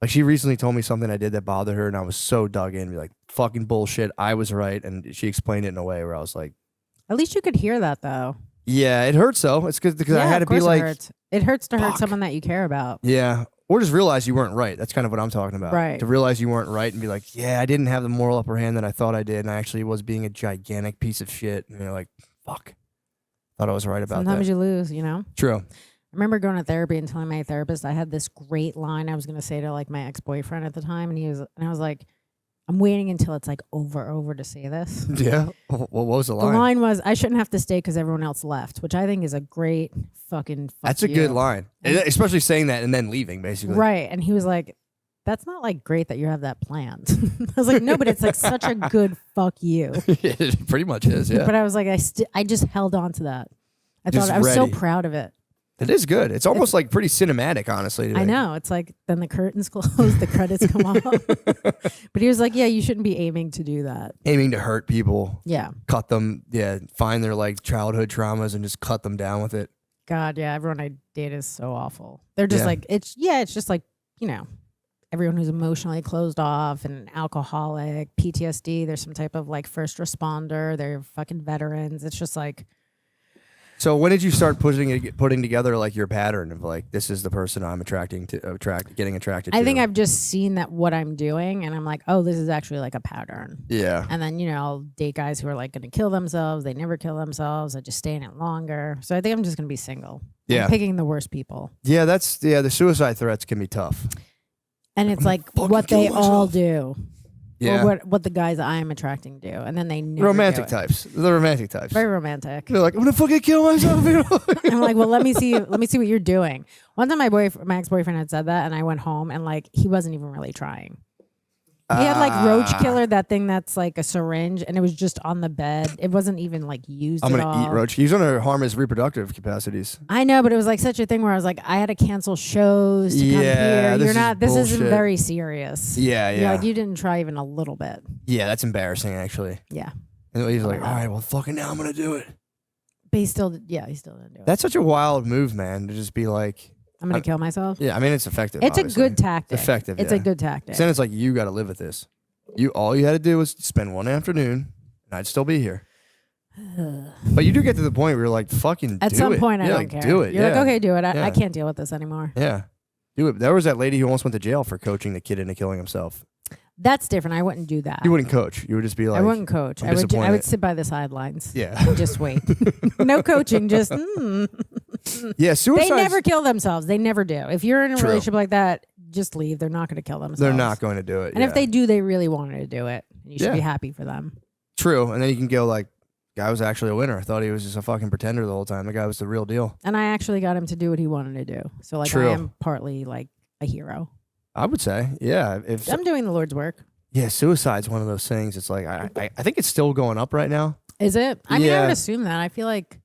she recently told me something I did that bothered her, and I was so dug in, be like, fucking bullshit, I was right, and she explained it in a way where I was like, At least you could hear that, though. yeah, it hurts though. It's because I Yeah, had to of be course like, it hurts. It hurts to hurt fuck. someone that you care about. yeah. Or just realize you weren't right. That's kind of what I'm talking about. Right. To realize you weren't right and be like, yeah, I didn't have the moral upper hand that I thought I did, and I actually was being a gigantic piece of shit. And you're like, fuck. Thought I was right about Sometimes that. you lose, you know? True. I remember going to therapy and telling my therapist I had this great line I was going to say to like my ex-boyfriend at the time, and I was like, I'm waiting until it's like over to say this. Yeah. What was the The line? line was, I shouldn't have to stay because everyone else left, which I think is a great fucking fuck That's a you. good line. Especially saying that and then leaving, basically. Right. And he was like, that's not like great that you have that planned. I was like, no, but it's like such a good fuck you. It pretty much is, yeah. But I was like, I just held on to that. I Just thought I was so ready. proud of it. It is good. It's almost like pretty cinematic, honestly. I know. It's like then the curtains close, the credits come off. But he was like, yeah, you shouldn't be aiming to do that. Aiming to hurt people, Yeah. cut them, find their like childhood traumas and just cut them down with it. God, yeah. Everyone I date is so awful. They're just Yeah. like, it's just like, you know, everyone who's emotionally closed off and alcoholic, PTSD. There's some type of like first responder. They're fucking veterans. It's just like. So when did you start putting together like your pattern of like this is the person I'm getting attracted to? I think I've just seen that what I'm doing, and I'm like, oh, this is actually like a pattern. Yeah. And then I'll date guys who are like going to kill themselves. They never kill themselves. I just stay in it longer. So I think I'm just going to be single. Yeah. I'm picking the worst people. Yeah, the suicide threats can be tough. And it's like what they all do. Yeah. Or what the guys I'm attracting do. And then they never Romantic do it. types. The romantic types. Very romantic. They're like, I'm gonna fucking kill myself. I'm like, well, let me see what you're doing. One time my ex-boyfriend had said that, and I went home and like he wasn't even really trying. He had like roach killer, that thing that's like a syringe, and it was just on the bed. It wasn't even like used I'm at gonna eat all. roach. He's gonna harm his reproductive capacities. I know, but it was like such a thing where I was like, I had to cancel shows to come here. This isn't bullshit. very serious. Yeah, You're yeah. like, you didn't try even a little bit. Yeah, that's embarrassing actually. Yeah. And he's like, all right, well, fucking now I'm gonna do it. But he still didn't do it. That's such a wild move, man. To just be like, I'm going to kill myself. yeah, I mean, it's effective. It's obviously. a good tactic. It's effective. It's yeah. a good tactic. Then it's like you got to live with this. All you had to do was spend one afternoon, and I'd still be here. But you do get to the point where you're like, fucking At do some it. point, I Yeah, don't like, care. Do it. You're yeah. like, okay, do it. Yeah. I can't deal with this anymore. Yeah. Do it. There was that lady who almost went to jail for coaching the kid into killing himself. That's different. I wouldn't do that. You wouldn't coach. You would just be like, I wouldn't coach. I'm I would disappointed. sit by the sidelines. Yeah. And just wait. No coaching. Just Yeah. Suicide. they never kill themselves. They never do. If you're in a True. relationship like that, just leave. They're not going to kill themselves. They're not going to do it. And if they do, they really wanted to do it. And you should Yeah. be happy for them. True. And then you can go like, guy was actually a winner. I thought he was just a fucking pretender the whole time. The guy was the real deal. And I actually got him to do what he wanted to do. So like True. I am partly like a hero. I would say, yeah. If I'm doing the Lord's work. yeah, suicide's one of those things. It's like I think it's still going up right now. Is it? I mean, I Yeah. would assume that. I feel like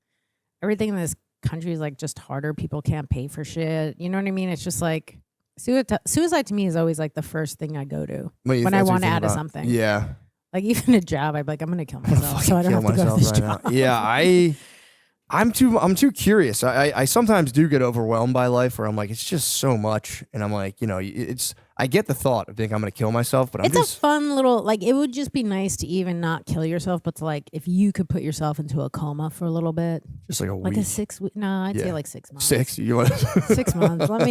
everything in this country is like just harder. People can't pay for shit. You know what I mean? It's just like suicide to me is always like the first thing I go to when I That's what want you to think add to about. something. Yeah. Like even a job, I'd be like, I'm gonna kill myself, so I don't Kill have to go to myself this right job. now. Yeah, I'm too curious. I sometimes do get overwhelmed by life where I'm like, it's just so much, and I'm like, I get the thought of thinking I'm gonna kill myself, but It's I'm a just fun little like. It would just be nice to even not kill yourself, but to like if you could put yourself into a coma for a little bit, just like a like week. a 6 week. No, I'd Yeah. say like 6 months. 6. You want? 6 months. Let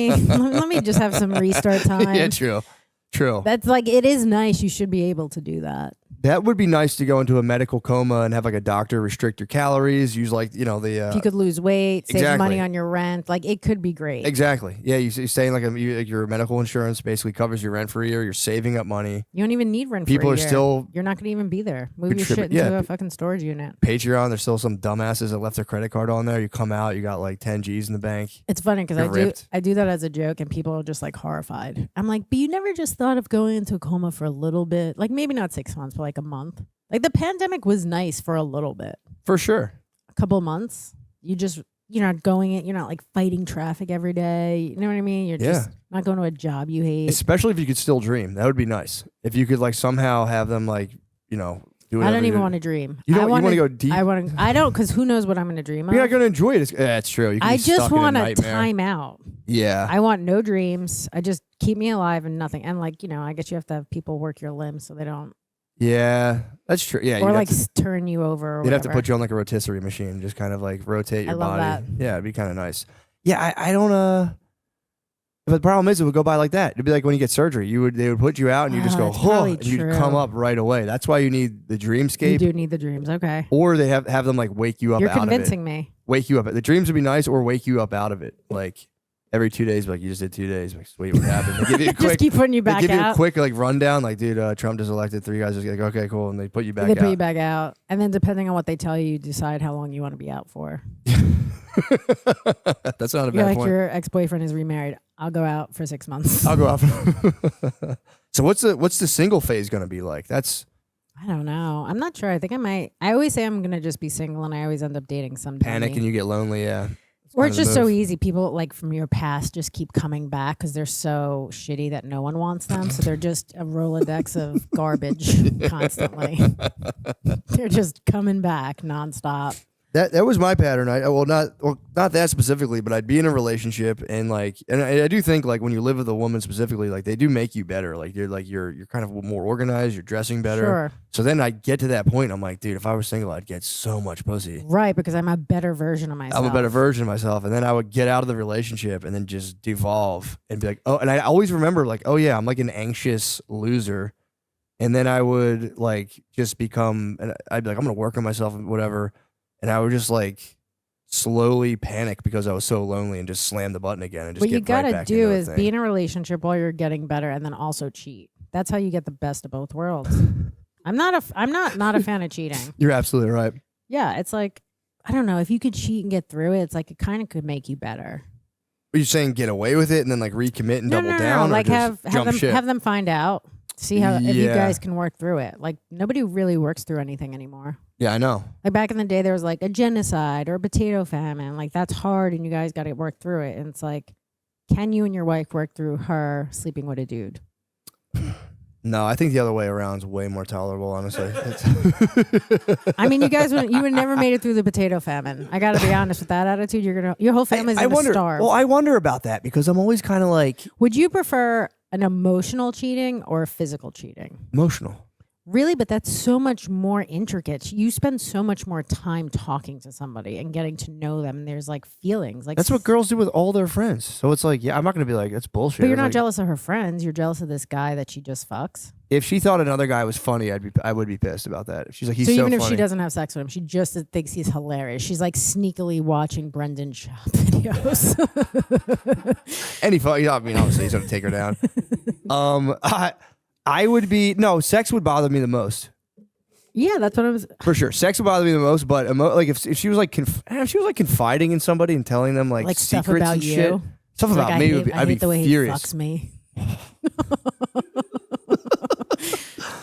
me just have some restart time. Yeah, true. That's like it is nice. You should be able to do that. That would be nice to go into a medical coma and have like a doctor restrict your calories. Use like the If you could lose weight, save exactly. money on your rent, like it could be great. exactly. Yeah, you saying like your medical insurance basically covers your rent for a year. You're saving up money. You don't even need rent. People for a are year. still You're not going to even be there. Move your contribute- shit into yeah. a fucking storage unit. Patreon. There's still some dumbasses that left their credit card on there. You come out, you got like 10 G's in the bank. It's funny because You're ripped. I do that as a joke, and people are just like horrified. I'm like, but you never just thought of going into a coma for a little bit, like maybe not 6 months, but like a month. Like the pandemic was nice for a little bit, For sure. a couple of months. You're not going in. You're not like fighting traffic every day. You know what I mean? You're just not going to a job you hate. Especially if you could still dream. That would be nice. If you could like somehow have them like, do it. I don't even want to dream. You don't. I You want to go deep. I don't, because who knows what I'm going to dream of. You're not going to enjoy it. That's true. You can I be just stuck in want a nightmare. time out. Yeah. I want no dreams. I just keep me alive and nothing. And like, I guess you have to have people work your limbs so they don't, Yeah. That's true. Yeah. or you'd like have turn you over. Or They'd have to whatever. put you on like a rotisserie machine, just kind of like rotate your I love body. that. Yeah, it'd be kind of nice. Yeah, I don't. But the problem is, it would go by like that. It'd be like when you get surgery, they would put you out and you just go, that's huh, probably and you'd true. come up right away. That's why you need the You dreamscape, do need the dreams. Okay. or they have them like wake you up. You're out convincing of it. me. Wake you up. The dreams would be nice, or wake you up out of it. Like every 2 days, like you just did 2 days. Like, sweet, what happened? They give you a Just quick. keep putting you They back give you a out. quick like rundown, like dude, Trump just elected 3 guys. Just like okay, cool, and they put you back They out. put you back out. And then depending on what they tell you, you decide how long you want to be out for. That's not a You're bad like, point. your ex-boyfriend is remarried. I'll go out for 6 months. I'll go off. So what's the single phase going to be like? That's I don't know. I'm not sure. I think I might. I always say I'm going to just be single, and I always end up dating some panic dummy. and you get lonely. Yeah. Or kind it's of the just so move. easy. People like from your past just keep coming back because they're so shitty that no one wants them. So they're just a Rolodex of garbage constantly. They're just coming back nonstop. That was my pattern. Not that specifically, but I'd be in a relationship and I do think like when you live with a woman specifically, like they do make you better. Like you're kind of more organized, you're dressing better. Sure. So then I get to that point, I'm like, dude, if I was single, I'd get so much pussy. Right, because I'm a better version of myself. I'm a better version of myself. And then I would get out of the relationship and then just devolve and be like, oh, and I always remember like, oh yeah, I'm like an anxious loser. And then I would like just become, and I'd be like, I'm going to work on myself and whatever. And I would just like slowly panic because I was so lonely and just slam the button again and just what get you right gotta back do into is the be thing. in a relationship while you're getting better and then also cheat. That's how you get the best of both worlds. I'm not a fan of cheating. You're absolutely right. Yeah, it's like, I don't know, if you could cheat and get through it, it's like it kind of could make you better. Are you saying get away with it and then like recommit and double down? No. Or Like just jump ship? have them find out. See how if you Yeah. guys can work through it. Like nobody really works through anything anymore. Yeah, I know. Like back in the day, there was like a genocide or a potato famine. Like that's hard, and you guys got to work through it. And it's like, can you and your wife work through her sleeping with a dude? No, I think the other way around is way more tolerable, honestly. I mean, you would never made it through the potato famine. I got to be honest with that attitude. Your whole family's I gonna wonder. starve. Well, I wonder about that because I'm always kind of like Would you prefer an emotional cheating or physical cheating? emotional. Really, but that's so much more intricate. You spend so much more time talking to somebody and getting to know them. And there's like feelings. Like That's what girls do with all their friends. So it's like, yeah, I'm not going to be like, that's bullshit. But you're It's not like, jealous of her friends. You're jealous of this guy that she just fucks. If she thought another guy was funny, I would be pissed about that. If she's like, he's So so even if funny. she doesn't have sex with him, she just thinks he's hilarious. She's like sneakily watching Brendan Schaub videos. Any fuck, I mean, obviously he's going to take her down. I would be, no, sex would bother me the most. Yeah, that's what I was. For sure. Sex would bother me the most, but like if she was like confiding in somebody and telling them like Stuff secrets about and you. shit. Stuff It's about like, me, I I'd be hate the way furious. he fucks me.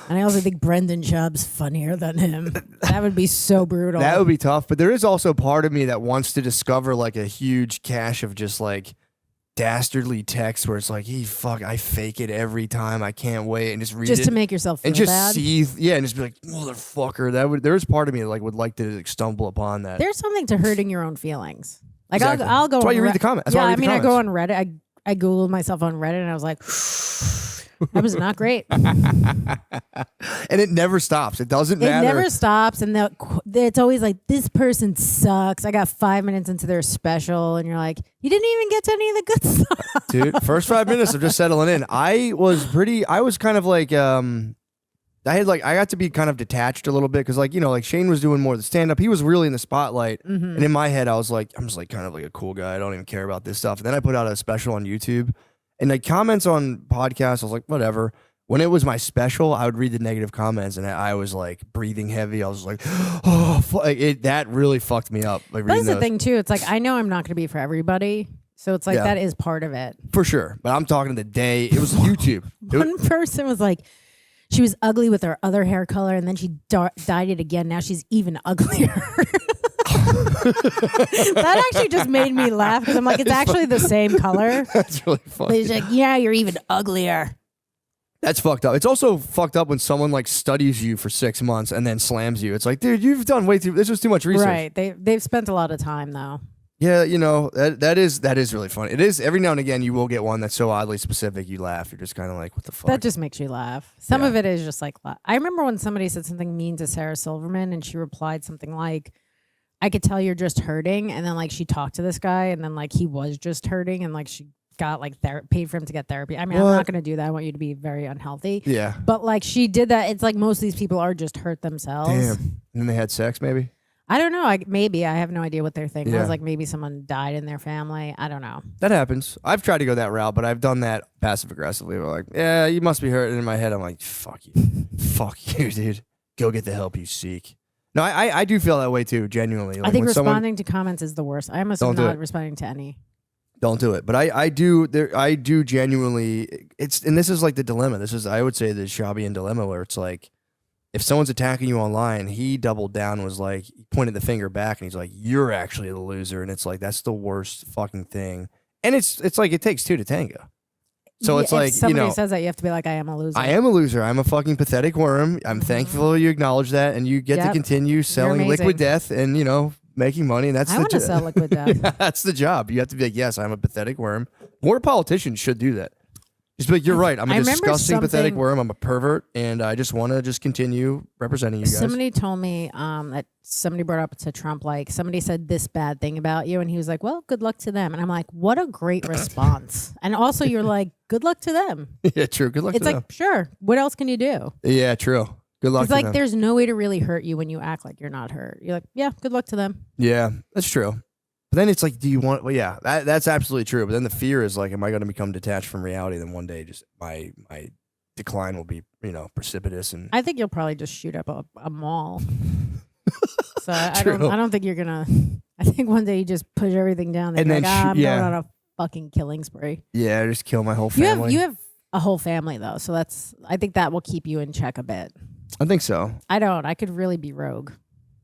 And I also think Brendan Schaub's funnier than him. That would be so brutal. That would be tough. But there is also part of me that wants to discover like a huge cache of just like dastardly text where it's like, I fake it every time. I can't wait, and just read just it to make yourself feel and just bad. and just be like, motherfucker. There's part of me that like would like to like, stumble upon that. There's something to hurting your own feelings. Like Exactly. I'll go. That's why on you read the comments. That's yeah, why I read the I go on comments. Reddit. I googled myself on Reddit, and I was like, that was not great. And it never stops. It doesn't It matter. never stops, and it's always like, this person sucks. I got 5 minutes into their special, and you're like, you didn't even get to any of the good stuff. Dude, first 5 minutes of just settling in. I was kind of like, I got to be kind of detached a little bit because, like, you know, like Shane was doing more of the stand up. He was really in the spotlight. Mm-hmm. And in my head, I was like, I'm just like kind of like a cool guy. I don't even care about this stuff. And then I put out a special on YouTube and like comments on podcasts. I was like, whatever. When it was my special, I would read the negative comments and I was like breathing heavy. I was like, oh, that really fucked me up. Like, That's reading the those. thing, too. It's like, I know I'm not going to be for everybody. So it's like, Yeah. that is part of it. For sure. But I'm talking the day. It was YouTube. One person was like, she was ugly with her other hair color, and then she dyed it again. Now she's even uglier. That actually just made me laugh because I'm like, it's actually the same color. That's really But funny. he's like, yeah, you're even uglier. That's fucked up. It's also fucked up when someone like studies you for 6 months and then slams you. It's like, dude, you've done way too. This was too much research. Right. They've spent a lot of time though. Yeah, you know that is really funny. It is every now and again you will get one that's so oddly specific you laugh. You're just kind of like, what the fuck? That just makes you laugh. Some Yeah. of it is just like, I remember when somebody said something mean to Sarah Silverman, and she replied something like, I could tell you're just hurting. And then like she talked to this guy, and then like he was just hurting, and like she got like paid for him to get therapy. I mean, What? I'm not going to do that. I want you to be very unhealthy. Yeah. But like she did that. It's like most of these people are just hurt themselves. Damn. And then they had sex, maybe. I don't know. Maybe I have no idea what they're thinking. I Yeah. was like, maybe someone died in their family. I don't know. That happens. I've tried to go that route, but I've done that passive aggressively. We're like, yeah, you must be hurt. And in my head, I'm like, fuck you, dude. Go get the help you seek. No, I do feel that way too. Genuinely. Like I think when someone- responding to comments is the worst. I almost am Don't do not it. responding to any. Don't do it. But I do genuinely. And this is like the dilemma. This is, I would say, the Shabian dilemma where it's like, if someone's attacking you online, he doubled down, was like, he pointed the finger back, and he's like, you're actually the loser. And it's like, that's the worst fucking thing. And it's like, it takes two to tango. So Yeah, it's if like, somebody says that, you have to be like, I am a loser. I am a loser. I'm a fucking pathetic worm. I'm thankful you acknowledge that, and you get to Yep. continue selling amazing. liquid death and, making money, and that's I the want to sell liquid death. that's the job. You have to be like, yes, I'm a pathetic worm. More politicians should do that. Just be like, you're right. I'm a I remember disgusting, pathetic something- worm. I'm a pervert, and I just want to just continue representing you guys. Somebody told me that somebody brought up to Trump, like somebody said this bad thing about you, and he was like, "Well, good luck to them." And I'm like, "What a great response!" And also, you're like, "Good luck to them." Yeah, true. Good luck It's to like, sure. What else can you do? them. Yeah, true. Good luck It's to like them. there's no way to really hurt you when you act like you're not hurt. You're like, "Yeah, good luck to them." Yeah, that's true. But then it's like, do you want? Well, yeah, that's absolutely true. But then the fear is like, am I going to become detached from reality? Then one day, just my decline will be, precipitous. And I think you'll probably just shoot up a mall. So I True. don't think you're gonna. I think one day you just push everything down and And you're then like, shoot- I'm yeah. going on a fucking killing spree. yeah, just kill my whole family. You have a whole family though, so I think that will keep you in check a bit. I think so. I don't. I could really be rogue.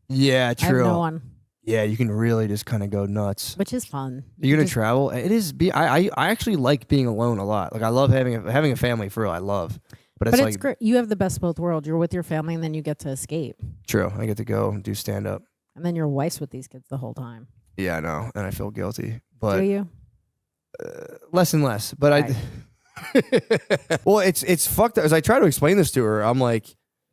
Yeah, I true. have no one, Yeah, you can really just kind of go nuts. which is fun. You're gonna just- travel. It is. I actually like being alone a lot. Like I love having a family for real. I love, but it's But like it's great. You have the best of both worlds. You're with your family, and then you get to escape, true. I get to go and do stand up. and then your wife's with these kids the whole time. Yeah, I know, and I feel guilty, Do but you? less and less. But I, well, it's fucked up. As I try to explain this to her, I'm like,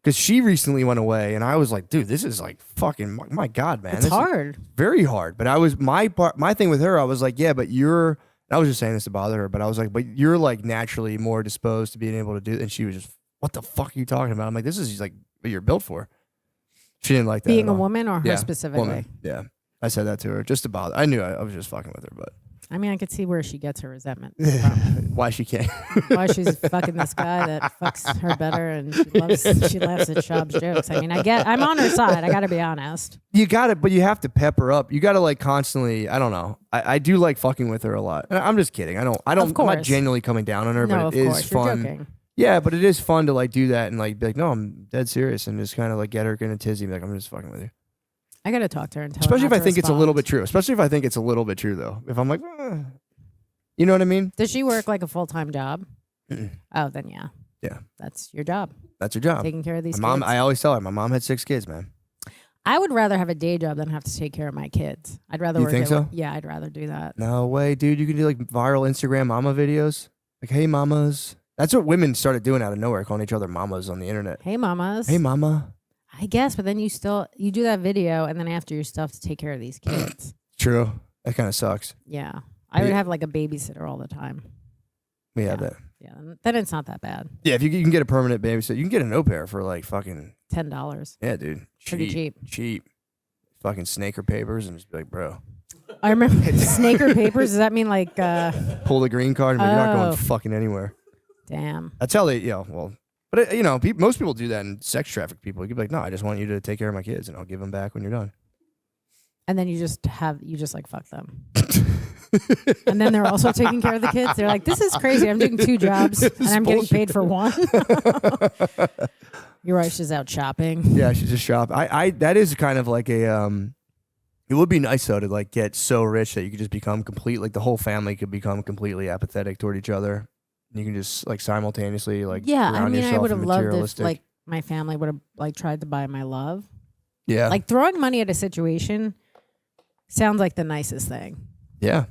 because she recently went away, and I was like, dude, this is like fucking my god, man, It's this is hard. very hard. But I was my thing with her. I was like, yeah, but you're. I was just saying this to bother her, but I was like, but you're like naturally more disposed to being able to do. And she was just, what the fuck are you talking about? I'm like, this is like what you're built for. She didn't like that. Being at a all. woman or her Yeah, specifically? Woman. Yeah, I said that to her just to bother. I knew I was just fucking with her, but I mean, I could see where she gets her resentment from. why she can't? Why she's fucking this guy that fucks her better, and she laughs at Shab's jokes. I mean, I'm on her side. I got to be honest. You got it, but you have to pep her up. You got to like constantly. I don't know. I do like fucking with her a lot. And I'm just kidding. I don't. I'm not course. genuinely coming down on her, No, but of it is course. You're fun. joking. Yeah, but it is fun to like do that and like be like, no, I'm dead serious, and just kind of like get her in a tizzy, and be like, I'm just fucking with you. I got to talk to her and tell Especially her if not I to think it's a little respond. bit true. Especially if I think it's a little bit true, though. If I'm like, you know what I mean? Does she work like a full-time job? Mm-mm. Oh, then yeah. Yeah. That's your job. That's her job. Taking care of these My mom. kids. I always tell her, my mom had 6 kids, man. I would rather have a day job than have to take care of my kids. I'd rather You work think at so? Yeah, I'd rather do that. No way, dude. You can do like viral Instagram mama videos. Like, hey, mamas. That's what women started doing out of nowhere, calling each other mamas on the internet. Hey, mamas. Hey, mama. I guess, but then you do that video, and then after your stuff to take care of these kids. True. That kind of sucks. Yeah. I would Yeah. have like a babysitter all the time. We have Yeah. that. Yeah. Then it's not that bad. Yeah, if you can get a permanent babysitter, you can get an au pair for like fucking, $10. yeah, dude. Pretty cheap. Cheap. Fucking snaker papers and just be like, bro, I remember snaker papers. Does that mean like, pull the green card and be like, you're not Oh. going fucking anywhere. damn. That's how they, well, but most people do that in sex traffic people. You could be like, no, I just want you to take care of my kids and I'll give them back when you're done. And then you just like fuck them. And then they're also taking care of the kids. They're like, this is crazy. I'm doing 2 jobs and I'm getting paid for one. Your wife's just out shopping. Yeah, she's just shop. That is kind of like a it would be nice though to like get so rich that you could just become complete, like the whole family could become completely apathetic toward each other. You can just like simultaneously like Yeah, I surround mean, I yourself would with have loved if materialistic- like my family would have like tried to buy my love. yeah, Like throwing money at a situation sounds like the nicest thing. yeah.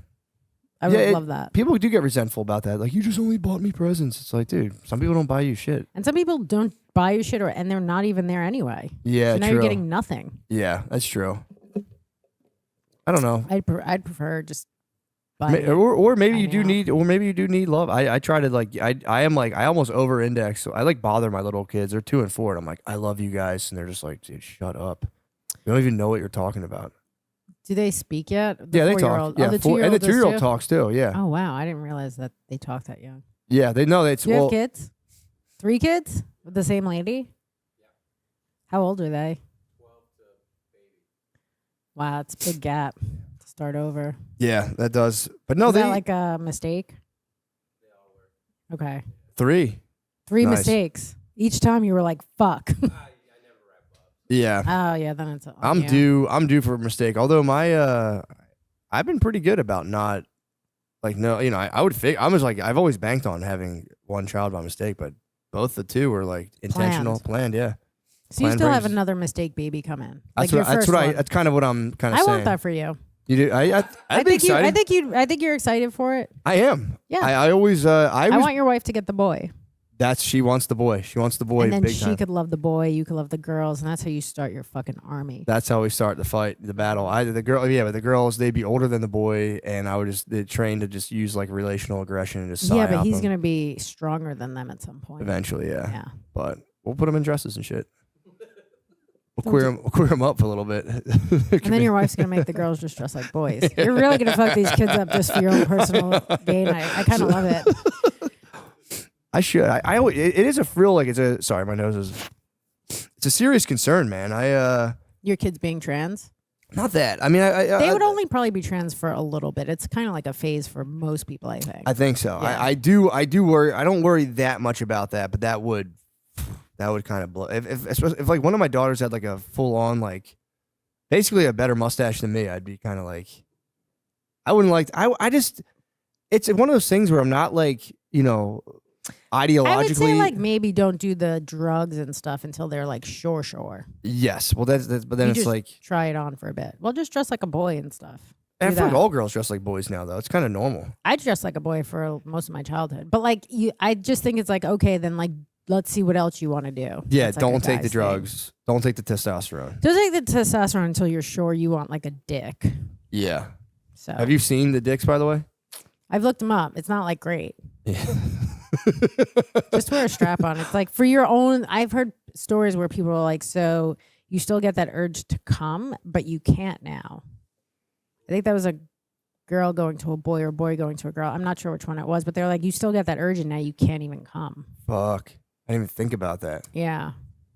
I would Yeah, love that. People do get resentful about that. Like, you just only bought me presents. It's like, dude, some people don't buy you shit. And some people don't buy you shit, and they're not even there anyway. Yeah, So now true. you're getting nothing. Yeah, that's true. I don't know. I'd prefer just buying. Or maybe you hanging do out. need love. I try to like I am like I almost over index. So I like bother my little kids. They're 2 and 4, and I'm like, I love you guys, and they're just like, dude, shut up. You don't even know what you're talking about. Do they speak yet? The Yeah, they 4-year-old. talk. Yeah, Oh, the 4 and 2-year-old the does 2-year-old too? talks too. Yeah, Oh wow, I didn't realize that they talk that young. yeah. They know it's Do you well. have kids? 3 kids with the same lady? How old are they? 12 to baby. Wow, it's a big gap to start over. Yeah, that does. But no, Is they that like a mistake? Okay. 3. 3 Nice. mistakes. Each time you were like, fuck. Yeah. Oh yeah, then it's I'm due for a mistake. Although my I've been pretty good about not like I would I was like I've always banked on having one child by mistake, but both the 2 were like intentional, planned. Yeah, So you plan still have brings- another mistake baby come in. That's Like your what, that's first what one. that's kind of what I'm kind of I saying. want that for you. You do? I'd be excited. I think you're excited for it. I am. Yeah. I always I want your wife to get the boy. she wants the boy. She wants the boy And then big she time. could love the boy, you could love the girls, and that's how you start your fucking army. That's how we start the fight, the battle. But the girls, they'd be older than the boy, and I would they'd train to just use like relational aggression and just Yeah, psyop but he's them. gonna be stronger than them at some point. Eventually, yeah. Yeah. But we'll put them in dresses and shit. Don't We'll queer them up for a little bit. And then your wife's gonna make the girls just dress like boys. You're really gonna fuck these kids up just for your own personal gain. I kind of love it. I should. It is a real like it's a. Sorry, my nose is. It's a serious concern, man. Your kids being trans. Not that. I mean, They would only probably be trans for a little bit. It's kind of like a phase for most people, I think. I think so. Yeah. I do worry. I don't worry that much about that, but that would kind of blow. If like one of my daughters had like a full on like, basically a better mustache than me, I'd be kind of like, I wouldn't like. I just, it's one of those things where I'm not like, ideologically. I would say like maybe don't do the drugs and stuff until they're like sure. Yes. Well, that's but then You it's just like. try it on for a bit. Well, just dress like a boy and stuff. I Do feel like that. all girls dress like boys now, though. It's kind of normal. I dressed like a boy for most of my childhood, but like I just think it's like okay, then like let's see what else you want to do. Yeah, That's like don't a take the guy's thing. drugs. Don't take the testosterone. Don't take the testosterone until you're sure you want like a dick. Yeah. So Have you seen the dicks, by the way? I've looked them up. It's not like great. Yeah. Just wear a strap on. It's like for your own. I've heard stories where people are like, so you still get that urge to come, but you can't now. I think that was a girl going to a boy or a boy going to a girl. I'm not sure which one it was, but they're like, you still get that urge and now you can't even come. Fuck. I didn't even think about that. Yeah.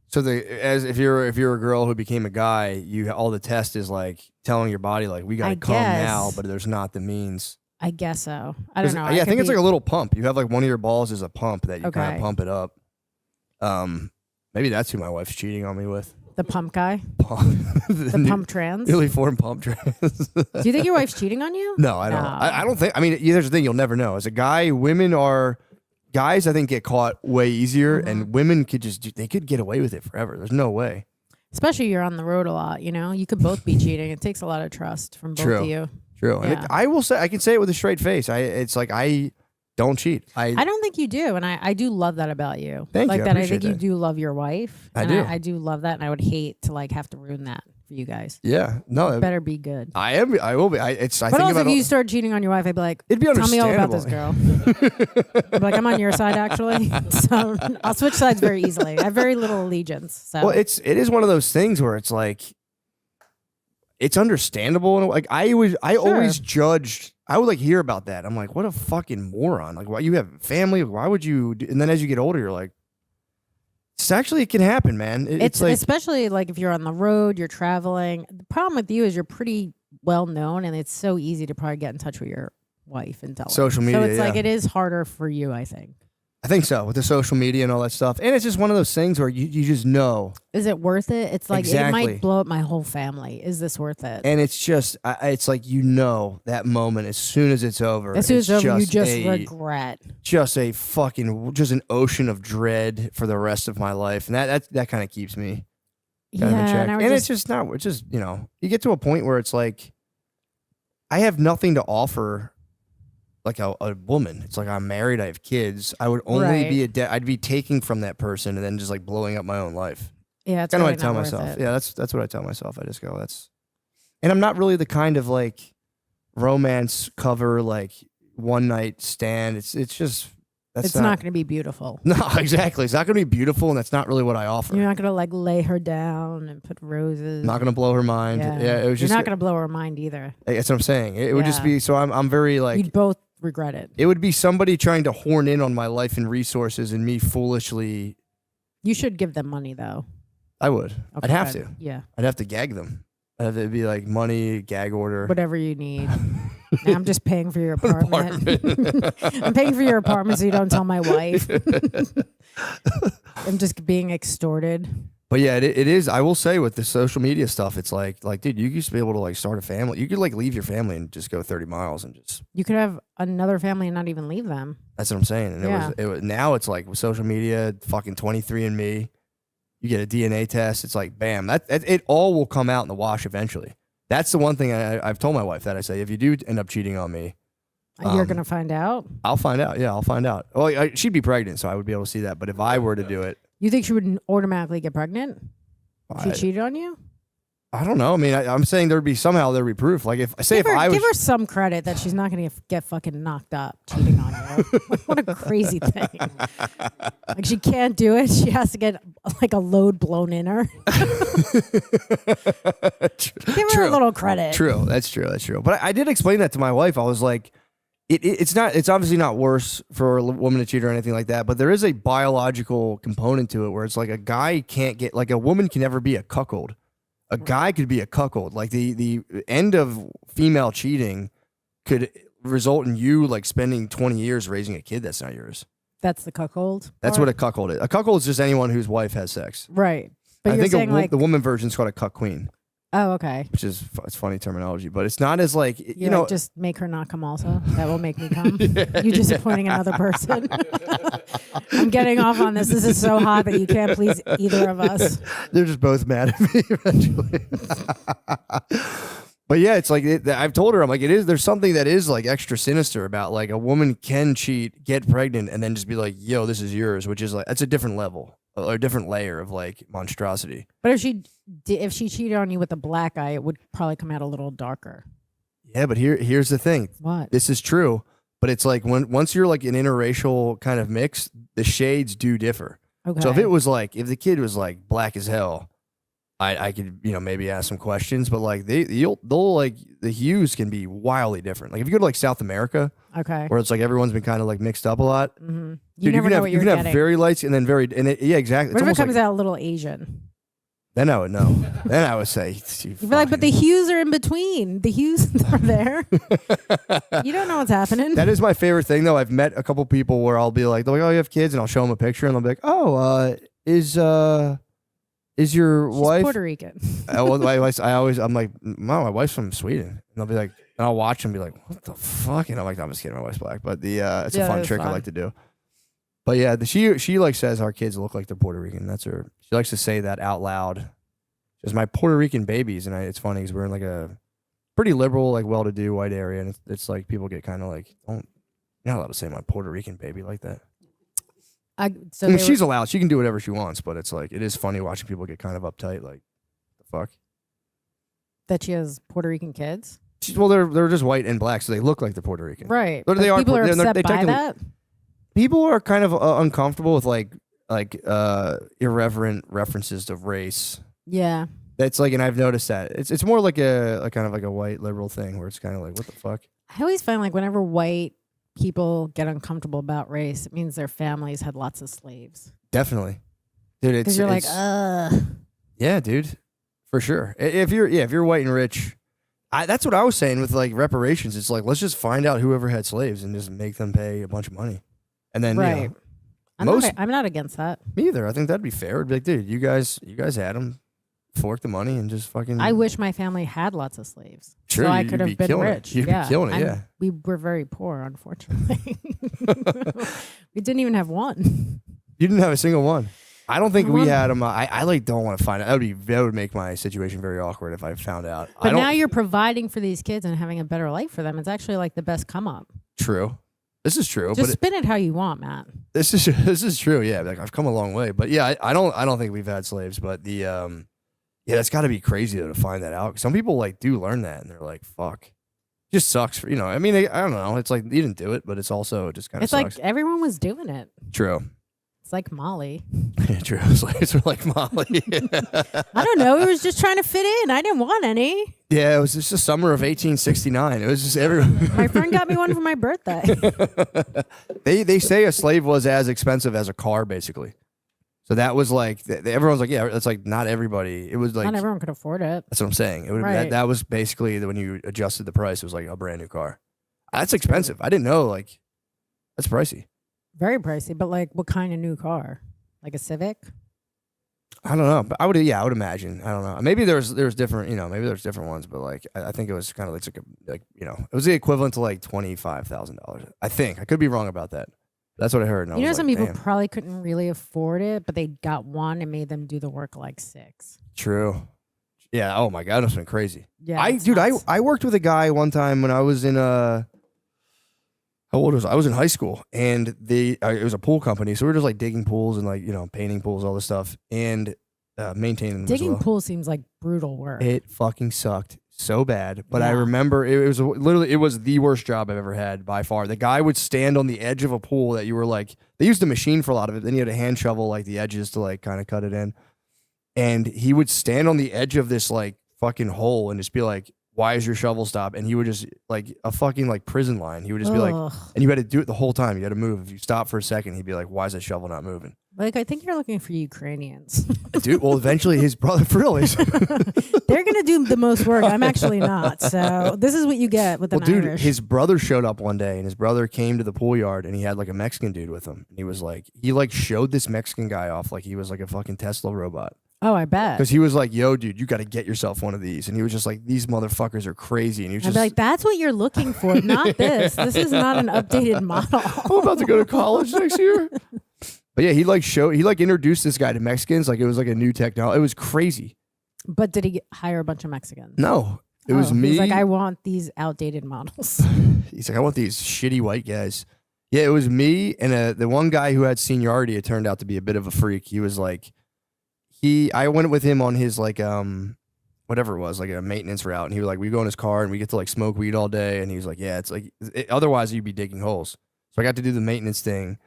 So if you're a girl who became a guy, all the test is like telling your body like we gotta I come now, guess. but there's not the means. I guess so. I don't know. Yeah, I think it's could like a little pump. You have like one of your balls is a pump that you kind Okay. of pump it up. Maybe that's who my wife's cheating on me with. the pump guy, the the pump trans. newly formed pump trans. Do you think your wife's cheating on you? No, I don't. No. I don't think. I mean, here's the thing: you'll never know. As a guy, guys. I think get caught way easier, and women could they could get away with it forever. There's no way. Especially you're on the road a lot. You could both be cheating. It takes a lot of trust from both True. of you. True. And Yeah. I will say, I can say it with a straight face. It's like I don't cheat. I don't think you do, and I do love that about you. Thank like you, I that. I appreciate think you that. do love your wife. I and do. I do love that, and I would hate to like have to ruin that for you guys. Yeah. No. It better be good. I am. I will be. I But think also, about if you start cheating on your wife, I'd be like, It'd be tell me all about this understandable. girl. I'd be like, I'm on your side actually. So I'll switch sides very easily. I have very little allegiance. So Well, it is one of those things where it's like it's understandable, and like I always judged. I would like hear about that. I'm like, what a fucking moron! Like, why you have family? Why would you? And then as you get older, you're like, it can happen, man. It's like especially like if you're on the road, you're traveling. The problem with you is you're pretty well known, and it's so easy to probably get in touch with your wife and tell her. Social media, So it's like yeah. it is harder for you, I think. I think so with the social media and all that stuff, and it's just one of those things where you just know, Is it worth it? It's like it Exactly. might blow up my whole family. Is this worth it? and it's just it's like that moment as soon as it's over. As soon as it's over, you just a- regret. just an ocean of dread for the rest of my life, and that kind of keeps me kind of in check. and I would And it's just not. It's just you get to a point where it's like I have nothing to offer. Like a woman, it's like I'm married, I have kids. I would only Right. be I'd be taking from that person and then just like blowing up my own life. yeah, it's Kind of really what I tell not worth myself. it. Yeah, that's what I tell myself. I just go, and I'm not really the kind of like romance cover like one night stand. It's just It's not going to be beautiful. No, exactly. It's not going to be beautiful, and that's not really what I offer. You're not going to like lay her down and put roses. Not going to blow her mind. Yeah, it was You're just. not going to blow her mind either. That's what I'm saying. It would just Yeah. be. So I'm very like. You'd both regret it. It would be somebody trying to horn in on my life and resources, and me foolishly. You should give them money though. I would. I'd Okay, have good. to. Yeah. I'd have to gag them. I'd have to be like money, gag order. Whatever you need. Now I'm just paying for your apartment. I'm paying for your apartment so you don't tell my wife. I'm just being extorted. But yeah, it is. I will say with the social media stuff, it's like, dude, you used to be able to like start a family. You could like leave your family and just go 30 miles and just. You could have another family and not even leave them. That's what I'm saying. And Yeah. it was now it's like with social media, fucking 23andMe. You get a DNA test. It's like, bam, that it all will come out in the wash eventually. That's the one thing I've told my wife that I say, if you do end up cheating on me, You're gonna find out. I'll find out. Yeah, I'll find out. Well, she'd be pregnant, so I would be able to see that. But if I were to do it, You think she would automatically get pregnant if she I- cheated on you? I don't know. I mean, I'm saying there'd be proof. Like if Give her, I was give her some credit that she's not going to get fucking knocked up cheating on you. Like, what a crazy thing! Like she can't do it. She has to get like a load blown in her. Give her a little credit. True. That's true. That's true. But I did explain that to my wife. I was like, it's obviously not worse for a woman to cheat or anything like that. But there is a biological component to it where it's like a guy can't get, like a woman can never be a cuckold. A guy could be a cuckold. Like the end of female cheating could result in you like spending 20 years raising a kid that's not yours. That's the cuckold. That's what a cuckold is. A cuckold is just anyone whose wife has sex. Right. But I you're think saying like, the woman version is called a cuck queen, oh, okay. which is it's funny terminology, but it's not as like You know, just make her not come. Also, that will make me come. You disappointing another person. I'm getting off on this. This is so hot that you can't please either of us. They're just both mad at me eventually. But yeah, it's like I've told her, I'm like, there's something that is like extra sinister about like a woman can cheat, get pregnant, and then just be like, yo, this is yours, which is like, that's a different level or a different layer of like monstrosity. But if she cheated on you with a black eye, it would probably come out a little darker. Yeah, but here's the thing. What? This is true, but it's like once you're like an interracial kind of mix, the shades do differ. Okay. So if it was like, if the kid was like black as hell, I could, maybe ask some questions, but like they'll like the hues can be wildly different. Like if you go to like South America, okay, where it's like everyone's been kind of like mixed up a lot. mm-hmm. You never know what you you're can getting. have very lights and then yeah, exactly. What if it almost comes like, out a little Asian? Then I would know. Then I would say, You'd be like, but the hues are in between. The hues are there. You don't know what's happening. That is my favorite thing, though. I've met a couple people where I'll be like, they're like, oh, you have kids, and I'll show them a picture, and they'll be like, oh, is your She's wife Puerto Rican? I'm like, Mom, my wife's from Sweden, and they'll be like, and I'll watch them and be like, what the fuck? And I'm like, I'm just kidding, my wife's black, but it's a fun that's trick I fun. like to do. But yeah, she like says our kids look like they're Puerto Rican. That's her. She likes to say that out loud. Just my Puerto Rican babies, and it's funny because we're in like a pretty liberal, like well-to-do white area, and it's like people get kind of like, you're not allowed to say my Puerto Rican baby like that. So I mean, they she's allowed. She can do whatever she wants, but it's like, it is funny watching people get kind of uptight. Like, the fuck? that she has Puerto Rican kids, Well, they're just white and black, so they look like they're Puerto Rican. right? But they are People are Puerto- they're- upset they by technically- that. People are kind of uncomfortable with like irreverent references to race. Yeah. That's like, and I've noticed that it's more like a kind of like a white liberal thing where it's kind of like, what the fuck? I always find like whenever white people get uncomfortable about race, it means their families had lots of slaves. Definitely, dude. Because you're like, yeah, dude, for sure. If you're white and rich, that's what I was saying with like reparations. It's like, let's just find out whoever had slaves and just make them pay a bunch of money, and then right. most- I'm not against that. me either. I think that'd be fair. It'd be like, dude, you guys had them. Fork the money and just fucking. I wish my family had lots of slaves, Sure, so I you'd could be have been killing it. rich. You'd be yeah, killing it, yeah. We were very poor, unfortunately. We didn't even have one. You didn't have a single one. I don't think we One. had them. I like don't want to find out. That would make my situation very awkward if I found out. I But don't, now you're providing for these kids and having a better life for them. It's actually like the best come up. true. This is true, Just but spin it how you want, Matt. this is true. Yeah, like I've come a long way. But yeah, I don't think we've had slaves. But yeah, that's got to be crazy though to find that out. Some people like do learn that and they're like, fuck. Just sucks for, I mean, I don't know. It's like you didn't do it, but it's also just kind of It's sucks. like everyone was doing it. True. It's like Molly. Yeah, true. It's like Molly. I don't know. It was just trying to fit in. I didn't want any. Yeah, it was just the summer of 1869. It was just everyone. My friend got me one for my birthday. They say a slave was as expensive as a car, basically. So that was like everyone's like, yeah, that's like not everybody. It was like Not everyone could afford it. that's what I'm saying. It would Right. that was basically when you adjusted the price. It was like a brand new car. That's expensive. I didn't know. Like that's pricey. Very pricey, but like what kind of new car? Like a Civic? I don't know, but I would imagine. I don't know. Maybe there's different, maybe there's different ones, but like I think it was kind of like it was the equivalent to like $25,000. I think I could be wrong about that. That's what I heard. And I You know, was some like, people damn. probably couldn't really afford it, but they got one and made them do the work like 6. True. Yeah. Oh my God, that's been crazy. Yeah, it's Dude, nuts. I worked with a guy one time when I was in how old was I? I was in high school, and it was a pool company, so we were just like digging pools and like painting pools, all this stuff, and maintaining them. Digging as well. pools seems like brutal work. It fucking sucked so bad. But I Yeah. remember it was literally it was the worst job I've ever had by far. The guy would stand on the edge of a pool that you were like, they used a machine for a lot of it. Then you had a hand shovel like the edges to like kind of cut it in. And he would stand on the edge of this like fucking hole and just be like, why is your shovel stop? And he would just like a fucking like prison line. He would just be like, Ugh. and you had to do it the whole time. You had to move. If you stop for a second, he'd be like, why is that shovel not moving? Like, I think you're looking for Ukrainians. Dude, well, eventually his brother, for real, They're going to do the most work. I'm actually not. So this is what you get with an dude, Irish. his brother showed up one day, and his brother came to the pool yard, and he had like a Mexican dude with him. And he was like, showed this Mexican guy off like he was like a fucking Tesla robot. Oh, I bet. Because he was like, yo, dude, you got to get yourself one of these. And he was just like, these motherfuckers are crazy. And he was I'd just be like, that's what you're looking for, not this. This is not an updated model. I'm about to go to college next year. But yeah, he introduced this guy to Mexicans. Like it was like a new technology. It was crazy. But did he hire a bunch of Mexicans? No, it was me. He's like, I want these outdated models. He's like, I want these shitty white guys. Yeah, it was me and the one guy who had seniority. It turned out to be a bit of a freak. He was like, I went with him on his like whatever it was, like a maintenance route, and he was like, we go in his car and we get to like smoke weed all day, and he was like, yeah, it's like otherwise you'd be digging holes. So I got to do the maintenance thing.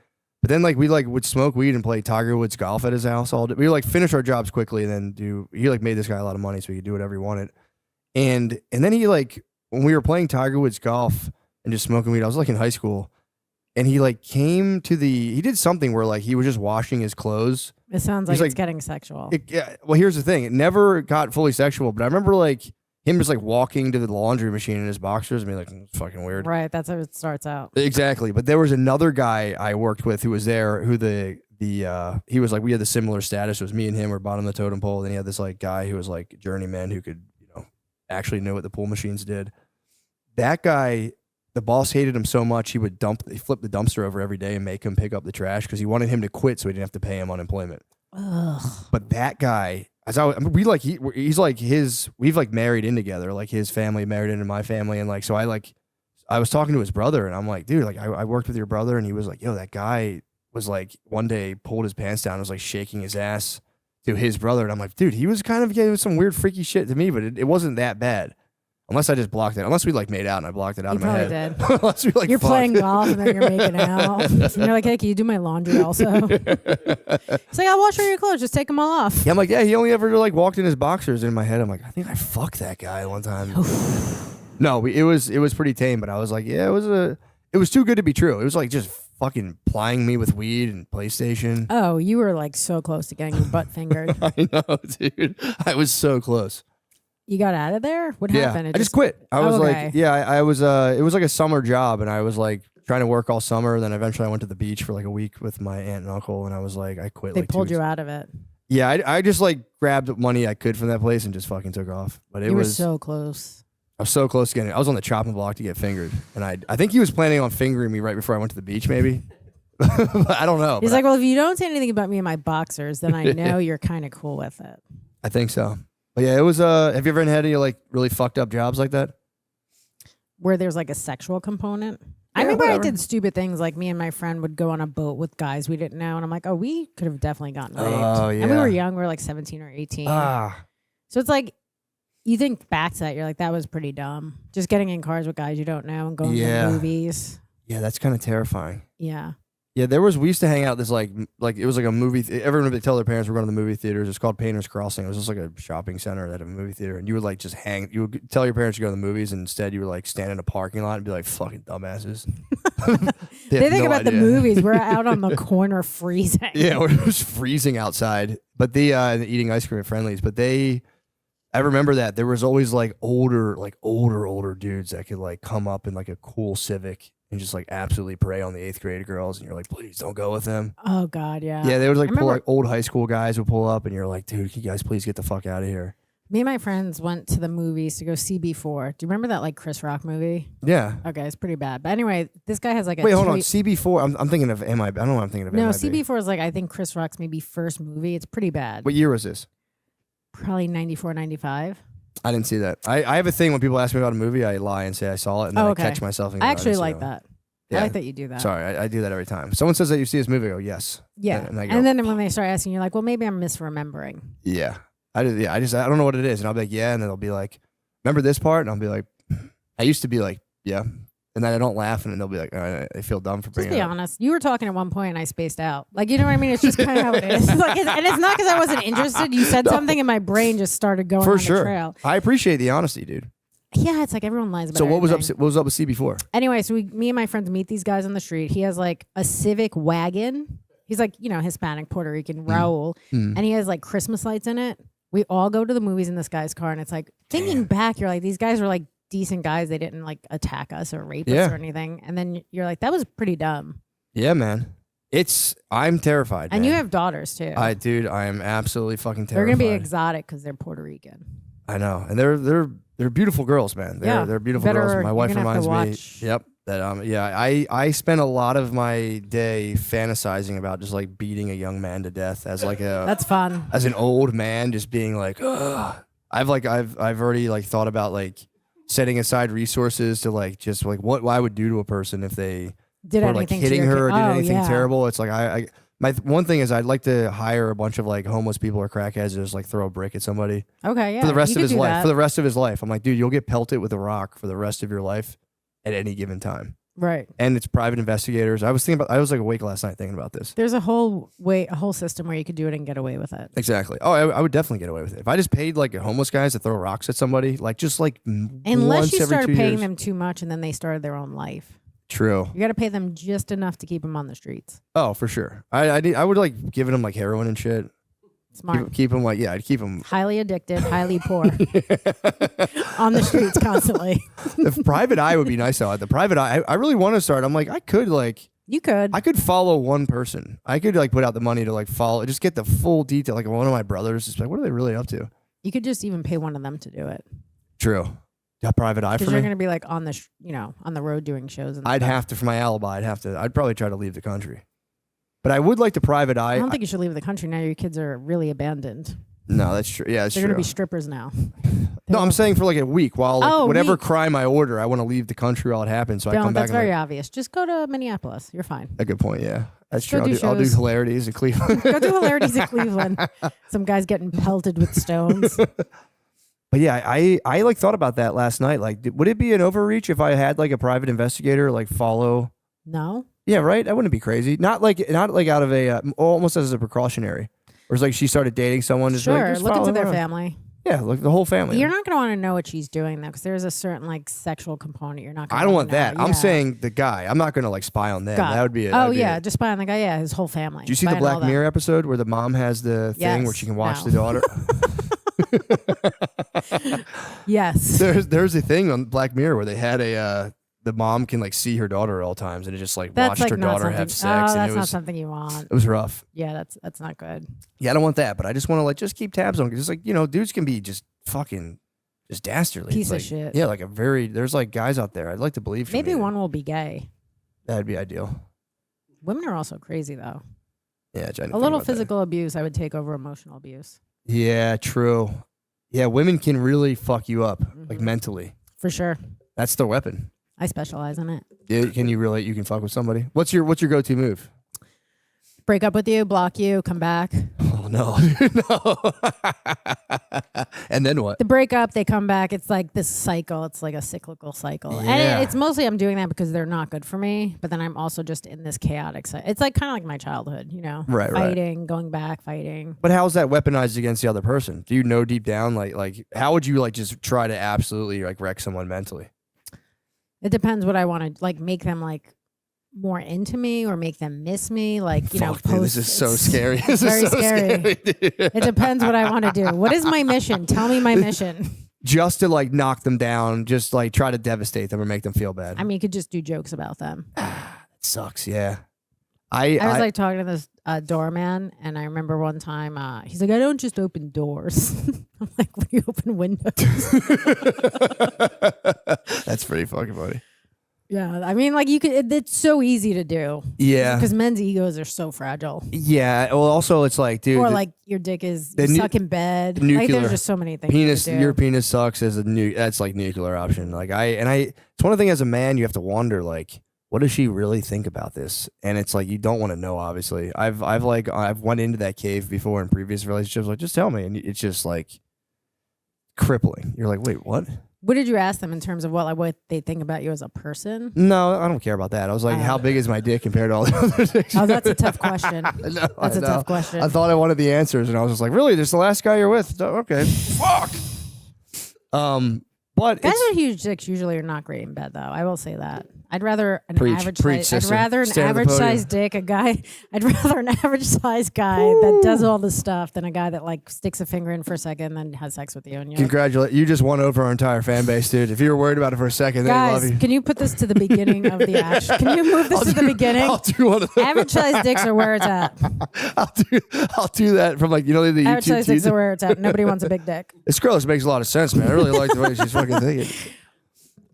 But then like we like would smoke weed and play Tiger Woods golf at his house all day. We would like finish our jobs quickly and then he like made this guy a lot of money so he could do whatever he wanted. And then he like when we were playing Tiger Woods golf and just smoking weed, I was like in high school, and he like came to he did something where like he was just washing his clothes. It sounds He's like it's like- getting sexual. Yeah, well, here's the thing. It never got fully sexual, but I remember like him just like walking to the laundry machine in his boxers and be like, it's fucking weird. Right. That's how it starts out. Exactly. But there was another guy I worked with who was there who he was like, we had the similar status. It was me and him were bottom of the totem pole. Then he had this like guy who was like journeyman who could, actually know what the pool machines did. That guy, the boss hated him so much he flip the dumpster over every day and make him pick up the trash because he wanted him to quit so he didn't have to pay him unemployment. Ugh. But that guy, we've like married in together, like his family married into my family, and like so I was talking to his brother, and I'm like, dude, like I worked with your brother, and he was like, yo, that guy was like one day pulled his pants down and was like shaking his ass to his brother, and I'm like, dude, he was kind of getting some weird freaky shit to me, but it wasn't that bad. Unless I just blocked it. Unless we like made out and I blocked it out You of my probably head. did. Unless we like You're fucked. playing golf and then you're making out. And you're like, hey, can you do my laundry also? It's like, I'll wash all your clothes. Just take them all off. Yeah, I'm like, yeah, he only ever like walked in his boxers. In my head, I'm like, I think I fucked that guy one time. No, it was pretty tame, but I was like, yeah, it was too good to be true. It was like just fucking plying me with weed and PlayStation. Oh, you were like so close to getting your butt fingered. I know, dude. I was so close. You got out of there? What Yeah, happened? I just quit. I was okay. like, yeah, I was. It was like a summer job, and I was like trying to work all summer. Then eventually, I went to the beach for like a week with my aunt and uncle, and I was like, I quit. They like 2 pulled you weeks. out of it. Yeah, I just like grabbed what money I could from that place and just fucking took off. But it You were was so close. I was so close to getting it. I was on the chopping block to get fingered, and I think he was planning on fingering me right before I went to the beach, maybe. But I don't know. He's but like, well, if you don't say anything about me and my boxers, then I know you're kind of cool with it. I think so. But yeah, it was. Have you ever had any like really fucked up jobs like that? Where there's like a sexual component. I Yeah, remember whatever. I did stupid things like me and my friend would go on a boat with guys we didn't know. And I'm like, oh, we could have definitely gotten raped. Oh, And we yeah. were young. We were like 17 or 18. Ah, So it's like, you think back to that, you're like, that was pretty dumb. Just getting in cars with guys you don't know and going Yeah. to movies. yeah, that's kind of terrifying. Yeah. Yeah, we used to hang out this like it was like a movie. Everyone would tell their parents we're going to the movie theaters. It's called Painter's Crossing. It was just like a shopping center that had a movie theater, and you would like just hang. You would tell your parents to go to the movies, and instead you would like stand in a parking lot and be like fucking dumbasses. They think about the movies. We're out on the corner freezing. Yeah, we're just freezing outside, but eating ice cream at Friendly's. But I remember that there was always like older dudes that could like come up in like a cool Civic and just like absolutely prey on the 8th grade girls, and you're like, please don't go with them. Oh, God, yeah. Yeah, they would like I pull remember- like old high school guys would pull up, and you're like, dude, can you guys please get the fuck out of here? Me and my friends went to the movies to go see B4. Do you remember that like Chris Rock movie? Yeah. Okay, it's pretty bad. But anyway, this guy has like a Wait, hold on. CB4. I'm thinking of MIB. I don't know what I'm thinking of. No, MIB. CB4 is like I think Chris Rock's maybe first movie. It's pretty bad. What year was this? Probably 94, 95. I didn't see that. I have a thing when people ask me about a movie, I lie and say I saw it, and then Oh, okay. I catch myself. And I go, actually didn't see like that. that. Yeah. I like that you do that. Sorry, I do that every time. Someone says that you see this movie, I go, yes. Yeah. And I go, And then when they start asking, you're like, well, maybe I'm misremembering. yeah. I don't know what it is. And I'll be like, yeah. And then they'll be like, remember this part? And I'll be like, I used to be like, yeah. And then I don't laugh, and then they'll be like, all right, I feel dumb for Just bringing be it up. honest. You were talking at one point and I spaced out. Like, you know what I mean? It's just kind of how it is. Like, and it's not because I wasn't interested. You said something and my brain just started going For on sure. the trail. I appreciate the honesty, dude. Yeah, it's like everyone lies about So what was up? everything. What was up with CB4? Anyway, so me and my friends meet these guys on the street. He has like a Civic wagon. He's like, Hispanic, Puerto Rican, Raul. And he has like Christmas lights in it. We all go to the movies in this guy's car. And it's like, thinking back, you're like, these guys were like decent guys. They didn't like attack us or rape us or anything. And then you're like, that was pretty dumb. Yeah, man. I'm terrified. And man. you have daughters too. I am absolutely fucking They're terrified. going to be exotic because they're Puerto Rican. I know, and they're beautiful girls, man. They're beautiful girls. My wife you're gonna have reminds to watch. me. Yep. That I spend a lot of my day fantasizing about just like beating a young man to death as like a That's fun. as an old man, just being like, ugh. I've already like thought about like setting aside resources to like just like what I would do to a person if they Did were like anything to hitting your her or kid. did Oh, anything yeah. terrible. It's like my one thing is I'd like to hire a bunch of like homeless people or crackheads and just like throw a brick at somebody Okay, yeah. for the rest you of could his do life. that. For the rest of his life, I'm like, dude, you'll get pelted with a rock for the rest of your life at any given time. Right. And it's private investigators. I was like awake last night thinking about this. There's a whole system where you could do it and get away with it. Exactly. Oh, I would definitely get away with it if I just paid like homeless guys to throw rocks at somebody, like just like Unless once you every started 2 paying years. them too much and then they started their own life. True. You got to pay them just enough to keep them on the streets. Oh, for sure. I would like giving them like heroin and shit. Smart. Keep them like I'd keep them. Highly addicted, highly poor. On the streets constantly. The private eye would be nice though. The private eye, I really want to start. I'm like, I could follow one person. I could like put out the money to like follow, just get the full detail. Like one of my brothers, just like, what are they really up to? You could just even pay one of them to do it. True. Got private eye for Because me. you're going to be like on the, on the road doing shows. And I'd stuff. have to, for my alibi, I'd probably try to leave the country. But I would like the private eye. I don't think you should leave the country now. Your kids are really abandoned. No, that's true. Yeah, that's They're true. going to be strippers now. No, I'm saying for like a week while like, Oh, whatever week. crime I order, I want to leave the country while it happens. So I come back. That's and very like, obvious. Just go to Minneapolis. You're fine. a good point. Yeah, that's Go true. do I'll do shows. hilarities in Cleveland. Go do hilarities in Cleveland. Some guys getting pelted with stones. But yeah, I like thought about that last night. Like, would it be an overreach if I had like a private investigator like follow? No. Yeah, right. That wouldn't be crazy. Not like out of a almost as a precautionary. Or it's like she started dating someone. Just Sure. like, just Look follow into their them around. family. Yeah, look the whole family. You're not going to want to know what she's doing though, because there's a certain like sexual component you're not. Gonna I don't want want that. to know. I'm Yeah. saying the guy. I'm not going to like spy on them. God. That would be. Just spy on the guy. Yeah, his whole family. Do you see the Spy on all Black them. Mirror episode where the mom has the thing where Yes. she can watch No. the daughter? Yes. There's a thing on Black Mirror where they had the mom can like see her daughter at all times, and it just like That's watched like her not daughter something. have sex, and that's it not was something you want. it was rough. Yeah, that's not good. Yeah, I don't want that, but I just want to like just keep tabs on it. Just like dudes can be just fucking just dastardly. Piece of Like, shit. Yeah, like there's like guys out there. I'd like to believe. for Maybe me one will be gay. that'd be ideal. Women are also crazy though. Yeah, I didn't A think little about that. physical abuse I would take over emotional abuse. Yeah, true. Yeah, women can really fuck you up like Mhm. mentally. For sure. That's the weapon. I specialize in it. Yeah, can you really? You can fuck with somebody. What's your go-to move? Break up with you, block you, come back. Oh no, no. And then what? The breakup, they come back. It's like this cycle. It's like a cyclical cycle. Yeah. And it's mostly I'm doing that because they're not good for me. But then I'm also just in this chaotic cycle. It's like kind of like my childhood, Right, right. fighting, going back, fighting. But how's that weaponized against the other person? Do you know deep down, like how would you like just try to absolutely like wreck someone mentally? It depends what I want to like make them like more into me or make them miss me. Like, Fuck, dude, this is so it's scary. This is very so scary. dude. It depends what I want to do. What is my mission? Tell me my mission. Just to like knock them down, just like try to devastate them or make them feel bad. I mean, you could just do jokes about them. It sucks. Yeah. I was like talking to this doorman, and I remember one time he's like, I don't just open doors. I'm like, what do you open windows? That's pretty fucking funny. Yeah, I mean, like you could. It's so easy to do. Yeah. because men's egos are so fragile. Yeah. Well, also it's like, dude, Or like your dick is the you suck in bed. Like nuclear there's just so many things. penis. you could do. Your penis sucks as that's like nuclear option. Like it's one of the things as a man you have to wonder like, what does she really think about this? And it's like you don't want to know. Obviously, I've went into that cave before in previous relationships. Like, just tell me, and it's just like crippling. You're like, wait, what? What did you ask them in terms of what they think about you as a person? No, I don't care about that. I was like, how big is my dick compared to all the other dicks? Oh, that's a tough question. No, That's a tough question. I thought I wanted the answers, and I was just like, really? This is the last guy you're with? Okay, fuck. But Guys with huge dicks usually are not great in bed, though. I will say that. I'd rather an Preach, average preach, size. I'd sister. rather an Stand at the average podium. size dick. I'd rather an average size guy that does all the stuff than a guy that like sticks a finger in for a second and then has sex with you. And you're like, congratulate you! Just won over our entire fan base, dude. If you were worried about it for a second, they love guys, you. can you put this to the beginning of the action? Can you move this to the beginning? I'll do one of those. Average size dicks are where it's at. I'll do that from like the Average YouTube. size dicks teaser. are where it's at. Nobody wants a big dick. This girl makes a lot of sense, man. I really like the way she's fucking thinking.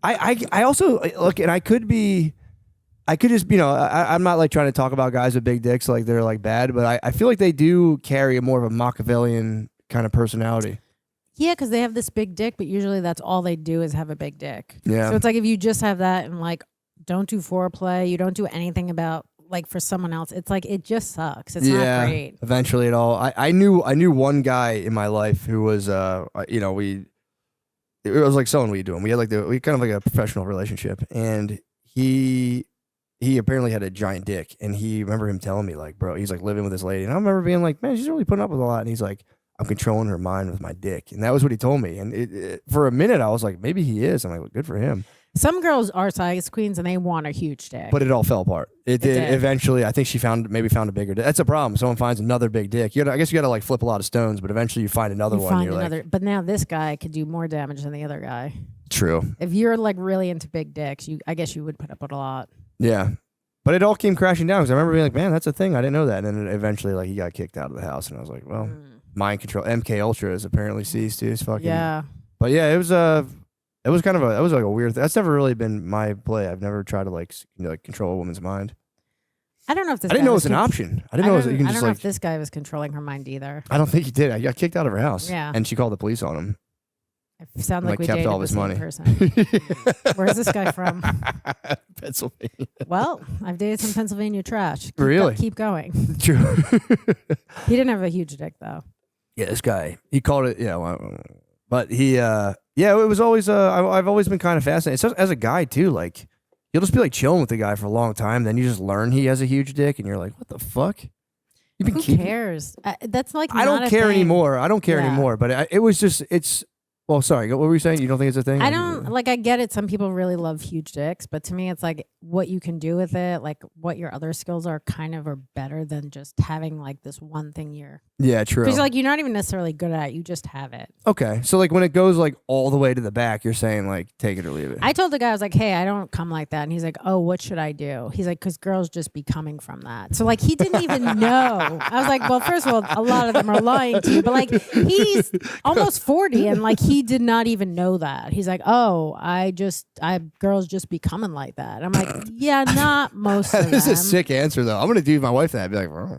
I also look, and I could just, I'm not like trying to talk about guys with big dicks like they're like bad, but I feel like they do carry a more of a Machiavellian kind of personality. Yeah, because they have this big dick, but usually that's all they do is have a big dick. Yeah. So it's like if you just have that and like don't do foreplay, you don't do anything about like for someone else, it's like it just sucks. It's not great. Eventually it all. I knew one guy in my life who was it was like someone we doing. We had we kind of like a professional relationship, and he apparently had a giant dick, and he remember him telling me like, bro, he's like living with this lady, and I remember being like, man, she's really putting up with a lot, and he's like, I'm controlling her mind with my dick, and that was what he told me, and for a minute I was like, maybe he is. I'm like, well, good for him. Some girls are size queens and they want a huge dick. But it all fell apart. It did. did. Eventually, I think she found a bigger dick. That's a problem. Someone finds another big dick. I guess you got to like flip a lot of stones, but eventually you find another one. Find You're another, like, but now this guy could do more damage than the other guy. true. If you're like really into big dicks, I guess you would put up with a lot. Yeah. But it all came crashing down because I remember being like, man, that's a thing. I didn't know that. And then eventually, like, he got kicked out of the house, and I was like, well, mind control. MK Ultra is apparently seized too. It's fucking. Yeah. But yeah, it was kind of that was like a weird. That's never really been my play. I've never tried to like control a woman's mind. I don't know if this. I didn't guy know it was was an option. I didn't know you can I just don't know like. if this guy was controlling her mind either. I don't think he did. I got kicked out of her house. Yeah. And she called the police on him. It sounds like we kept dated all the his same money. person. Where's this guy from? Pennsylvania. Well, I've dated some Pennsylvania trash. Really? Keep going. True. He didn't have a huge dick though. Yeah, this guy. He called it. Yeah, but he. Yeah, it was always. I've always been kind of fascinated. So as a guy too, like you'll just be like chilling with the guy for a long time, then you just learn he has a huge dick, and you're like, what the fuck? You've been Who cares? That's like I not don't a care thing. anymore. I don't care Yeah. anymore. But it was just. It's. Well, sorry. What were you saying? You don't think it's a thing? I don't like. I get it. Some people really love huge dicks, but to me, it's like what you can do with it, like what your other skills are, kind of are better than just having like this one thing you're. Yeah, true. Because like you're not even necessarily good at it. You just have it. Okay, so like when it goes like all the way to the back, you're saying like take it or leave it. I told the guy, I was like, hey, I don't come like that. And he's like, oh, what should I do? He's like, because girls just be coming from that. So like he didn't even know. I was like, well, first of all, a lot of them are lying to you. But like he's almost 40 and like he did not even know that. He's like, oh, girls just be coming like that. I'm like, yeah, not most of them. This is a sick answer though. I'm gonna do my wife that. I'd be like, "Oh,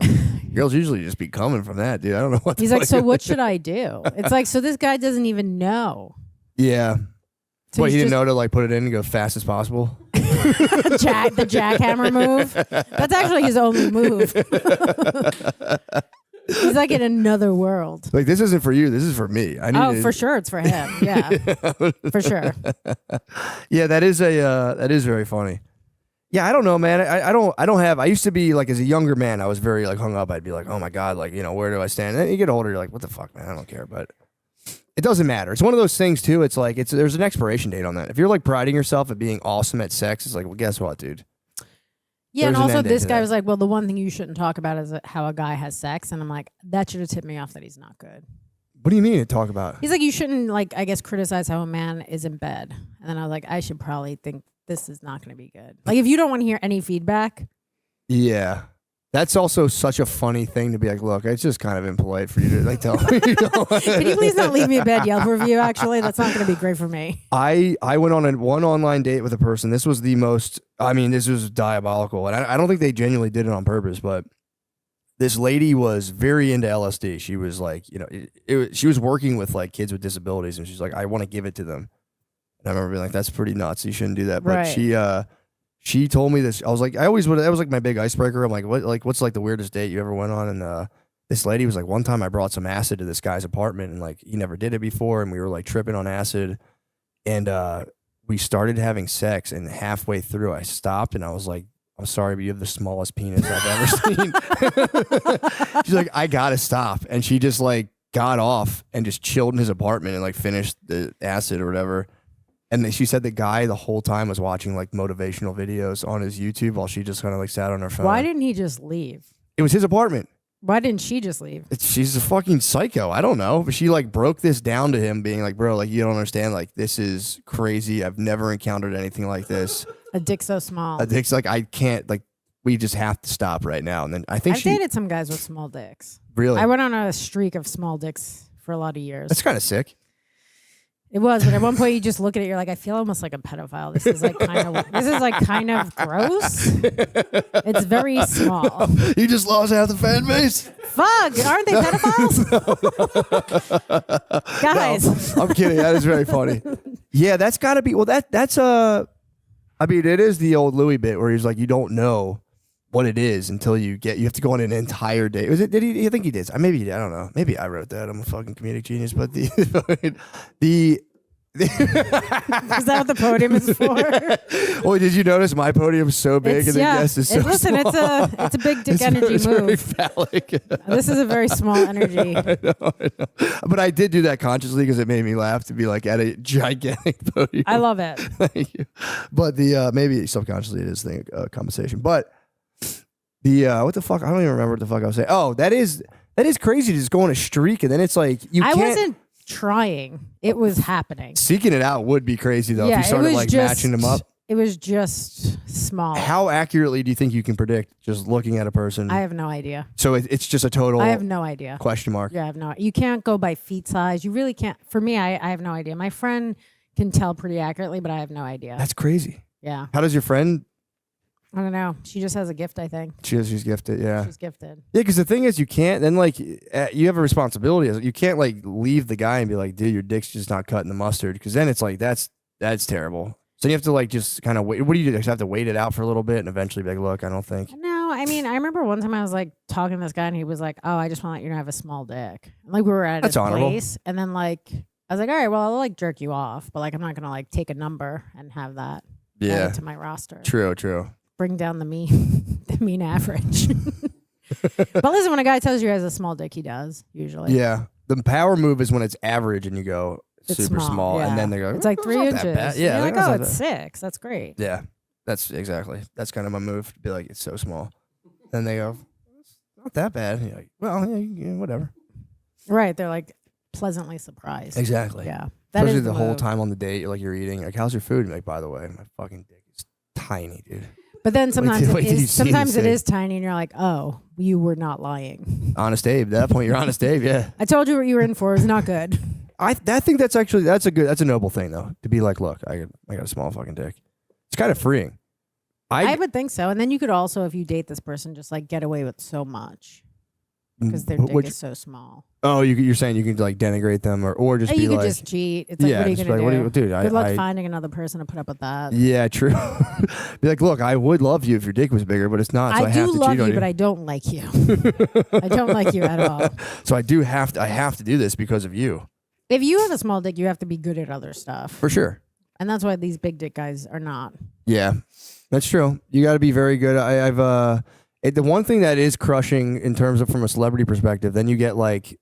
girls usually just be coming from that, dude. I don't know what. He's like, so what should I do? It's like, so this guy doesn't even know. Yeah. So What, he's he didn't just- know to like put it in and go fast as possible? the jackhammer move. That's actually his only move. He's like in another world. Like this isn't for you. This is for me. I need. Oh, for sure, it's for him. Yeah, for sure. Yeah, that is very funny. Yeah, I don't know, man. I don't have. I used to be like as a younger man, I was very like hung up. I'd be like, oh my god, like where do I stand? And then you get older, you're like, what the fuck, man? I don't care. But it doesn't matter. It's one of those things too. It's like there's an expiration date on that. If you're like priding yourself at being awesome at sex, it's like, well, guess what, dude? Yeah, and There's an also end date this to guy that. was like, well, the one thing you shouldn't talk about is how a guy has sex. And I'm like, that should have tipped me off that he's not good. What do you mean to talk about? He's like, you shouldn't, like, I guess, criticize how a man is in bed. And then I was like, I should probably think this is not going to be good. Like, if you don't want to hear any feedback. Yeah. That's also such a funny thing to be like, look, it's just kind of impolite for you to like tell me. Can you please not leave me a bad Yelp review? Actually, that's not going to be great for me. I went on one online date with a person. This was the most, I mean, this was diabolical. And I don't think they genuinely did it on purpose, but this lady was very into LSD. She was like, you know, she was working with like kids with disabilities, and she's like, I want to give it to them. And I remember being like, that's pretty nuts. You shouldn't do that. But she told me this. I was like, that was like my big icebreaker. I'm like, what's like the weirdest date you ever went on? And this lady was like, one time I brought some acid to this guy's apartment, and like he never did it before, and we were like tripping on acid, and we started having sex, and halfway through I stopped and I was like, I'm sorry, but you have the smallest penis I've ever seen. She's like, I gotta stop. And she just like got off and just chilled in his apartment and like finished the acid or whatever. And then she said the guy the whole time was watching like motivational videos on his YouTube while she just kind of like sat on her phone. Why didn't he just leave? It was his apartment. Why didn't she just leave? She's a fucking psycho. I don't know. But she like broke this down to him being like, bro, like you don't understand. Like this is crazy. I've never encountered anything like this. A dick so small. A dick's like, I can't, like, we just have to stop right now. And then I think I've dated some guys with small dicks. Really? I went on a streak of small dicks for a lot of years. That's kind of sick. It was, but at one point you just look at it, you're like, I feel almost like a pedophile. This is like kind of gross. It's very small. You just lost half the fan base. Fuck, aren't they pedophiles? Guys. No, I'm kidding. That is very funny. Yeah, that's got to be. Well, that's I mean, it is the old Louis bit where he's like, you don't know what it is until you have to go on an entire day. Was it? Did he? I think he did. Maybe I don't know. Maybe I wrote that. I'm a fucking comedic genius. But the is that what the podium is for? Oh, did you notice my podium's so big and the guest is so listen, small? it's a big dick energy it's move. Very phallic. This is a very small energy. I know. But I did do that consciously because it made me laugh to be like at a gigantic podium. I love it. Thank you. But the maybe subconsciously it is the compensation. But the what the fuck? I don't even remember what the fuck I was saying. Oh, that is crazy to just go on a streak and then it's like I wasn't trying. It was happening. Seeking it out would be crazy though if you started like matching them up. It was just small. How accurately do you think you can predict just looking at a person? I have no idea. So it's just a total. I have no idea. Question mark. Yeah, I have no. You can't go by feet size. You really can't. For me, I have no idea. My friend can tell pretty accurately, but I have no idea. That's crazy. Yeah. How does your friend? I don't know. She just has a gift, I think. She's gifted, yeah. She's gifted. Yeah, because the thing is, you can't, then, like, you have a responsibility. You can't, like, leave the guy and be like, dude, your dick's just not cutting the mustard. Because then it's like, that's terrible. So you have to, like, just kind of wait. What do you do? Just have to wait it out for a little bit and eventually be like, look, I don't think. No, I mean, I remember one time I was, like, talking to this guy and he was like, oh, I just want to let you know I have a small dick. And, like, we were at his place. And then, like, I was like, all right, well, I'll, like, jerk you off. But, like, I'm not going to, like, take a number and have that added to my roster. True. Bring down the mean average. But listen, when a guy tells you he has a small dick, he does usually. Yeah, the power move is when it's average and you go it's super small yeah. and then they go, it's like 3 inches. Yeah, you're like, oh, it's 6. That's great. Yeah, that's kind of my move to be like, it's so small. Then they go, it's not that bad. And you're like, well, yeah, whatever. Right? They're like pleasantly surprised. Exactly. Yeah. Especially the whole time on the date, you're eating. Like, how's your food? Like, by the way, my fucking dick is tiny, dude. But then sometimes it is tiny, and you're like, "Oh, you were not lying." Honest Abe. At that point, you're Honest Abe. Yeah. I told you what you were in for. It's not good. I think that's a noble thing though. To be like, look, I got a small fucking dick. It's kind of freeing. I would think so. And then you could also, if you date this person, just like get away with so much because their dick is so small. Oh, you're saying you can like denigrate them or just be you could like, just cheat. It's like, what are you gonna do? Dude, good luck finding another person to put up with that. Yeah, true. Be like, look, I would love you if your dick was bigger, but it's not. So I have to love cheat on you, but I don't like you. I don't like you at all. So I have to do this because of you. If you have a small dick, you have to be good at other stuff. For sure. And that's why these big dick guys are not. Yeah, that's true. You got to be very good. The one thing that is crushing in terms of from a celebrity perspective, then you get like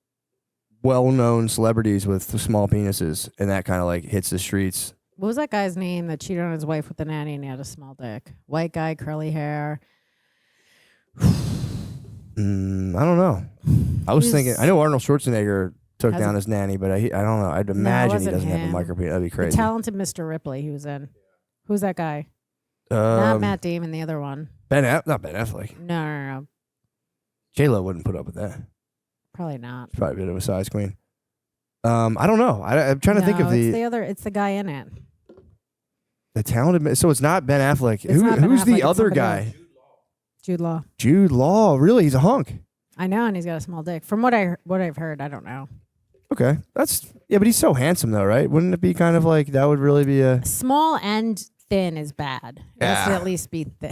well-known celebrities with small penises, and that kind of like hits the streets. What was that guy's name that cheated on his wife with the nanny and he had a small dick? White guy, curly hair. I don't know. I was thinking. I know Arnold Schwarzenegger took down his nanny, but I don't know. I'd imagine he doesn't have a micro penis. That'd be crazy. The talented Mr. Ripley he was in. Who's that guy? Not Matt Damon, the other one. Not Ben Affleck. No. J-Lo wouldn't put up with that. Probably not. She's probably a bit of a size queen. I don't know. I'm trying to think of It's the guy in it. the talented. So it's not Ben Affleck. It's not Ben Who's Affleck, the it's other somebody guy? else. Jude Law. Jude Law. Really? He's a hunk. I know, and he's got a small dick. From what I've heard, I don't know. Okay. But he's so handsome though, right? Wouldn't it be kind of like that would really be a Small and thin is bad. It has to Yeah. at least be thick.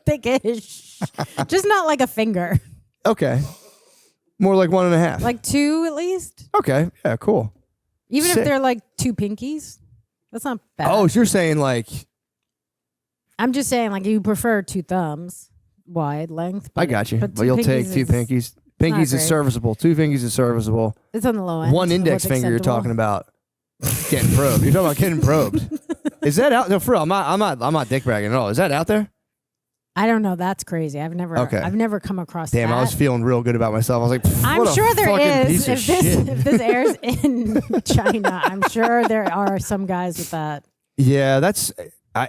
Thickish. Just not like a finger. okay. More like 1.5. Like 2 at least. Okay. Yeah. Cool. Even Sick. if they're like 2 pinkies. That's not bad. Oh, so you're saying like I'm just saying, like, you prefer 2 thumbs, wide length. I got you, but 2 you'll take pinkies 2 is- pinkies. Pinkies is great. serviceable. 2 pinkies is serviceable. It's on the low end. 1 of index what's finger you're acceptable. talking about getting probed. You're talking about getting probed. Is that out? No, for real. I'm not dick bragging at all. Is that out there? I don't know. That's crazy. I've Okay. never come across Damn, that. I was feeling real good about myself. I was like, I'm what a sure there fucking is. piece of shit. If this airs in China, I'm sure there are some guys with that. Yeah, that's.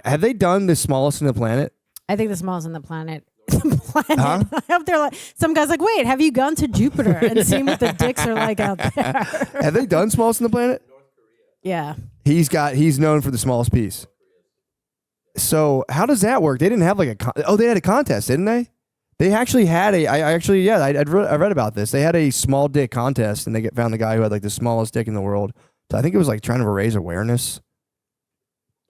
Have they done the smallest in the planet? I think the smallest on the planet. Huh? I hope they're like some guys like, wait, have you gone to Jupiter and seen what the dicks are like out there? Have they done smallest in the planet? Yeah. He's known for the smallest piece. So how does that work? They didn't have like they had a contest, didn't they? They actually had I read about this. They had a small dick contest, and they found the guy who had like the smallest dick in the world. So I think it was like trying to raise awareness.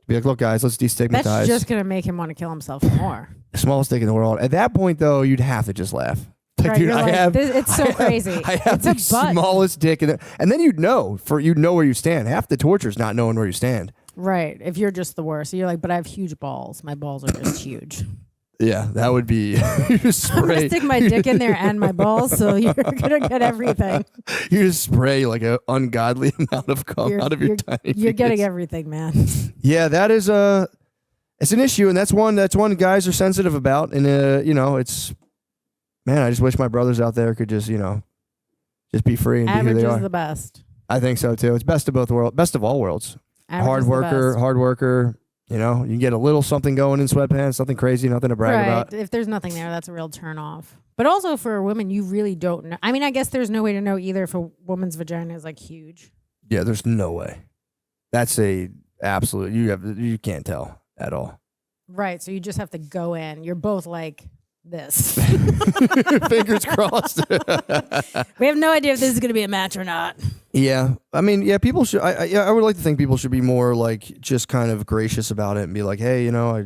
Be like, look, guys, let's destigmatize. That's just gonna make him want to kill himself more. Smallest dick in the world. At that point, though, you'd have to just laugh. Like, Right, dude, you're I like, have. it's so crazy. I have It's the a butt. smallest dick, and then you'd know where you stand. Half the torture is not knowing where you stand. Right. If you're just the worst. You're like, but I have huge balls. My balls are just huge. Yeah, that would be. You just I'm gonna spray. stick my dick in there and my balls, so you're gonna get everything. You just spray like an ungodly amount of cum out of your tiny. You're getting penis. everything, man. Yeah, that is it's an issue, and that's one guys are sensitive about, and it's. Man, I just wish my brothers out there could just just be free and be Average who they is are. the best. I think so too. It's best of both worlds. Best of all worlds. Average Hard is the worker, best. hard worker. You can get a little something going in sweatpants, nothing crazy, nothing to brag Right. about. If there's nothing there, that's a real turn off. But also for a woman, you really don't know. I mean, I guess there's no way to know either if a woman's vagina is like huge. Yeah, there's no way. That's a absolute. You can't tell at all. Right. So you just have to go in. You're both like this. Fingers crossed. We have no idea if this is going to be a match or not. Yeah, I mean, yeah, people should. I would like to think people should be more like just kind of gracious about it and be like, hey, I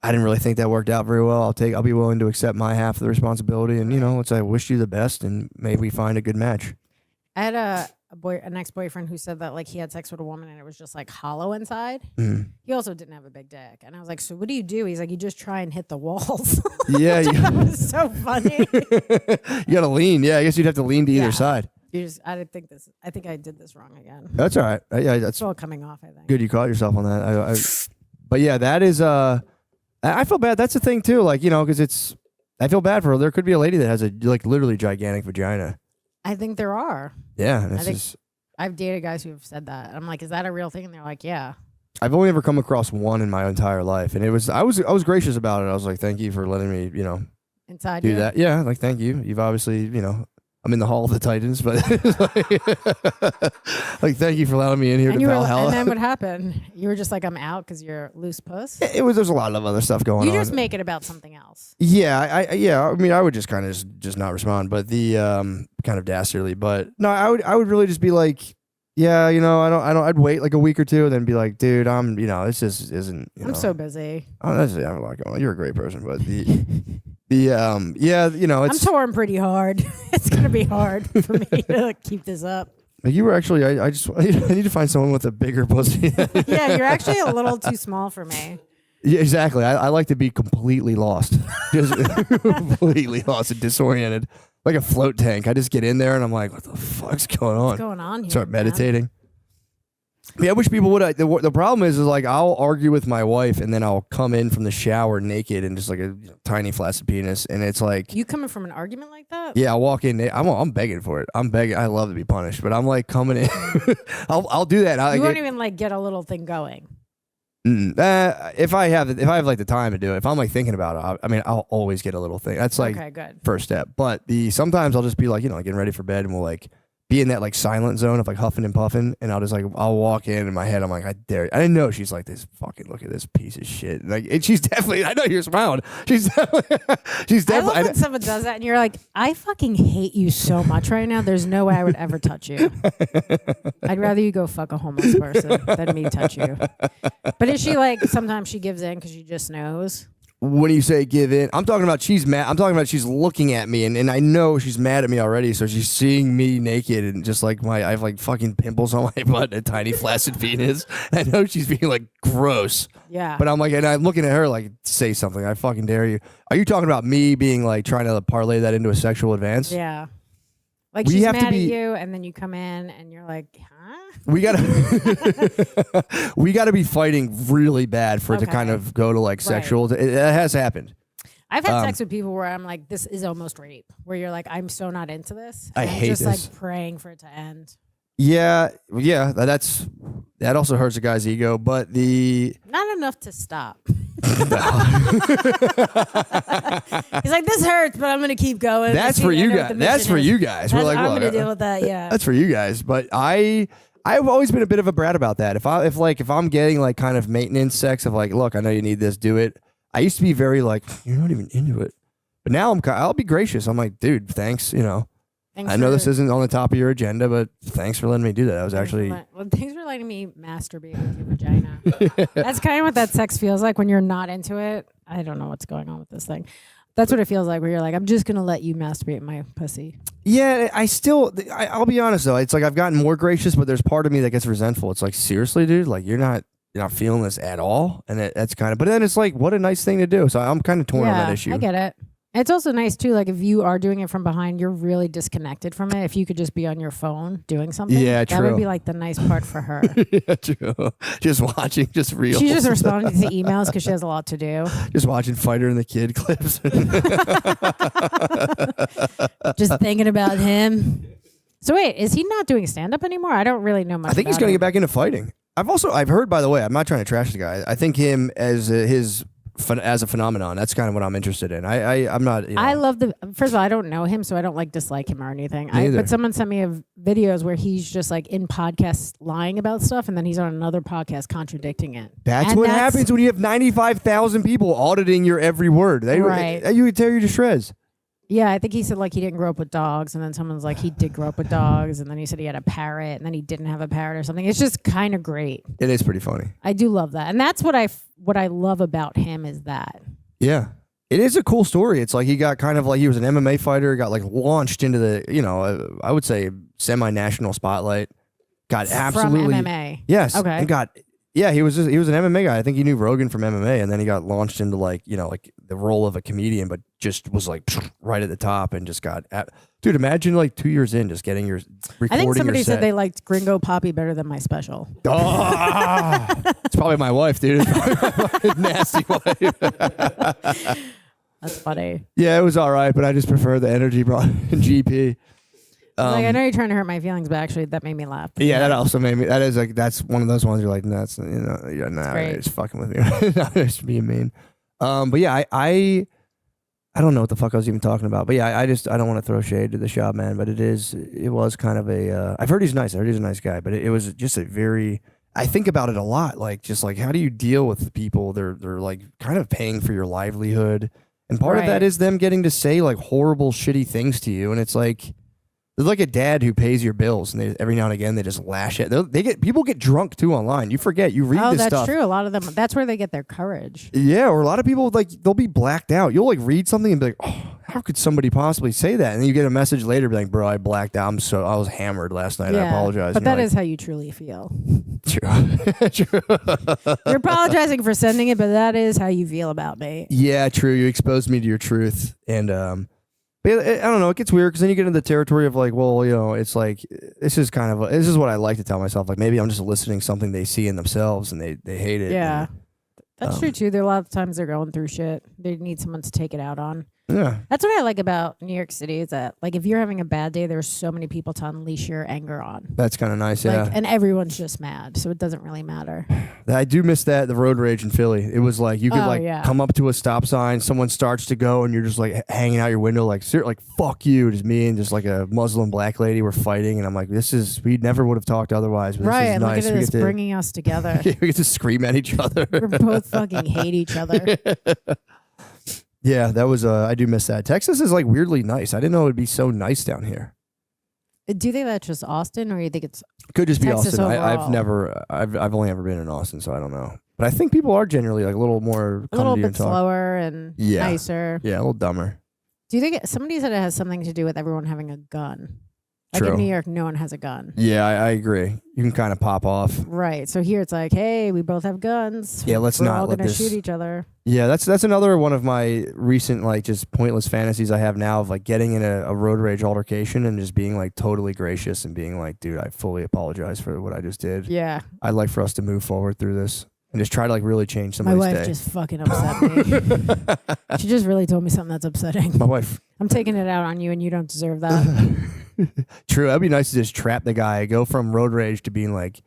didn't really think that worked out very well. I'll be willing to accept my half of the responsibility, and let's say I wish you the best, and maybe we find a good match. I had an ex-boyfriend who said that like he had sex with a woman and it was just like hollow inside. Mm. He also didn't have a big dick. And I was like, so what do you do? He's like, you just try and hit the walls. Yeah, That was so funny. you gotta lean. Yeah, I guess you'd have to lean to either Yeah. side. I think I did this wrong again. That's all right. Yeah, that's It's all coming off, I think. good. You caught yourself on that. But yeah, that is. I feel bad. That's the thing too. Like because I feel bad for her. There could be a lady that has a like literally gigantic vagina. I think there are. Yeah, and I think I've dated guys who have said that. I'm like, is that a real thing? And they're like, yeah. I've only ever come across one in my entire life, and I was gracious about it. I was like, thank you for letting me Inside do you. that. Yeah, like thank you. You've obviously I'm in the Hall of the Titans, but like thank you for allowing me in here And, to you were, Valhalla. and then what happened? You were just like, I'm out because you're loose puss. There's a lot of other stuff going You on. just make it about something else. Yeah, I mean, I would just kind of just not respond, but the kind of dastardly. But no, I would really just be like, yeah, I'd wait like a week or two and then be like, dude, this just isn't. I'm so busy. I have a lot going on. You're a great person, but I'm it's torn pretty hard. It's gonna be hard for me to keep this up. you were actually. I need to find someone with a bigger pussy. Yeah, you're actually a little too small for me. Yeah, exactly. I like to be completely lost, just completely lost and disoriented, like a float tank. I just get in there and I'm like, what the fuck's going on? What's going on here? Start man? meditating. Yeah, I wish people would. The problem is like I'll argue with my wife and then I'll come in from the shower naked and just like a tiny flaccid penis, and it's like, You coming from an argument like that? yeah, I'll walk in. I'm begging for it. I'm begging. I love to be punished, but I'm like coming in. I'll do that. You won't even like get a little thing going. If I have like the time to do it, if I'm like thinking about it, I'll always get a little thing. That's like Okay, good. first step. But sometimes I'll just be like, getting ready for bed, and we'll like be in that like silent zone of like huffing and puffing, and I'll walk in my head, I'm like, I dare you. I didn't know she's like this fucking look at this piece of shit. And she's definitely, I know you're smiling. She's definitely I love when someone does that and you're like, I fucking hate you so much right now. There's no way I would ever touch you. I'd rather you go fuck a homeless person than me touch you. But is she like, sometimes she gives in because she just knows? When you say give in, I'm talking about she's mad. I'm talking about she's looking at me, and I know she's mad at me already. So she's seeing me naked, and just like I have like fucking pimples on my butt, and a tiny flaccid penis. I know she's being like gross. Yeah. But I'm like, and I'm looking at her like, say something. I fucking dare you. Are you talking about me being like trying to parlay that into a sexual advance? Yeah. Like We she's have to mad be- at you, and then you come in, and you're like, huh? We gotta be fighting really bad for it to kind Okay. of go to like sexual. It has happened. I've had sex with people where I'm like, this is almost rape. Where you're like, I'm so not into this. I And hate just this. like praying for it to end. Yeah. That also hurts a guy's ego, but Not enough to stop. He's like, this hurts, but I'm gonna keep going. That's I for see- I you know what guys. the That's mission for is. you guys. We're like, I'm look, gonna deal with that. Yeah. that's for you guys. But I've always been a bit of a brat about that. If I'm getting like kind of maintenance sex of like, look, I know you need this, do it. I used to be very like, you're not even into it. But now I'll be gracious. I'm like, dude, thanks. Thanks I know for- this isn't on the top of your agenda, but thanks for letting me do that. That was thanks for actually thanks for letting me masturbate with your vagina. That's kind of what that sex feels like when you're not into it. I don't know what's going on with this thing. That's what it feels like where you're like, I'm just gonna let you masturbate my pussy. Yeah, I'll be honest though. It's like I've gotten more gracious, but there's part of me that gets resentful. It's like, seriously, dude, like you're not feeling this at all, and that's kind of. But then it's like, what a nice thing to do. So I'm kind of torn on that issue. I get it. It's also nice too, like if you are doing it from behind, you're really disconnected from it. If you could just be on your phone doing something, Yeah, that true. would be like the nice part for her. Yeah, true. Just watching, just real. She's just responding to emails because she has a lot to do. Just watching Fighter and the Kid clips. Just thinking about him. So wait, is he not doing stand up anymore? I don't really know much. I think he's about going to him. get back into fighting. I've heard, by the way, I'm not trying to trash the guy. I think him as as a phenomenon. That's kind of what I'm interested in. I'm not. I love first of all, I don't know him, so I don't like dislike him or anything. Neither. But someone sent me videos where he's just like in podcasts lying about stuff, and then he's on another podcast contradicting it. That's And what happens when you have 95,000 people auditing your every word. Right. You would tear you to shreds. Yeah, I think he said like he didn't grow up with dogs, and then someone's like he did grow up with dogs, and then he said he had a parrot, and then he didn't have a parrot or something. It's just kind of great. It is pretty funny. I do love that, and that's what I love about him is that. Yeah. It is a cool story. It's like he got kind of like he was an MMA fighter, got like launched into the, I would say semi-national spotlight. Got absolutely from MMA. Yes. Okay. And he was an MMA guy. I think he knew Rogan from MMA, and then he got launched into like the role of a comedian, but just was like right at the top and just got dude, imagine like 2 years in just getting your recording. I think somebody your set. said they liked Gringo Poppy better than my special. Oh, it's probably my wife, dude. It's probably my nasty wife. That's funny. Yeah, it was all right, but I just prefer the energy brought in GP. Like I know you're trying to hurt my feelings, but actually that made me laugh. Yeah, that also made me. That is like that's one of those ones you're like, that's you're not great. just fucking with me, not just being mean. But yeah, I don't know what the fuck I was even talking about. But yeah, I don't want to throw shade to the shop man, but it was kind of a. I've heard he's nice. I heard he's a nice guy, but it was just a very. I think about it a lot, like just like how do you deal with people? They're like kind of paying for your livelihood, and part of Right. that is them getting to say like horrible, shitty things to you, and it's like. They're like a dad who pays your bills, and every now and again they just lash it. People get drunk too online. You forget. You read Oh, this that's stuff. true. A lot of them. That's where they get their courage. Yeah, or a lot of people like they'll be blacked out. You'll like read something and be like, "Oh, how could somebody possibly say that?" And then you get a message later, be like, "Bro, I blacked out. I was hammered last night. I apologize." But And that you're is how you truly feel. like, true. You're apologizing for sending it, but that is how you feel about me. Yeah, true. You exposed me to your truth, and but I don't know. It gets weird because then you get into the territory of like, well, it's like this is what I like to tell myself. Like maybe I'm just eliciting something they see in themselves and they hate it. Yeah. And, That's true too. There are a lot of times they're going through shit. They need someone to take it out on. Yeah. That's what I like about New York City is that, like, if you're having a bad day, there's so many people to unleash your anger on. That's kind of nice. Yeah. Like, and everyone's just mad, so it doesn't really matter. I do miss that, the road rage in Philly. It was like you could come up to a stop sign, someone starts to go, and you're just like hanging out your window, like fuck you. Just me and just like a Muslim black lady were fighting, and I'm like, we never would have talked otherwise. But Right, this is and nice. look at this bringing us together. We get to scream at each other. We both fucking hate each other. Yeah, that was. I do miss that. Texas is like weirdly nice. I didn't know it would be so nice down here. Do you think that's just Austin, or you think it's Could just be Texas Austin. overall? I've only ever been in Austin, so I don't know. But I think people are generally like a little more a little come to you bit and talk. slower and nicer? Yeah, a little dumber. Do you think somebody said it has something to do with everyone having a gun? Like True. in New York, no one has a gun. Yeah, I agree. You can kind of pop off. Right. So here it's like, hey, we both have guns. Yeah, let's We're not all let gonna this. shoot each other. Yeah, that's another one of my recent like just pointless fantasies I have now of like getting in a road rage altercation and just being like totally gracious and being like, dude, I fully apologize for what I just did. Yeah. I'd like for us to move forward through this and just try to like really change My somebody's wife day. just fucking upset me. She just really told me something that's upsetting. My wife. I'm taking it out on you, and you don't deserve that. True. That'd be nice to just trap the guy, go from road rage to being like,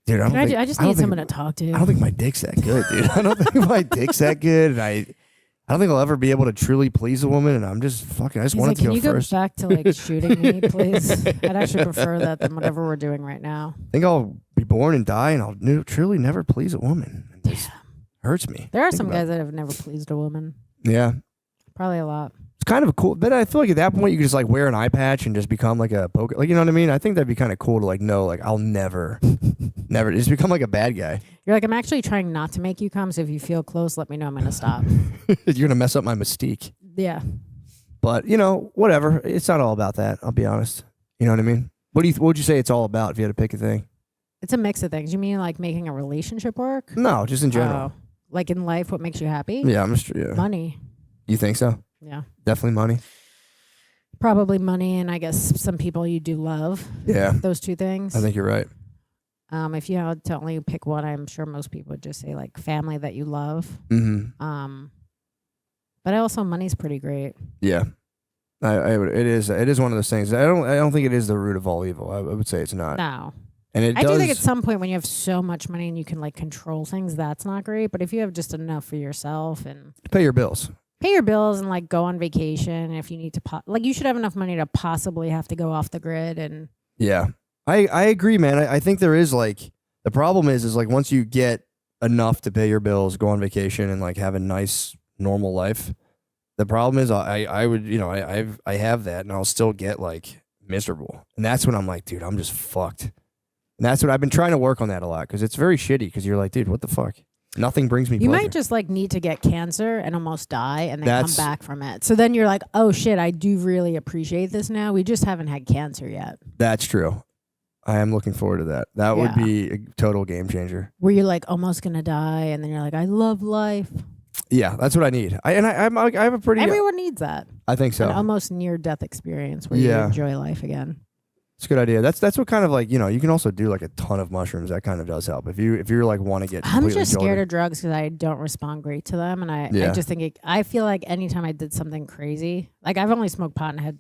dude, I just need someone to talk to. I don't think my dick's that good, dude. I don't think my dick's that good, and I don't think I'll ever be able to truly please a woman. And I'm just fucking. I just He's wanted like, to can go you first. go back to like shooting me, please? I'd actually prefer that than whatever we're doing right now. I think I'll be born and die, and I'll truly never please a woman. It just hurts me. There are Think some about guys that have never pleased a woman. it. Yeah. Probably a lot. It's kind of a cool, but I feel like at that point you could just like wear an eye patch and just become like a poker, like you know what I mean. I think that'd be kind of cool to like know, like I'll never just become like a bad guy. You're like, I'm actually trying not to make you come, so if you feel close, let me know. I'm gonna stop. You're gonna mess up my mystique. Yeah. But you know, whatever. It's not all about that. I'll be honest. You know what I mean? What would you say it's all about if you had to pick a thing? It's a mix of things. You mean like making a relationship work? No, just in general. Oh. Like in life, what makes you happy? Yeah, I'm just yeah. Money. You think so? Yeah. Definitely money. Probably money, and I guess some people you do love. Yeah. Those two things. I think you're right. If you had to only pick one, I'm sure most people would just say like family that you love. Mm-hmm. But also money's pretty great. Yeah. It is one of those things. I don't think it is the root of all evil. I would say it's not. No. And I do think at some point when you have so much money and you can like control things, that's not great. But if you have just enough for yourself and pay your bills. Pay your bills and like go on vacation. And if you need to, like you should have enough money to possibly have to go off the grid. And yeah, I agree, man. I think there is like the problem is like once you get enough to pay your bills, go on vacation, and like have a nice normal life. The problem is I would I have that and I'll still get like miserable, and that's when I'm like, dude, I'm just fucked. And that's what I've been trying to work on that a lot because it's very shitty because you're like, dude, what the fuck? Nothing brings me you pleasure. might just like need to get cancer and almost die and then come back from it. So then you're like, oh shit, I do really appreciate this now. We just haven't had cancer yet. That's true. I am looking forward to that. That would be a total game changer. Where you're like almost gonna die and then you're like, I love life. Yeah, that's what I need. I have a pretty. Everyone needs that. I think so. An almost near death experience where you enjoy life again. It's a good idea. That's what kind of like, you know, you can also do like a ton of mushrooms. That kind of does help. If you're like want to get I'm just scared of drugs because I don't respond great to them. And I just think I feel like anytime I did something crazy, like I've only smoked pot and had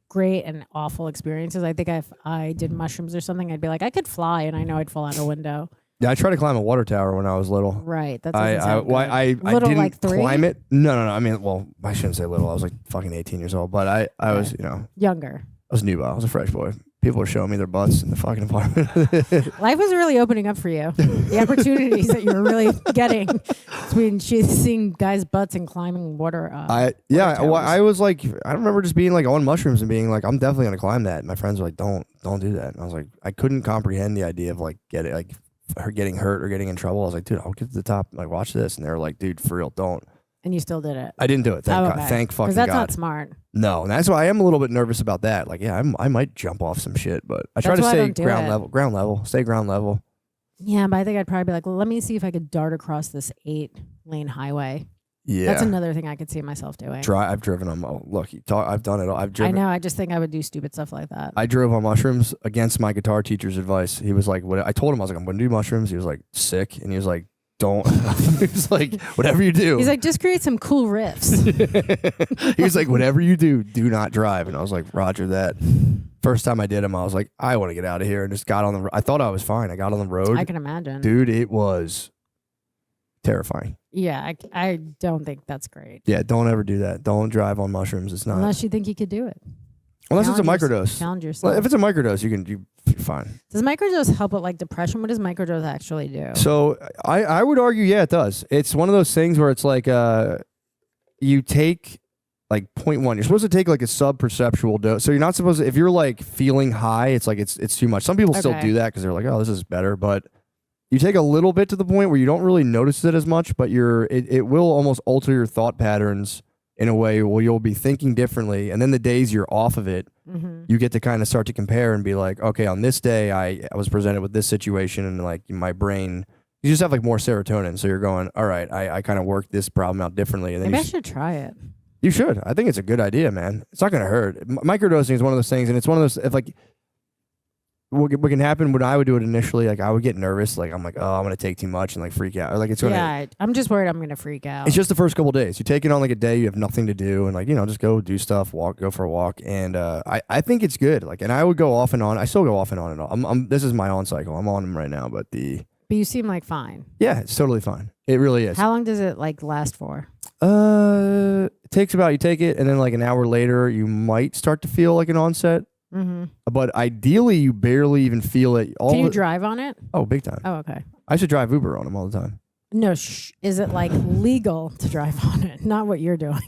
great and awful experiences. I think if I did mushrooms or something, I'd be like, I could fly and I know I'd fall out a window. Yeah, I tried to climb a water tower when I was little. Right. That's I didn't like 3? climb it. No. I mean, well, I shouldn't say little. I was like fucking 18 years old. But I was, you know. Younger. I was newbie. I was a fresh boy. People were showing me their butts in the fucking apartment. Life was really opening up for you. The opportunities that you were really getting between seeing guys' butts and climbing water. I was like, I remember just being like on mushrooms and being like, I'm definitely gonna climb that. And my friends were like, don't do that. And I was like, I couldn't comprehend the idea of like getting hurt or getting in trouble. I was like, dude, I'll get to the top. Like, watch this. And they were like, dude, for real, don't. And you still did it. I didn't do it. Thank God. Okay. Thank fucking God. Because that's not smart. No, and that's why I am a little bit nervous about that. Like, yeah, I might jump off some shit, but I try to stay ground level, stay ground level. Yeah, but I think I'd probably be like, well, let me see if I could dart across this 8-lane highway. Yeah, that's another thing I could see myself doing. I've driven on. Oh, look, I've done it all. I know. I just think I would do stupid stuff like that. I drove on mushrooms against my guitar teacher's advice. He was like, "What?" I told him I was like, "I'm going to do mushrooms." He was like, "Sick," and he was like, don't. He's like, whatever you do. He's like, just create some cool riffs. He was like, whatever you do not drive. And I was like, Roger that. First time I did him, I was like, I want to get out of here, and just got on the. I thought I was fine. I got on the road. I can imagine. Dude, it was terrifying. Yeah, I don't think that's great. Yeah, don't ever do that. Don't drive on mushrooms. It's not. Unless you think you could do it. Unless it's a Challenge microdose. Challenge yourself. If it's a microdose, you're fine. Does microdose help with like depression? What does microdose actually do? So I would argue, yeah, it does. It's one of those things where it's like you take like 0.1. You're supposed to take like a sub-perceptual dose. So you're not supposed to, if you're like feeling high, it's like it's too much. Some people still Okay. do that because they're like, oh, this is better. But you take a little bit to the point where you don't really notice it as much, but it will almost alter your thought patterns in a way where you'll be thinking differently. And then the days you're off of it, you get to kind of start to compare and be like, okay, on this day I was presented with this situation, and like my brain, you just have like more serotonin. So you're going, all right, I kind of worked this problem out differently. And then Maybe I should try it. you should. I think it's a good idea, man. It's not going to hurt. Microdosing is one of those things, and it's one of those, if like, what can happen when I would do it initially, like I would get nervous, like I'm like, oh, I'm going to take too much and like freak out. Or like it's going to, Yeah, I'm just worried I'm going to freak out. it's just the first couple days. You take it on like a day, you have nothing to do, and like, just go do stuff, go for a walk. And I think it's good. Like, and I would go off and on. I still go off and on and on. this is my on cycle. I'm on them right now, but But you seem like fine. yeah, it's totally fine. It really is. How long does it like last for? It takes about, you take it, and then like an hour later, you might start to feel like an onset. Mm-hmm. But ideally, you barely even feel it. Can you drive on it? Oh, big time. Oh, okay. I should drive Uber on them all the time. No, is it like legal to drive on it? Not what you're doing.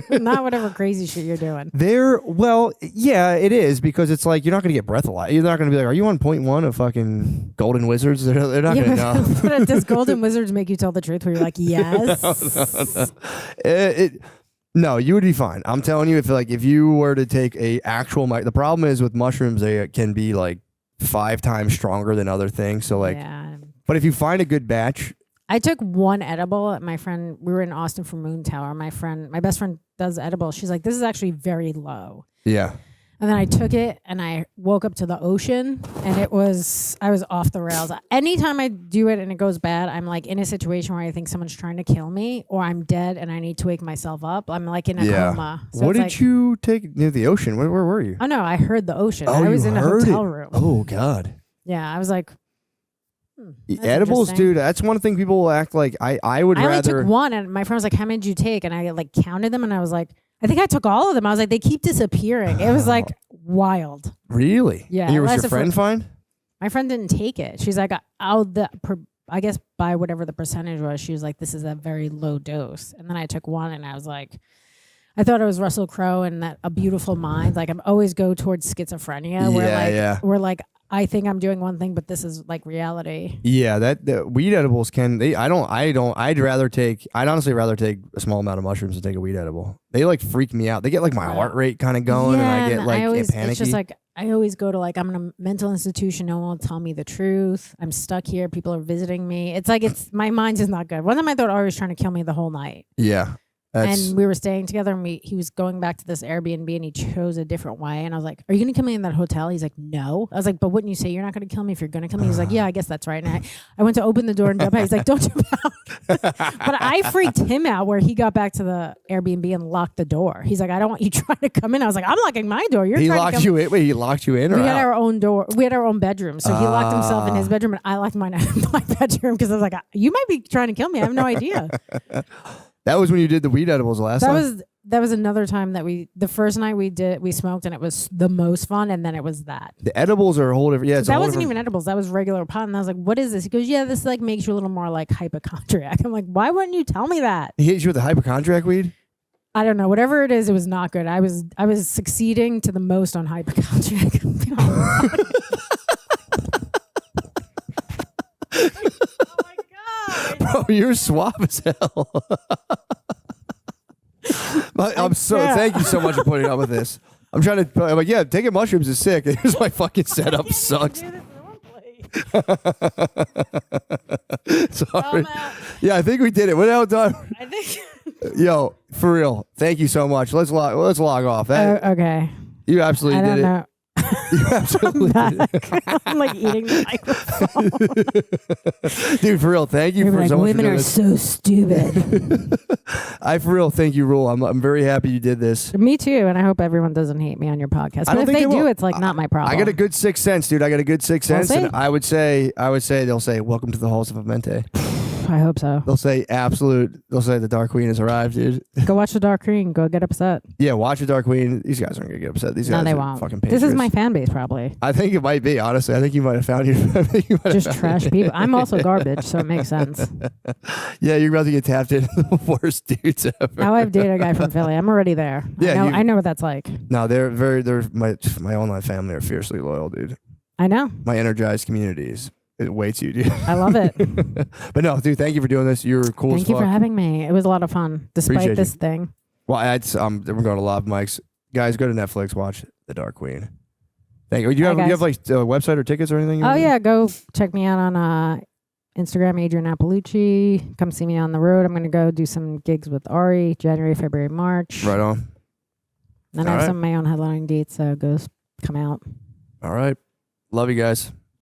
Not whatever crazy shit you're doing. Well, yeah, it is, because it's like you're not going to get breathalyzed. You're not going to be like, are you on 0.1 of fucking Golden Wizards? They're not going to know. But does Golden Wizards make you tell the truth where you're like, yes? No, you would be fine. I'm telling you, if you were to take a actual the problem is with mushrooms, they can be like 5 times stronger than other things. So like, Yeah. but if you find a good batch, I took one edible. My friend, we were in Austin for Moon Tower. My best friend does edible. She's like, this is actually very low. yeah. And then I took it and I woke up to the ocean, and I was off the rails. Anytime I do it and it goes bad, I'm like in a situation where I think someone's trying to kill me, or I'm dead and I need to wake myself up. I'm like in a coma. So What it's did like, you take near the ocean? Where were you? Oh no, I heard the ocean. Oh, I was you in a heard hotel it? room. Oh God. Yeah, I was like, that's Edibles, interesting. dude. That's one thing people will act like. I would I only rather. took one, and my friend was like, how many did you take? And I like counted them, and I was like, I think I took all of them. I was like, they keep disappearing. It was like wild. Really? Yeah, And was unless your if friend fine? My friend didn't take it. She's like, I guess by whatever the percentage was, she was like, this is a very low dose. And then I took one, and I was like, I thought it was Russell Crowe and that A Beautiful Mind. Like, I'm always go towards schizophrenia, where like I think I'm doing one thing, but this is like reality. Yeah, that weed edibles can. I'd honestly rather take a small amount of mushrooms than take a weed edible. They like freak me out. They get like my heart rate kind of going, and I get like panicky. It's just like I always go to like, I'm in a mental institution. No one will tell me the truth. I'm stuck here. People are visiting me. It's like my mind's just not good. One time I thought Ari was trying to kill me the whole night. Yeah. And we were staying together, and he was going back to this Airbnb, and he chose a different way. And I was like, are you going to kill me in that hotel? He's like, no. I was like, but wouldn't you say you're not going to kill me if you're going to kill me? He's like, yeah, I guess that's right. And I went to open the door and jump out. He's like, don't jump out. But I freaked him out where he got back to the Airbnb and locked the door. He's like, I don't want you trying to come in. I was like, I'm locking my door. He locked you in? Wait, he locked you in? We or had out? our own door. We had our own bedroom. So he locked himself in his bedroom, and I locked mine in my bedroom because I was like, you might be trying to kill me. I have no idea. That was when you did the weed edibles last time? That was another time that the first night we smoked, and it was the most fun, and then it was that. The edibles are a whole different. Yeah, it's a That whole wasn't different- even edibles. That was regular pot. And I was like, what is this? He goes, yeah, this like makes you a little more like hypochondriac. I'm like, why wouldn't you tell me that? He hit you with the hypochondriac weed? I don't know. Whatever it is, it was not good. I was succeeding to the most on hypochondriac. Oh my God. Bro, you're suave as hell. Thank you so much for putting up with this. I'm trying to. I'm like, yeah, taking mushrooms is sick. Here's my fucking setup sucks. Sorry. Yeah, I think we did it. We're now done. I think. Yo, for real. Thank you so much. Let's log off. That, Okay. you absolutely I don't did know. You absolutely I'm back. I'm like eating the microphone. dude, for real. Thank you You're for like, so much for women doing are this. so stupid. I for real thank you, Rule. I'm very happy you did this. Me too, and I hope everyone doesn't hate me on your podcast. I But don't if think they they do, will. it's like not my problem. I got a good sixth sense, dude. I got a good sixth We'll sense, and see. I would say they'll say, "Welcome to the halls of Amente." I hope so. They'll say They'll say the Dark Queen has arrived, dude. Go watch the Dark Queen. Go get upset. Yeah, watch the Dark Queen. These guys aren't gonna get upset. These No, guys they are won't. fucking This is patriots. my fan base, probably. I think it might be, honestly. I think you might have found your. Just trash people. I'm also garbage, so it makes sense. Yeah, you're about to get tapped into the worst dudes ever. Now I've dated a guy from Philly. I'm already there. Yeah, I know what that's like. No, they're my online family are fiercely loyal, dude. I know. My energized communities. It awaits you, dude. I love it. But no, dude, thank you for doing this. You're cool as Thank you fuck. for having me. It was a lot of fun, despite Appreciate this you. thing. Well, we're going to live mics. Guys, go to Netflix, watch The Dark Queen. Thank you. Do you Hi, have guys. like a website or tickets or anything? Oh yeah, go check me out on Instagram, Adrian Appalucci. Come see me on the road. I'm going to go do some gigs with Ari, January, February, March. Right on. Then I have some of my own headlining dates, so come out. All right. Love you guys.